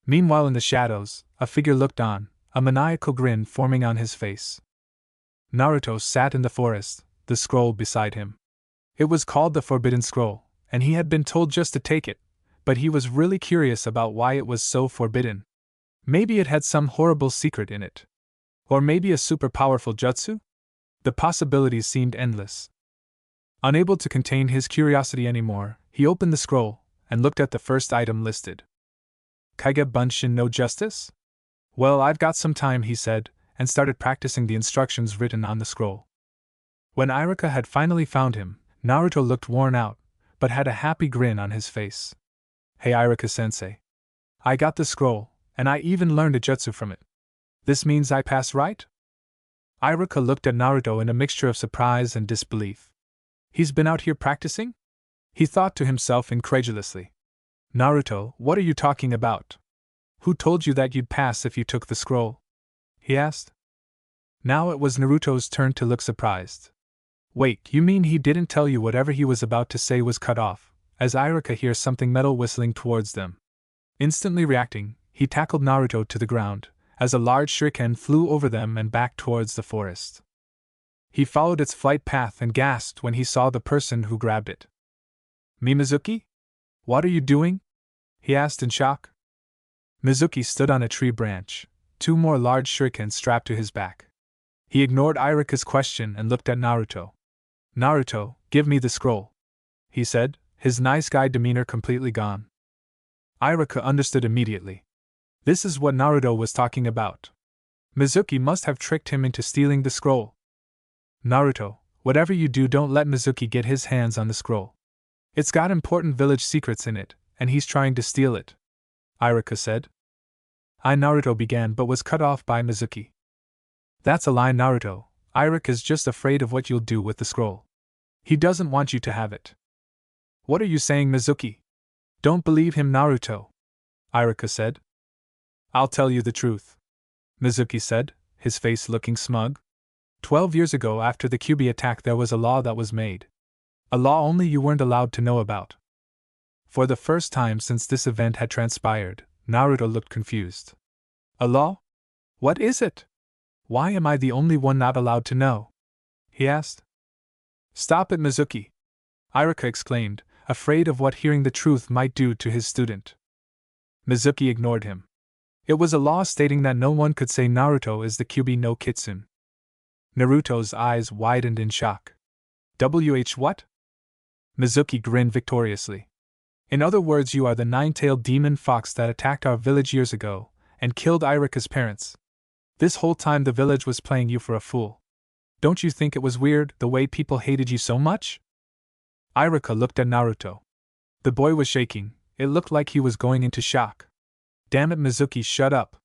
Meanwhile in the shadows, a figure looked on, a maniacal grin forming on his face. Naruto sat in the forest, the scroll beside him. It was called the Forbidden Scroll, and he had been told just to take it, but he was really curious about why it was so forbidden. Maybe it had some horrible secret in it. Or maybe a super powerful jutsu? The possibilities seemed endless. Unable to contain his curiosity anymore, he opened the scroll, and looked at the first item listed. Kage Bunshin no Justice? Well, I've got some time, he said, and started practicing the instructions written on the scroll. When Iruka had finally found him, Naruto looked worn out, but had a happy grin on his face. Hey Iruka-sensei. I got the scroll, and I even learned a jutsu from it. This means I pass, right? Iruka looked at Naruto in a mixture of surprise and disbelief. He's been out here practicing? He thought to himself incredulously. Naruto, what are you talking about? Who told you that you'd pass if you took the scroll? He asked. Now it was Naruto's turn to look surprised. Wait, you mean he didn't tell you whatever he was about to say was cut off, as Iruka hears something metal whistling towards them. Instantly reacting, he tackled Naruto to the ground, as a large shuriken flew over them and back towards the forest. He followed its flight path and gasped when he saw the person who grabbed it. Me, Mizuki? What are you doing? He asked in shock. Mizuki stood on a tree branch, 2 more large shurikens strapped to his back. He ignored Irika's question and looked at Naruto. Naruto, give me the scroll, he said, his nice guy demeanor completely gone. Irika understood immediately. This is what Naruto was talking about. Mizuki must have tricked him into stealing the scroll. Naruto, whatever you do, don't let Mizuki get his hands on the scroll. It's got important village secrets in it, and he's trying to steal it, Irika said. Naruto began but was cut off by Mizuki. That's a lie, Naruto. Irika's just afraid of what you'll do with the scroll. He doesn't want you to have it. What are you saying, Mizuki? Don't believe him, Naruto, Irika said. I'll tell you the truth, Mizuki said, his face looking smug. 12 years ago, after the Kyuubi attack, there was a law that was made. A law only you weren't allowed to know about. For the first time since this event had transpired, Naruto looked confused. A law? What is it? Why am I the only one not allowed to know? He asked. Stop it, Mizuki, Irika exclaimed, afraid of what hearing the truth might do to his student. Mizuki ignored him. It was a law stating that no one could say Naruto is the Kyuubi no Kitsune. Naruto's eyes widened in shock. What? Mizuki grinned victoriously. In other words, you are the 9-tailed demon fox that attacked our village years ago, and killed Irika's parents. This whole time the village was playing you for a fool. Don't you think it was weird, the way people hated you so much? Irika looked at Naruto. The boy was shaking, it looked like he was going into shock. Damn it, Mizuki, shut up,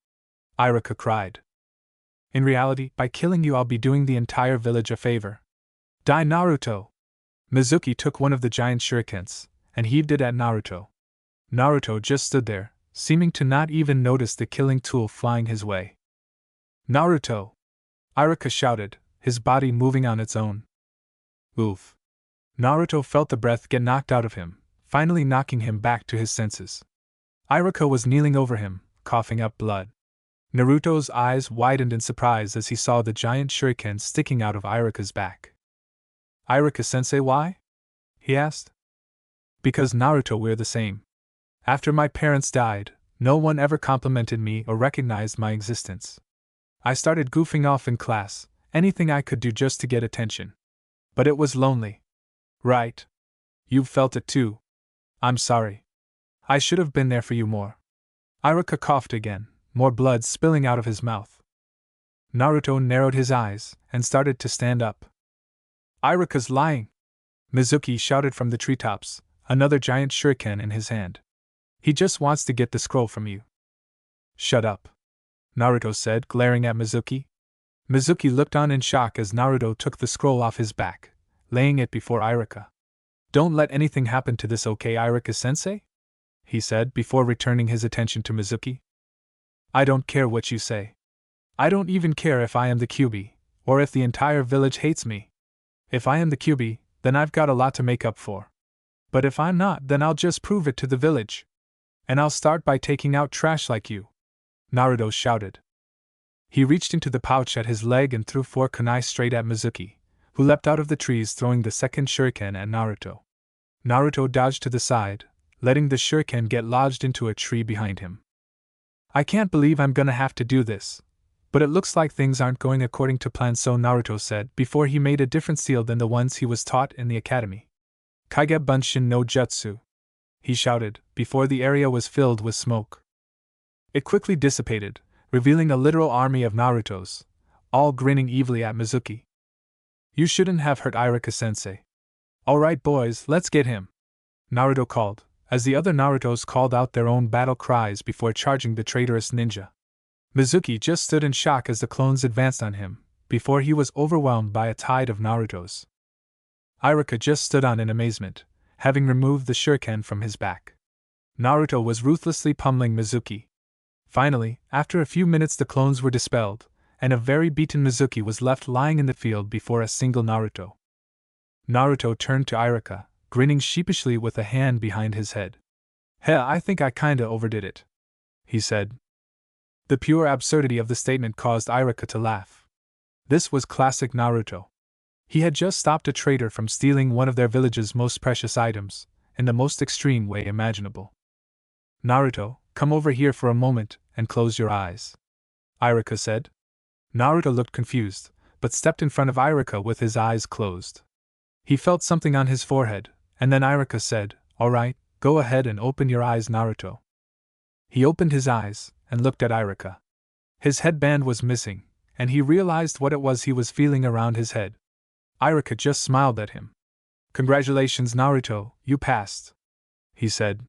Irika cried. In reality, by killing you I'll be doing the entire village a favor. Die, Naruto! Mizuki took one of the giant shurikens, and heaved it at Naruto. Naruto just stood there, seeming to not even notice the killing tool flying his way. Naruto! Irika shouted, his body moving on its own. Oof! Naruto felt the breath get knocked out of him, finally knocking him back to his senses. Irika was kneeling over him, coughing up blood. Naruto's eyes widened in surprise as he saw the giant shuriken sticking out of Irika's back. Irika-sensei, why? He asked. Because Naruto, we're the same. After my parents died, no one ever complimented me or recognized my existence. I started goofing off in class, anything I could do just to get attention. But it was lonely. Right. You've felt it too. I'm sorry. I should have been there for you more. Irika coughed again, more blood spilling out of his mouth. Naruto narrowed his eyes and started to stand up. Irika's lying! Mizuki shouted from the treetops, another giant shuriken in his hand. He just wants to get the scroll from you. Shut up, Naruto said, glaring at Mizuki. Mizuki looked on in shock as Naruto took the scroll off his back, laying it before Irika. Don't let anything happen to this, okay, Irika-sensei? He said before returning his attention to Mizuki. I don't care what you say. I don't even care if I am the Kyuubi, or if the entire village hates me. If I am the Kyuubi, then I've got a lot to make up for. But if I'm not, then I'll just prove it to the village. And I'll start by taking out trash like you, Naruto shouted. He reached into the pouch at his leg and threw 4 kunai straight at Mizuki, who leapt out of the trees throwing the second shuriken at Naruto. Naruto dodged to the side, letting the shuriken get lodged into a tree behind him. I can't believe I'm gonna have to do this. But it looks like things aren't going according to plan, so Naruto said before he made a different seal than the ones he was taught in the academy. Kage Bunshin no Jutsu, he shouted, before the area was filled with smoke. It quickly dissipated, revealing a literal army of Narutos, all grinning evilly at Mizuki. You shouldn't have hurt Irika-sensei. Alright boys, let's get him, Naruto called, as the other Narutos called out their own battle cries before charging the traitorous ninja. Mizuki just stood in shock as the clones advanced on him, before he was overwhelmed by a tide of Narutos. Irika just stood on in amazement, having removed the shuriken from his back. Naruto was ruthlessly pummeling Mizuki. Finally, after a few minutes the clones were dispelled, and a very beaten Mizuki was left lying in the field before a single Naruto. Naruto turned to Irika, grinning sheepishly with a hand behind his head. Heh, I think I kinda overdid it, he said. The pure absurdity of the statement caused Irika to laugh. This was classic Naruto. He had just stopped a traitor from stealing one of their village's most precious items, in the most extreme way imaginable. Naruto, come over here for a moment and close your eyes, Iruka said. Naruto looked confused, but stepped in front of Iruka with his eyes closed. He felt something on his forehead, and then Iruka said, "All right, go ahead and open your eyes, Naruto." He opened his eyes and looked at Iruka. His headband was missing, and he realized what it was he was feeling around his head. Iruka just smiled at him. "Congratulations, Naruto, you passed," he said.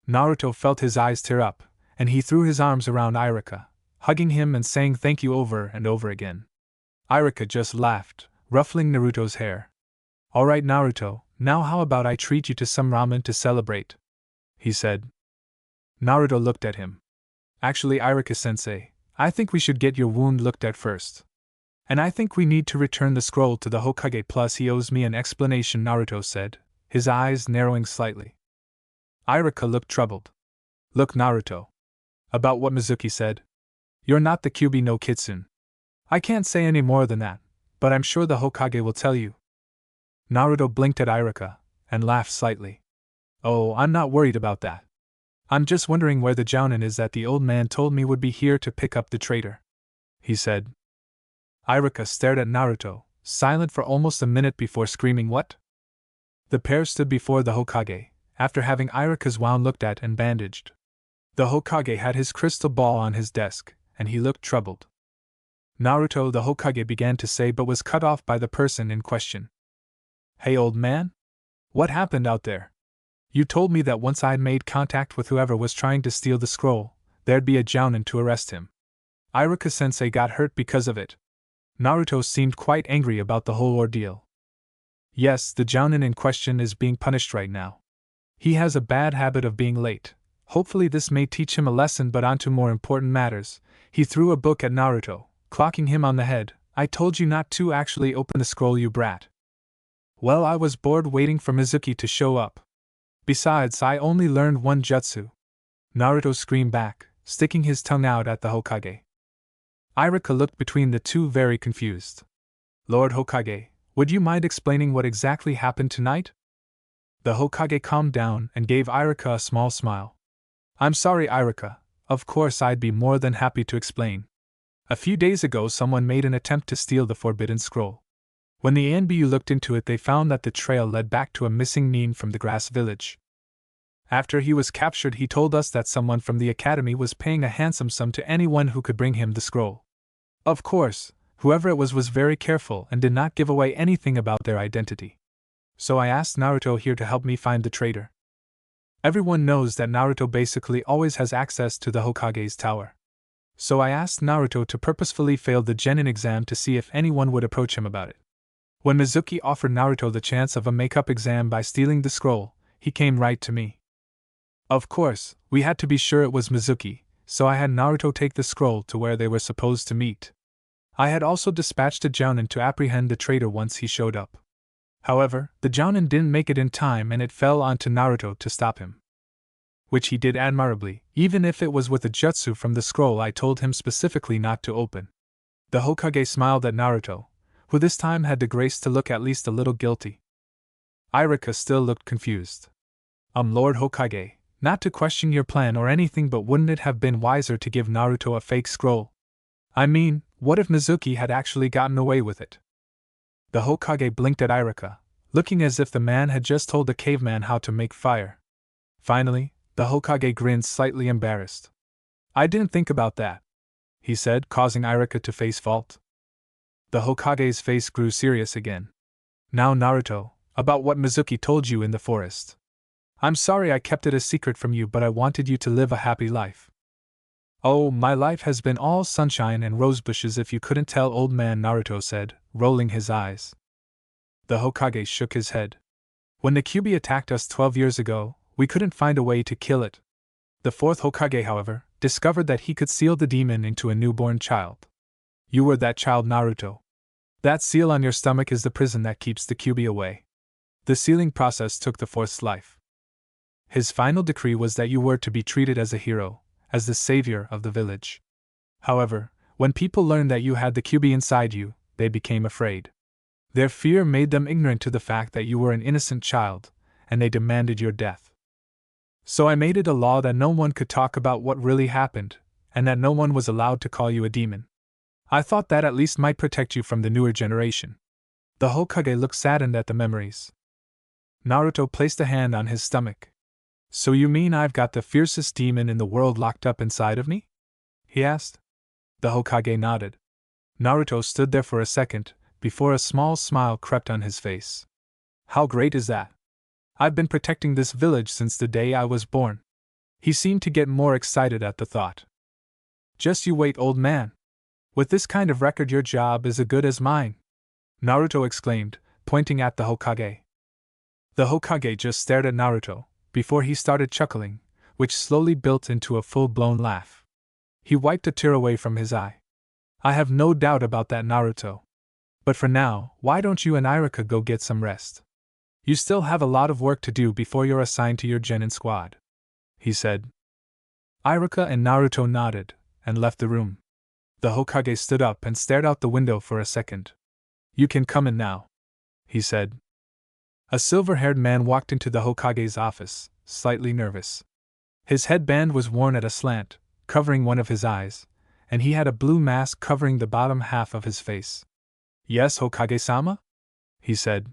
Naruto felt his eyes tear up, and he threw his arms around Iruka, hugging him and saying thank you over and over again. Iruka just laughed, ruffling Naruto's hair. "All right, Naruto, now how about I treat you to some ramen to celebrate?" he said. Naruto looked at him. "Actually, Iruka-sensei, I think we should get your wound looked at first. And I think we need to return the scroll to the Hokage, plus he owes me an explanation," Naruto said, his eyes narrowing slightly. Iruka looked troubled. "Look, Naruto. About what Mizuki said? You're not the Kyuubi no Kitsune. I can't say any more than that, but I'm sure the Hokage will tell you." Naruto blinked at Iruka and laughed slightly. "Oh, I'm not worried about that. I'm just wondering where the jounin is that the old man told me would be here to pick up the traitor," he said. Iruka stared at Naruto, silent for almost a minute before screaming, "What?" The pair stood before the Hokage, after having Iruka's wound looked at and bandaged. The Hokage had his crystal ball on his desk, and he looked troubled. "Naruto," the Hokage began to say, but was cut off by the person in question. "Hey, old man? What happened out there? You told me that once I'd made contact with whoever was trying to steal the scroll, there'd be a jounin to arrest him. Iruka-sensei got hurt because of it." Naruto seemed quite angry about the whole ordeal. "Yes, the jounin in question is being punished right now. He has a bad habit of being late. Hopefully this may teach him a lesson, but on to more important matters." He threw a book at Naruto, clocking him on the head. "I told you not to actually open the scroll, you brat." "Well, I was bored waiting for Mizuki to show up. Besides, I only learned one jutsu," Naruto screamed back, sticking his tongue out at the Hokage. Iruka looked between the two, very confused. "Lord Hokage, would you mind explaining what exactly happened tonight?" The Hokage calmed down and gave Iruka a small smile. "I'm sorry, Iruka, of course I'd be more than happy to explain. A few days ago someone made an attempt to steal the forbidden scroll. When the Anbu looked into it, they found that the trail led back to a missing nin from the grass village. After he was captured, he told us that someone from the academy was paying a handsome sum to anyone who could bring him the scroll. Of course, whoever it was very careful and did not give away anything about their identity. So I asked Naruto here to help me find the traitor. Everyone knows that Naruto basically always has access to the Hokage's tower. So I asked Naruto to purposefully fail the genin exam to see if anyone would approach him about it. When Mizuki offered Naruto the chance of a make-up exam by stealing the scroll, he came right to me. Of course, we had to be sure it was Mizuki, so I had Naruto take the scroll to where they were supposed to meet. I had also dispatched a jounin to apprehend the traitor once he showed up. However, the jounin didn't make it in time and it fell onto Naruto to stop him. Which he did admirably, even if it was with a jutsu from the scroll I told him specifically not to open." The Hokage smiled at Naruto, who this time had the grace to look at least a little guilty. Iruka still looked confused. Lord Hokage, not to question your plan or anything, but wouldn't it have been wiser to give Naruto a fake scroll? I mean, what if Mizuki had actually gotten away with it?" The Hokage blinked at Iruka, looking as if the man had just told a caveman how to make fire. Finally, the Hokage grinned, slightly embarrassed. "I didn't think about that," he said, causing Iruka to face fault. The Hokage's face grew serious again. "Now, Naruto, about what Mizuki told you in the forest. I'm sorry I kept it a secret from you, but I wanted you to live a happy life." "Oh, my life has been all sunshine and rosebushes if you couldn't tell, old man," Naruto said, rolling his eyes. The Hokage shook his head. "When the Kyuubi attacked us 12 years ago, we couldn't find a way to kill it. The fourth Hokage, however, discovered that he could seal the demon into a newborn child. You were that child, Naruto. That seal on your stomach is the prison that keeps the Kyuubi away. The sealing process took the fourth's life. His final decree was that you were to be treated as a hero, as the savior of the village. However, when people learned that you had the Kyuubi inside you, they became afraid. Their fear made them ignorant to the fact that you were an innocent child, and they demanded your death. So I made it a law that no one could talk about what really happened, and that no one was allowed to call you a demon. I thought that at least might protect you from the newer generation." The Hokage looked saddened at the memories. Naruto placed a hand on his stomach. "So you mean I've got the fiercest demon in the world locked up inside of me?" he asked. The Hokage nodded. Naruto stood there for a second, before a small smile crept on his face. "How great is that? I've been protecting this village since the day I was born." He seemed to get more excited at the thought. "Just you wait, old man. With this kind of record, your job is as good as mine," Naruto exclaimed, pointing at the Hokage. The Hokage just stared at Naruto, before he started chuckling, which slowly built into a full-blown laugh. He wiped a tear away from his eye. "I have no doubt about that, Naruto. But for now, why don't you and Iruka go get some rest? You still have a lot of work to do before you're assigned to your genin squad," he said. Iruka and Naruto nodded, and left the room. The Hokage stood up and stared out the window for a second. "You can come in now," he said. A silver-haired man walked into the Hokage's office, slightly nervous. His headband was worn at a slant, covering one of his eyes, and he had a blue mask covering the bottom half of his face. "Yes, Hokage-sama?" he said.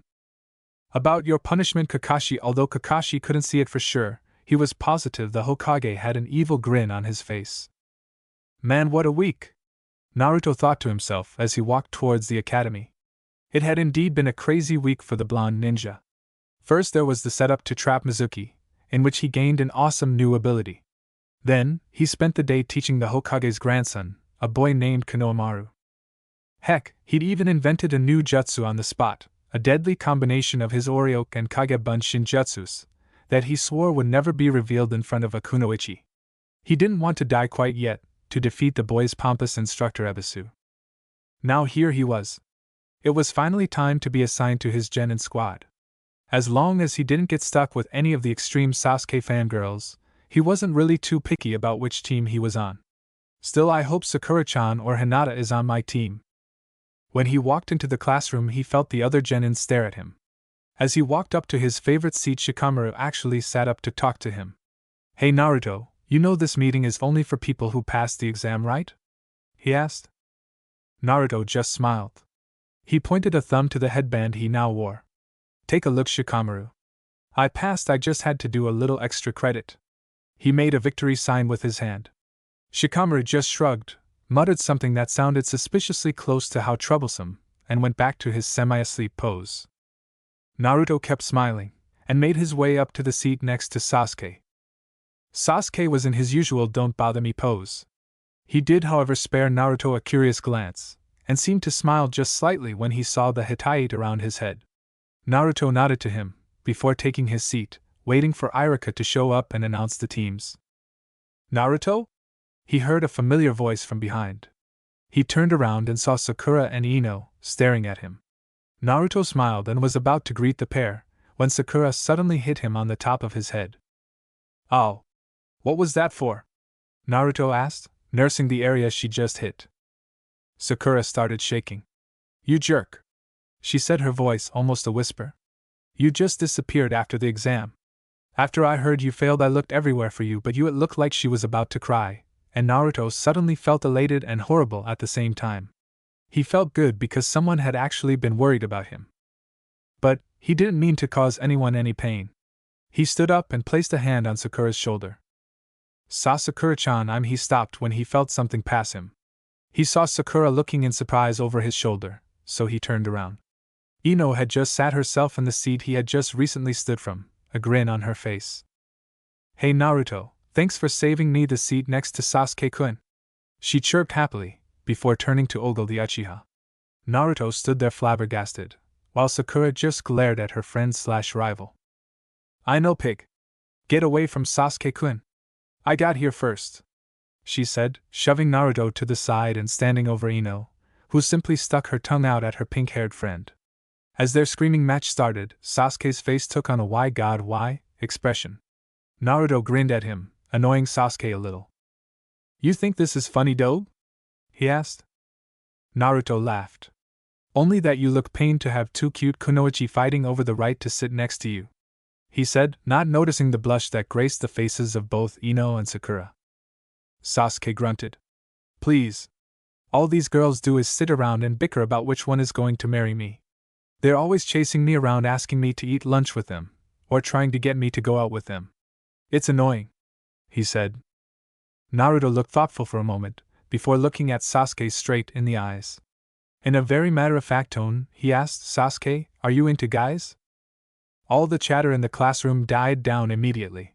"About your punishment, Kakashi." Although Kakashi couldn't see it for sure, he was positive the Hokage had an evil grin on his face. Man, what a week! Naruto thought to himself as he walked towards the academy. It had indeed been a crazy week for the blonde ninja. First there was the setup to trap Mizuki, in which he gained an awesome new ability. Then, he spent the day teaching the Hokage's grandson, a boy named Konohamaru. Heck, he'd even invented a new jutsu on the spot, a deadly combination of his Oryoke and Kagebun Shinjutsus, that he swore would never be revealed in front of a kunoichi. He didn't want to die quite yet, to defeat the boy's pompous instructor Ebisu. Now here he was. It was finally time to be assigned to his genin squad. As long as he didn't get stuck with any of the extreme Sasuke fangirls, he wasn't really too picky about which team he was on. Still, I hope Sakura-chan or Hinata is on my team. When he walked into the classroom, he felt the other genins stare at him. As he walked up to his favorite seat, Shikamaru actually sat up to talk to him. "Hey Naruto, you know this meeting is only for people who passed the exam, right?" he asked. Naruto just smiled. He pointed a thumb to the headband he now wore. "Take a look, Shikamaru. I passed, I just had to do a little extra credit." He made a victory sign with his hand. Shikamaru just shrugged, muttered something that sounded suspiciously close to how troublesome, and went back to his semi-asleep pose. Naruto kept smiling, and made his way up to the seat next to Sasuke. Sasuke was in his usual don't bother me pose. He did, however, spare Naruto a curious glance, and seemed to smile just slightly when he saw the Hittite around his head. Naruto nodded to him, before taking his seat, waiting for Iruka to show up and announce the teams. "Naruto?" He heard a familiar voice from behind. He turned around and saw Sakura and Ino staring at him. Naruto smiled and was about to greet the pair, when Sakura suddenly hit him on the top of his head. "Oh, what was that for?" Naruto asked, nursing the area she just hit. Sakura started shaking. "You jerk," she said, her voice almost a whisper. "You just disappeared after the exam. After I heard you failed, I looked everywhere for you, but you." It looked like she was about to cry, and Naruto suddenly felt elated and horrible at the same time. He felt good because someone had actually been worried about him. But he didn't mean to cause anyone any pain. He stood up and placed a hand on Sakura's shoulder. "Sakura-chan, He stopped when he felt something pass him. He saw Sakura looking in surprise over his shoulder, so he turned around. Ino had just sat herself in the seat he had just recently stood from, a grin on her face. "Hey Naruto, thanks for saving me the seat next to Sasuke-kun," she chirped happily, before turning to ogle the Uchiha. Naruto stood there flabbergasted, while Sakura just glared at her friend/rival. "I know, pig. Get away from Sasuke-kun. I got here first," she said, shoving Naruto to the side and standing over Ino, who simply stuck her tongue out at her pink-haired friend. As their screaming match started, Sasuke's face took on a "why god why" expression. Naruto grinned at him, annoying Sasuke a little. "You think this is funny, dope?" he asked. Naruto laughed. "Only that you look pained to have two cute kunoichi fighting over the right to sit next to you." he said, not noticing the blush that graced the faces of both Ino and Sakura. Sasuke grunted. Please. All these girls do is sit around and bicker about which one is going to marry me. They're always chasing me around asking me to eat lunch with them, or trying to get me to go out with them. It's annoying, he said. Naruto looked thoughtful for a moment, before looking at Sasuke straight in the eyes. In a very matter-of-fact tone, he asked, Sasuke, are you into guys? All the chatter in the classroom died down immediately.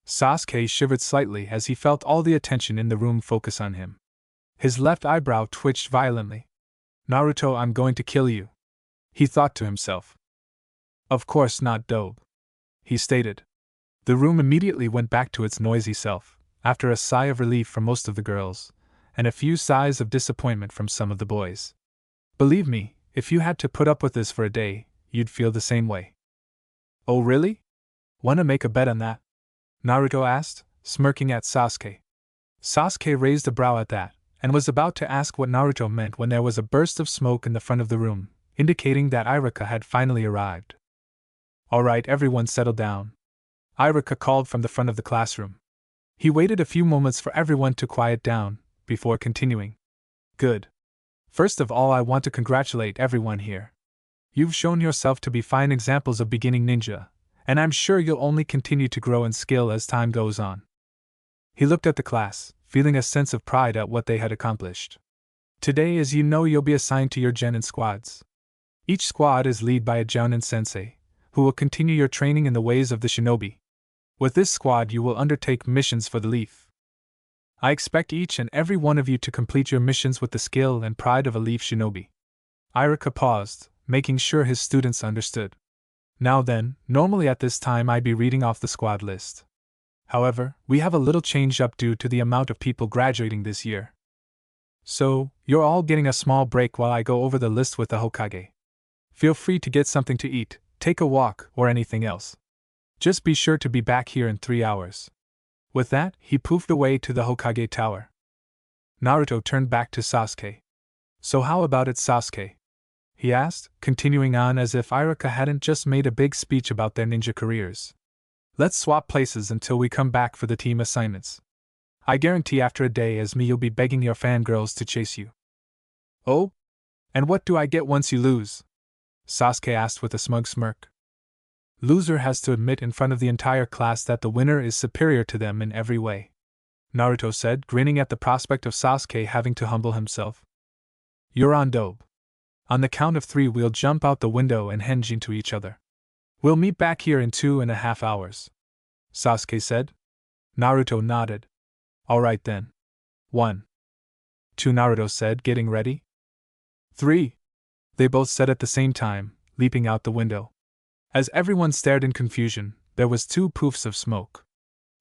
Sasuke shivered slightly as he felt all the attention in the room focus on him. His left eyebrow twitched violently. Naruto, I'm going to kill you, he thought to himself. Of course not, Dobe, he stated. The room immediately went back to its noisy self, after a sigh of relief from most of the girls, and a few sighs of disappointment from some of the boys. Believe me, if you had to put up with this for a day, you'd feel the same way. Oh really? Wanna make a bet on that? Naruto asked, smirking at Sasuke. Sasuke raised a brow at that, and was about to ask what Naruto meant when there was a burst of smoke in the front of the room, indicating that Iruka had finally arrived. Alright, everyone settle down, Iruka called from the front of the classroom. He waited a few moments for everyone to quiet down, before continuing. Good. First of all, I want to congratulate everyone here. You've shown yourself to be fine examples of beginning ninja, and I'm sure you'll only continue to grow in skill as time goes on. He looked at the class, feeling a sense of pride at what they had accomplished. Today, as you know, you'll be assigned to your genin squads. Each squad is led by a Jounin sensei, who will continue your training in the ways of the shinobi. With this squad, you will undertake missions for the Leaf. I expect each and every one of you to complete your missions with the skill and pride of a Leaf shinobi. Iruka paused, making sure his students understood. Now then, normally at this time I'd be reading off the squad list. However, we have a little change up due to the amount of people graduating this year. So, you're all getting a small break while I go over the list with the Hokage. Feel free to get something to eat, take a walk, or anything else. Just be sure to be back here in 3 hours. With that, he poofed away to the Hokage tower. Naruto turned back to Sasuke. So how about it, Sasuke? He asked, continuing on as if Iruka hadn't just made a big speech about their ninja careers. Let's swap places until we come back for the team assignments. I guarantee after a day as me you'll be begging your fangirls to chase you. Oh? And what do I get once you lose? Sasuke asked with a smug smirk. Loser has to admit in front of the entire class that the winner is superior to them in every way, Naruto said, grinning at the prospect of Sasuke having to humble himself. You're on, Dobe. On the count of 3 we'll jump out the window and henge into each other. We'll meet back here in 2.5 hours, Sasuke said. Naruto nodded. Alright then. 1. 2, Naruto said, getting ready. 3. They both said at the same time, leaping out the window. As everyone stared in confusion, there was 2 poofs of smoke.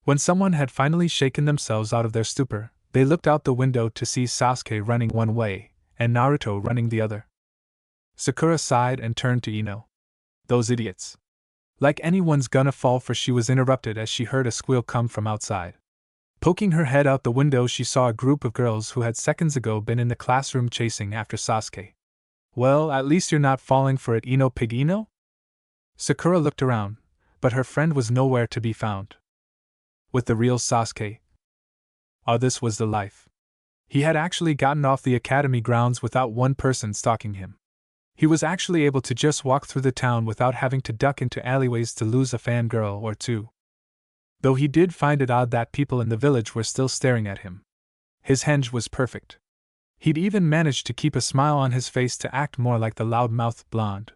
When someone had finally shaken themselves out of their stupor, they looked out the window to see Sasuke running one way, and Naruto running the other. Sakura sighed and turned to Ino. Those idiots. Like anyone's gonna fall, for she was interrupted as she heard a squeal come from outside. Poking her head out the window, she saw a group of girls who had seconds ago been in the classroom chasing after Sasuke. Well, at least you're not falling for it, Ino Pig Ino? Sakura looked around, but her friend was nowhere to be found. With the real Sasuke. This was the life. He had actually gotten off the academy grounds without one person stalking him. He was actually able to just walk through the town without having to duck into alleyways to lose a fangirl or 2. Though he did find it odd that people in the village were still staring at him. His henge was perfect. He'd even managed to keep a smile on his face to act more like the loud-mouthed blonde.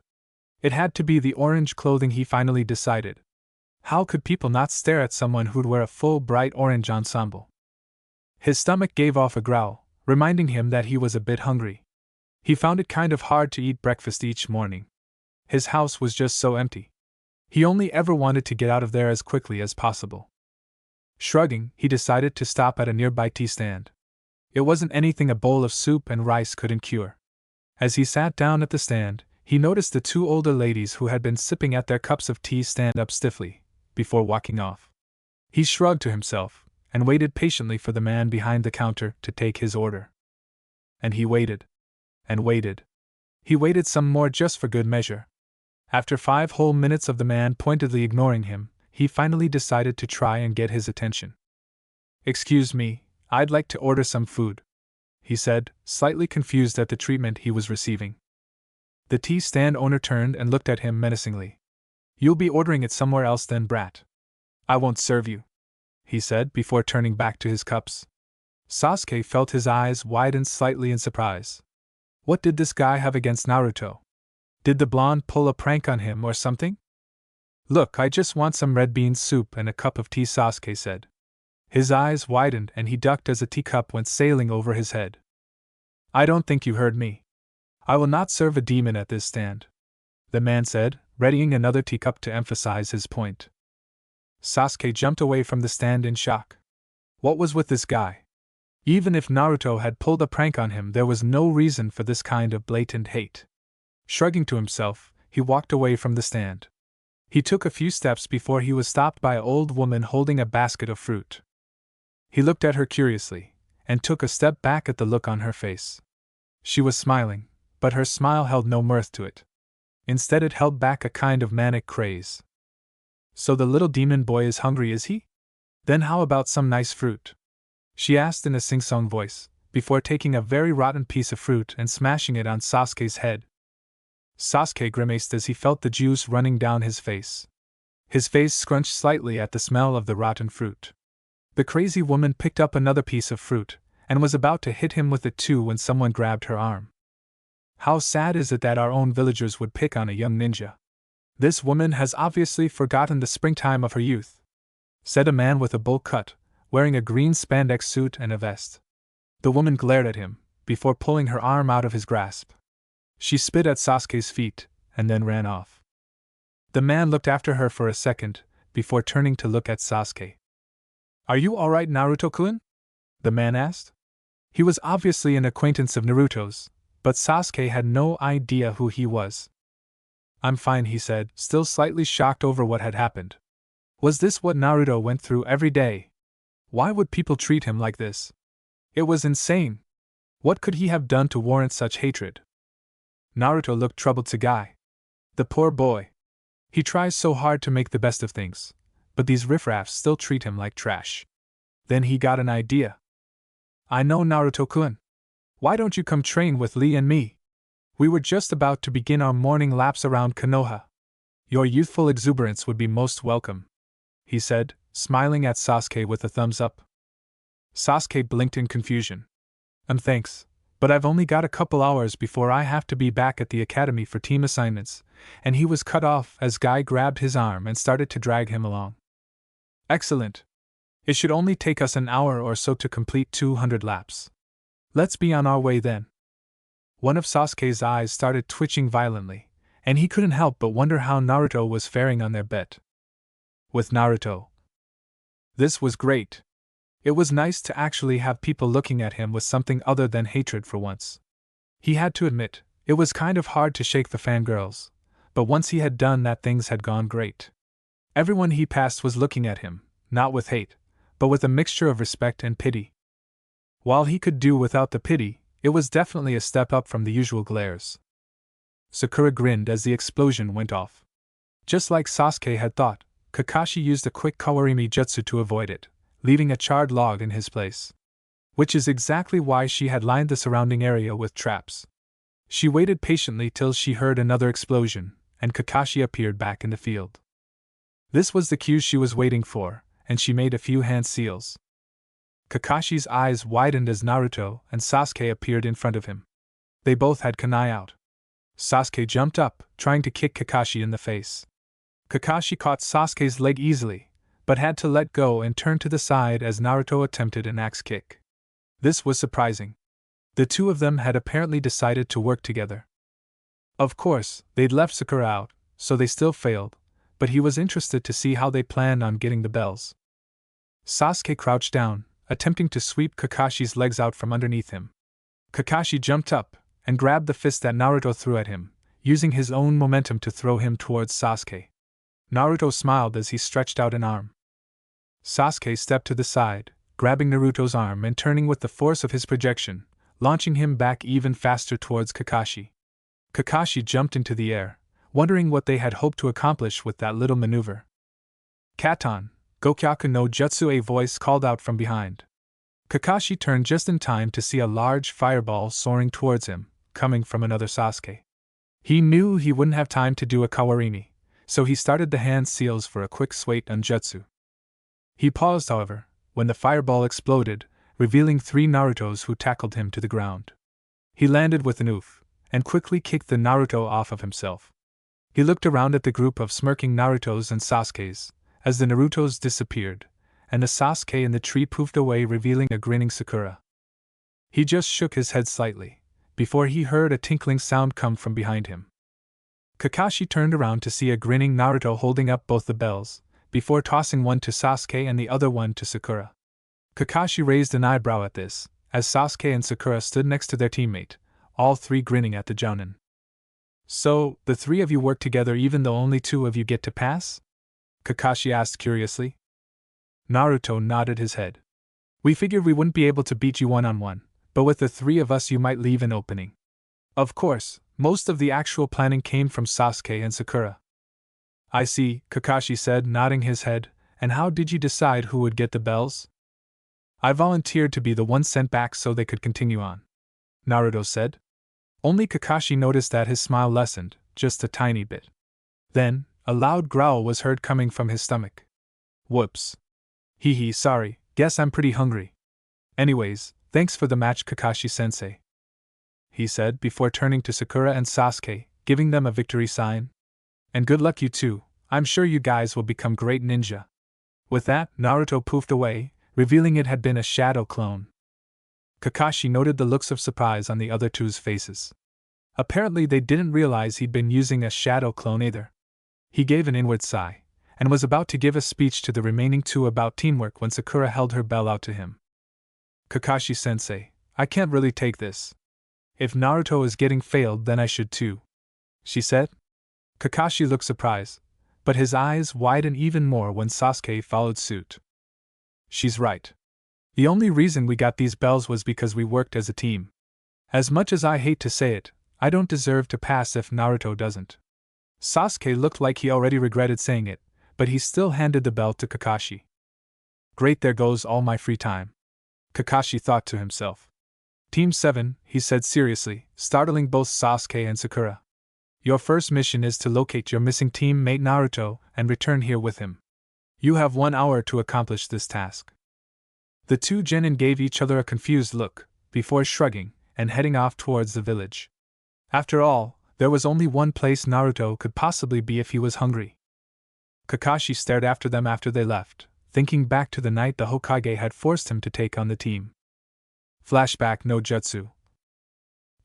It had to be the orange clothing, he finally decided. How could people not stare at someone who'd wear a full bright orange ensemble? His stomach gave off a growl, reminding him that he was a bit hungry. He found it kind of hard to eat breakfast each morning. His house was just so empty. He only ever wanted to get out of there as quickly as possible. Shrugging, he decided to stop at a nearby tea stand. It wasn't anything a bowl of soup and rice couldn't cure. As he sat down at the stand, he noticed the 2 older ladies who had been sipping at their cups of tea stand up stiffly, before walking off. He shrugged to himself, and waited patiently for the man behind the counter to take his order. And he waited. And waited. He waited some more just for good measure. After 5 whole minutes of the man pointedly ignoring him, he finally decided to try and get his attention. "Excuse me, I'd like to order some food," he said, slightly confused at the treatment he was receiving. The tea stand owner turned and looked at him menacingly. "You'll be ordering it somewhere else then, brat. I won't serve you," he said before turning back to his cups. Sasuke felt his eyes widen slightly in surprise. What did this guy have against Naruto? Did the blonde pull a prank on him or something? "Look, I just want some red bean soup and a cup of tea," Sasuke said. His eyes widened and he ducked as a teacup went sailing over his head. "I don't think you heard me. I will not serve a demon at this stand," the man said, readying another teacup to emphasize his point. Sasuke jumped away from the stand in shock. What was with this guy? Even if Naruto had pulled a prank on him, there was no reason for this kind of blatant hate. Shrugging to himself, he walked away from the stand. He took a few steps before he was stopped by an old woman holding a basket of fruit. He looked at her curiously, and took a step back at the look on her face. She was smiling, but her smile held no mirth to it. Instead, it held back a kind of manic craze. "So the little demon boy is hungry, is he? Then how about some nice fruit?" she asked in a sing-song voice, before taking a very rotten piece of fruit and smashing it on Sasuke's head. Sasuke grimaced as he felt the juice running down his face. His face scrunched slightly at the smell of the rotten fruit. The crazy woman picked up another piece of fruit, and was about to hit him with it too when someone grabbed her arm. "How sad is it that our own villagers would pick on a young ninja? This woman has obviously forgotten the springtime of her youth," said a man with a bowl cut, wearing a green spandex suit and a vest. The woman glared at him, before pulling her arm out of his grasp. She spit at Sasuke's feet, and then ran off. The man looked after her for a second, before turning to look at Sasuke. "Are you alright, Naruto-kun?" the man asked. He was obviously an acquaintance of Naruto's, but Sasuke had no idea who he was. "I'm fine," he said, still slightly shocked over what had happened. Was this what Naruto went through every day? Why would people treat him like this? It was insane. What could he have done to warrant such hatred? Naruto looked troubled to Guy. The poor boy. He tries so hard to make the best of things, but these riffraffs still treat him like trash. Then he got an idea. "I know, Naruto-kun. Why don't you come train with Lee and me? We were just about to begin our morning laps around Konoha. Your youthful exuberance would be most welcome," he said, smiling at Sasuke with a thumbs up. Sasuke blinked in confusion. Thanks, but I've only got a couple hours before I have to be back at the academy for team assignments," and he was cut off as Guy grabbed his arm and started to drag him along. "Excellent. It should only take us an hour or so to complete 200 laps. Let's be on our way then." One of Sasuke's eyes started twitching violently, and he couldn't help but wonder how Naruto was faring on their bet. With Naruto. This was great. It was nice to actually have people looking at him with something other than hatred for once. He had to admit, it was kind of hard to shake the fangirls, but once he had done that, things had gone great. Everyone he passed was looking at him, not with hate, but with a mixture of respect and pity. While he could do without the pity, it was definitely a step up from the usual glares. Sakura grinned as the explosion went off. Just like Sasuke had thought, Kakashi used a quick Kawarimi jutsu to avoid it, leaving a charred log in his place. Which is exactly why she had lined the surrounding area with traps. She waited patiently till she heard another explosion, and Kakashi appeared back in the field. This was the cue she was waiting for, and she made a few hand seals. Kakashi's eyes widened as Naruto and Sasuke appeared in front of him. They both had kunai out. Sasuke jumped up, trying to kick Kakashi in the face. Kakashi caught Sasuke's leg easily, but had to let go and turn to the side as Naruto attempted an axe kick. This was surprising. The two of them had apparently decided to work together. Of course, they'd left Sakura out, so they still failed, but he was interested to see how they planned on getting the bells. Sasuke crouched down, attempting to sweep Kakashi's legs out from underneath him. Kakashi jumped up and grabbed the fist that Naruto threw at him, using his own momentum to throw him towards Sasuke. Naruto smiled as he stretched out an arm. Sasuke stepped to the side, grabbing Naruto's arm and turning with the force of his projection, launching him back even faster towards Kakashi. Kakashi jumped into the air, wondering what they had hoped to accomplish with that little maneuver. Katon, Gokyaku no Jutsu, a voice called out from behind. Kakashi turned just in time to see a large fireball soaring towards him, coming from another Sasuke. He knew he wouldn't have time to do a kawarini, so he started the hand seals for a quick swait on jutsu. He paused, however, when the fireball exploded, revealing 3 Narutos who tackled him to the ground. He landed with an oof, and quickly kicked the Naruto off of himself. He looked around at the group of smirking Narutos and Sasukes, as the Narutos disappeared, and the Sasuke in the tree poofed away, revealing a grinning Sakura. He just shook his head slightly, before he heard a tinkling sound come from behind him. Kakashi turned around to see a grinning Naruto holding up both the bells, before tossing one to Sasuke and the other one to Sakura. Kakashi raised an eyebrow at this, as Sasuke and Sakura stood next to their teammate, all 3 grinning at the jounin. So, the 3 of you work together even though only 2 of you get to pass? Kakashi asked curiously. Naruto nodded his head. We figured we wouldn't be able to beat you one-on-one, but with the 3 of us you might leave an opening. Of course, most of the actual planning came from Sasuke and Sakura. I see, Kakashi said, nodding his head, and how did you decide who would get the bells? I volunteered to be the one sent back so they could continue on, Naruto said. Only Kakashi noticed that his smile lessened, just a tiny bit. Then, a loud growl was heard coming from his stomach. Whoops. Hee hee, sorry, guess I'm pretty hungry. Anyways, thanks for the match, Kakashi-sensei, he said before turning to Sakura and Sasuke, giving them a victory sign. And good luck you two, I'm sure you guys will become great ninja. With that, Naruto poofed away, revealing it had been a shadow clone. Kakashi noted the looks of surprise on the other 2's faces. Apparently they didn't realize he'd been using a shadow clone either. He gave an inward sigh, and was about to give a speech to the remaining 2 about teamwork when Sakura held her bell out to him. Kakashi-sensei, I can't really take this. If Naruto is getting failed, then I should too, she said. Kakashi looked surprised, but his eyes widened even more when Sasuke followed suit. She's right. The only reason we got these bells was because we worked as a team. As much as I hate to say it, I don't deserve to pass if Naruto doesn't. Sasuke looked like he already regretted saying it, but he still handed the bell to Kakashi. Great, there goes all my free time, Kakashi thought to himself. Team 7, he said seriously, startling both Sasuke and Sakura. Your first mission is to locate your missing teammate Naruto and return here with him. You have 1 hour to accomplish this task. The 2 genin gave each other a confused look, before shrugging and heading off towards the village. After all, there was only one place Naruto could possibly be if he was hungry. Kakashi stared after them after they left, thinking back to the night the Hokage had forced him to take on the team. Flashback no jutsu.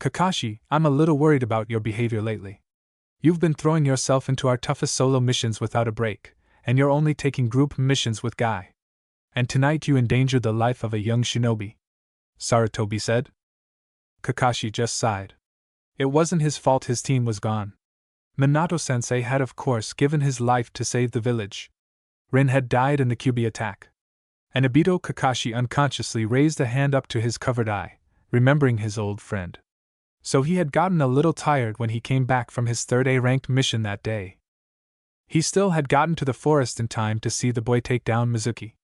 Kakashi, I'm a little worried about your behavior lately. You've been throwing yourself into our toughest solo missions without a break, and you're only taking group missions with Guy. And tonight you endangered the life of a young shinobi, Sarutobi said. Kakashi just sighed. It wasn't his fault his team was gone. Minato-sensei had of course given his life to save the village. Rin had died in the Kyuubi attack. And Obito Kakashi unconsciously raised a hand up to his covered eye, remembering his old friend. So he had gotten a little tired when he came back from his 3rd A-ranked mission that day. He still had gotten to the forest in time to see the boy take down Mizuki.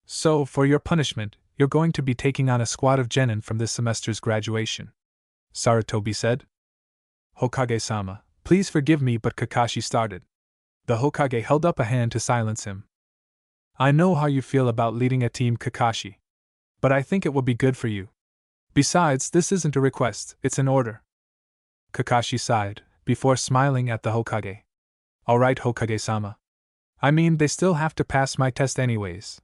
So, for your punishment, you're going to be taking on a squad of genin from this semester's graduation, Sarutobi said. Hokage-sama, please forgive me, but Kakashi started. The Hokage held up a hand to silence him. I know how you feel about leading a team, Kakashi. But I think it will be good for you. Besides, this isn't a request, it's an order. Kakashi sighed, before smiling at the Hokage. Alright, Hokage-sama. I mean, they still have to pass my test anyways.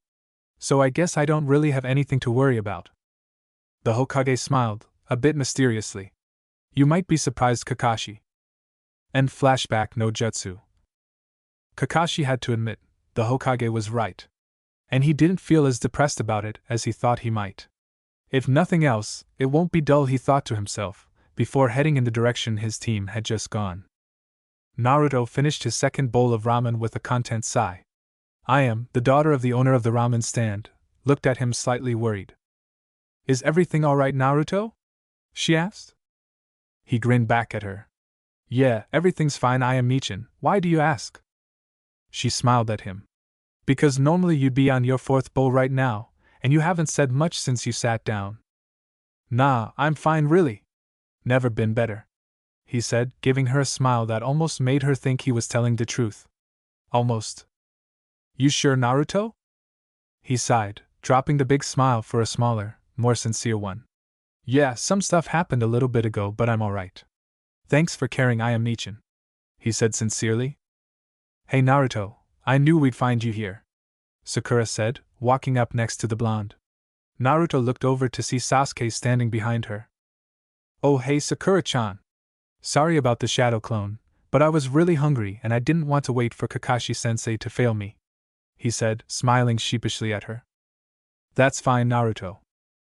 So I guess I don't really have anything to worry about. The Hokage smiled, a bit mysteriously. You might be surprised, Kakashi. End flashback no jutsu. Kakashi had to admit, the Hokage was right. And he didn't feel as depressed about it as he thought he might. If nothing else, it won't be dull, he thought to himself, before heading in the direction his team had just gone. Naruto finished his 2nd bowl of ramen with a content sigh. I am, the daughter of the owner of the ramen stand, looked at him slightly worried. Is everything alright, Naruto? She asked. He grinned back at her. Yeah, everything's fine, I am Michin. Why do you ask? She smiled at him. Because normally you'd be on your fourth bowl right now, and you haven't said much since you sat down. Nah, I'm fine really. Never been better, he said, giving her a smile that almost made her think he was telling the truth. Almost. You sure, Naruto? He sighed, dropping the big smile for a smaller, more sincere one. Yeah, some stuff happened a little bit ago, but I'm alright. Thanks for caring, I am Michin, he said sincerely. Hey Naruto, I knew we'd find you here, Sakura said, walking up next to the blonde. Naruto looked over to see Sasuke standing behind her. Oh hey Sakura-chan. Sorry about the shadow clone, but I was really hungry and I didn't want to wait for Kakashi-sensei to fail me, he said, smiling sheepishly at her. That's fine, Naruto.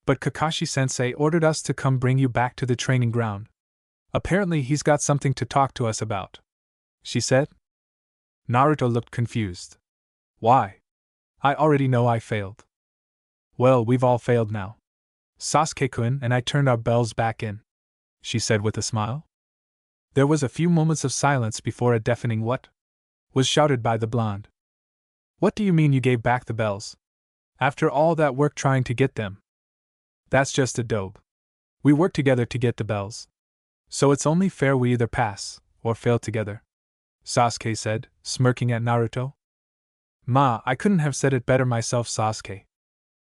But Kakashi-sensei ordered us to come bring you back to the training ground. Apparently he's got something to talk to us about, she said. Naruto looked confused. Why? I already know I failed. Well, we've all failed now. Sasuke-kun and I turned our bells back in, she said with a smile. There was a few moments of silence before a deafening what? Was shouted by the blonde. What do you mean you gave back the bells? After all that work trying to get them? That's just a dope. We worked together to get the bells. So it's only fair we either pass, or fail together, Sasuke said, smirking at Naruto. Ma, I couldn't have said it better myself, Sasuke,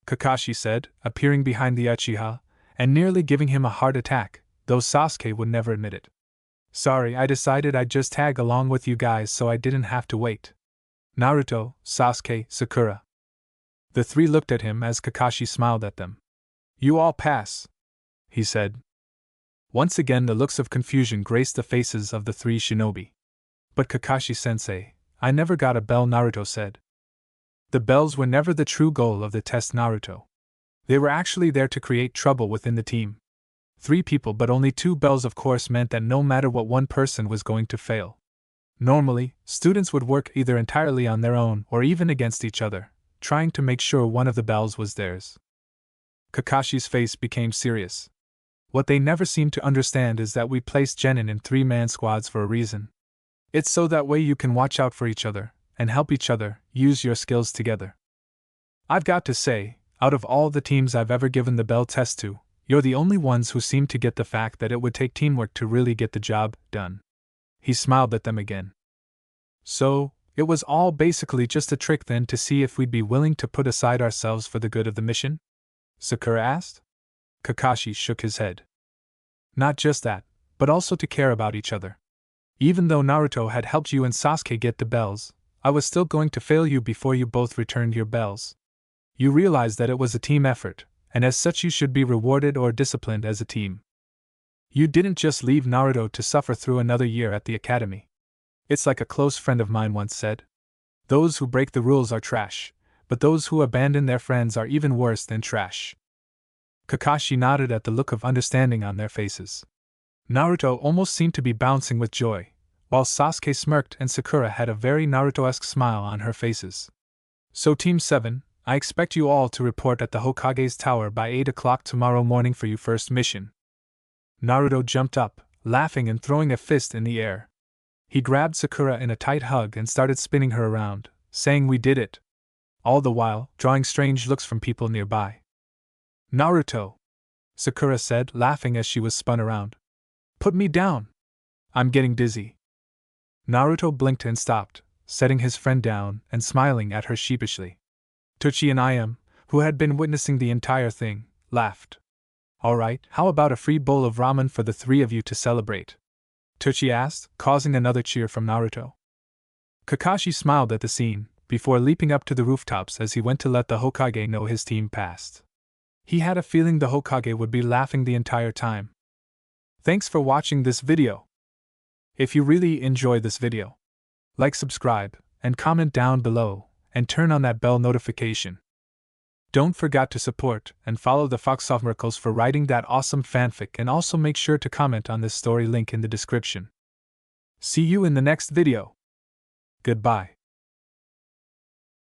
Kakashi said, appearing behind the Uchiha, and nearly giving him a heart attack, though Sasuke would never admit it. Sorry, I decided I'd just tag along with you guys so I didn't have to wait. Naruto, Sasuke, Sakura. The three looked at him as Kakashi smiled at them. You all pass, he said. Once again the looks of confusion graced the faces of the three shinobi. But Kakashi-sensei, I never got a bell, Naruto said. The bells were never the true goal of the test, Naruto. They were actually there to create trouble within the team. 3 people but only 2 bells of course meant that no matter what one person was going to fail. Normally, students would work either entirely on their own or even against each other, trying to make sure one of the bells was theirs. Kakashi's face became serious. What they never seemed to understand is that we placed genin in 3-man squads for a reason. It's so that way you can watch out for each other, and help each other, use your skills together. I've got to say, out of all the teams I've ever given the bell test to, you're the only ones who seem to get the fact that it would take teamwork to really get the job done. He smiled at them again. So, it was all basically just a trick then to see if we'd be willing to put aside ourselves for the good of the mission? Sakura asked. Kakashi shook his head. Not just that, but also to care about each other. Even though Naruto had helped you and Sasuke get the bells, I was still going to fail you before you both returned your bells. You realized that it was a team effort, and as such you should be rewarded or disciplined as a team. You didn't just leave Naruto to suffer through another year at the academy. It's like a close friend of mine once said. Those who break the rules are trash, but those who abandon their friends are even worse than trash. Kakashi nodded at the look of understanding on their faces. Naruto almost seemed to be bouncing with joy, while Sasuke smirked and Sakura had a very Naruto-esque smile on her faces. So Team 7, I expect you all to report at the Hokage's tower by 8 o'clock tomorrow morning for your first mission. Naruto jumped up, laughing and throwing a fist in the air. He grabbed Sakura in a tight hug and started spinning her around, saying we did it. All the while, drawing strange looks from people nearby. Naruto, Sakura said, laughing as she was spun around. Put me down. I'm getting dizzy. Naruto blinked and stopped, setting his friend down and smiling at her sheepishly. Tuchi and I who had been witnessing the entire thing, laughed. Alright, how about a free bowl of ramen for the 3 of you to celebrate? Tuchi asked, causing another cheer from Naruto. Kakashi smiled at the scene, before leaping up to the rooftops as he went to let the Hokage know his team passed. He had a feeling the Hokage would be laughing the entire time. Thanks for watching this video. If you really enjoyed this video, like, subscribe, and comment down below, and turn on that bell notification. Don't forget to support and follow the Fox of Miracles for writing that awesome fanfic, and also make sure to comment on this story, link in the description. See you in the next video. Goodbye.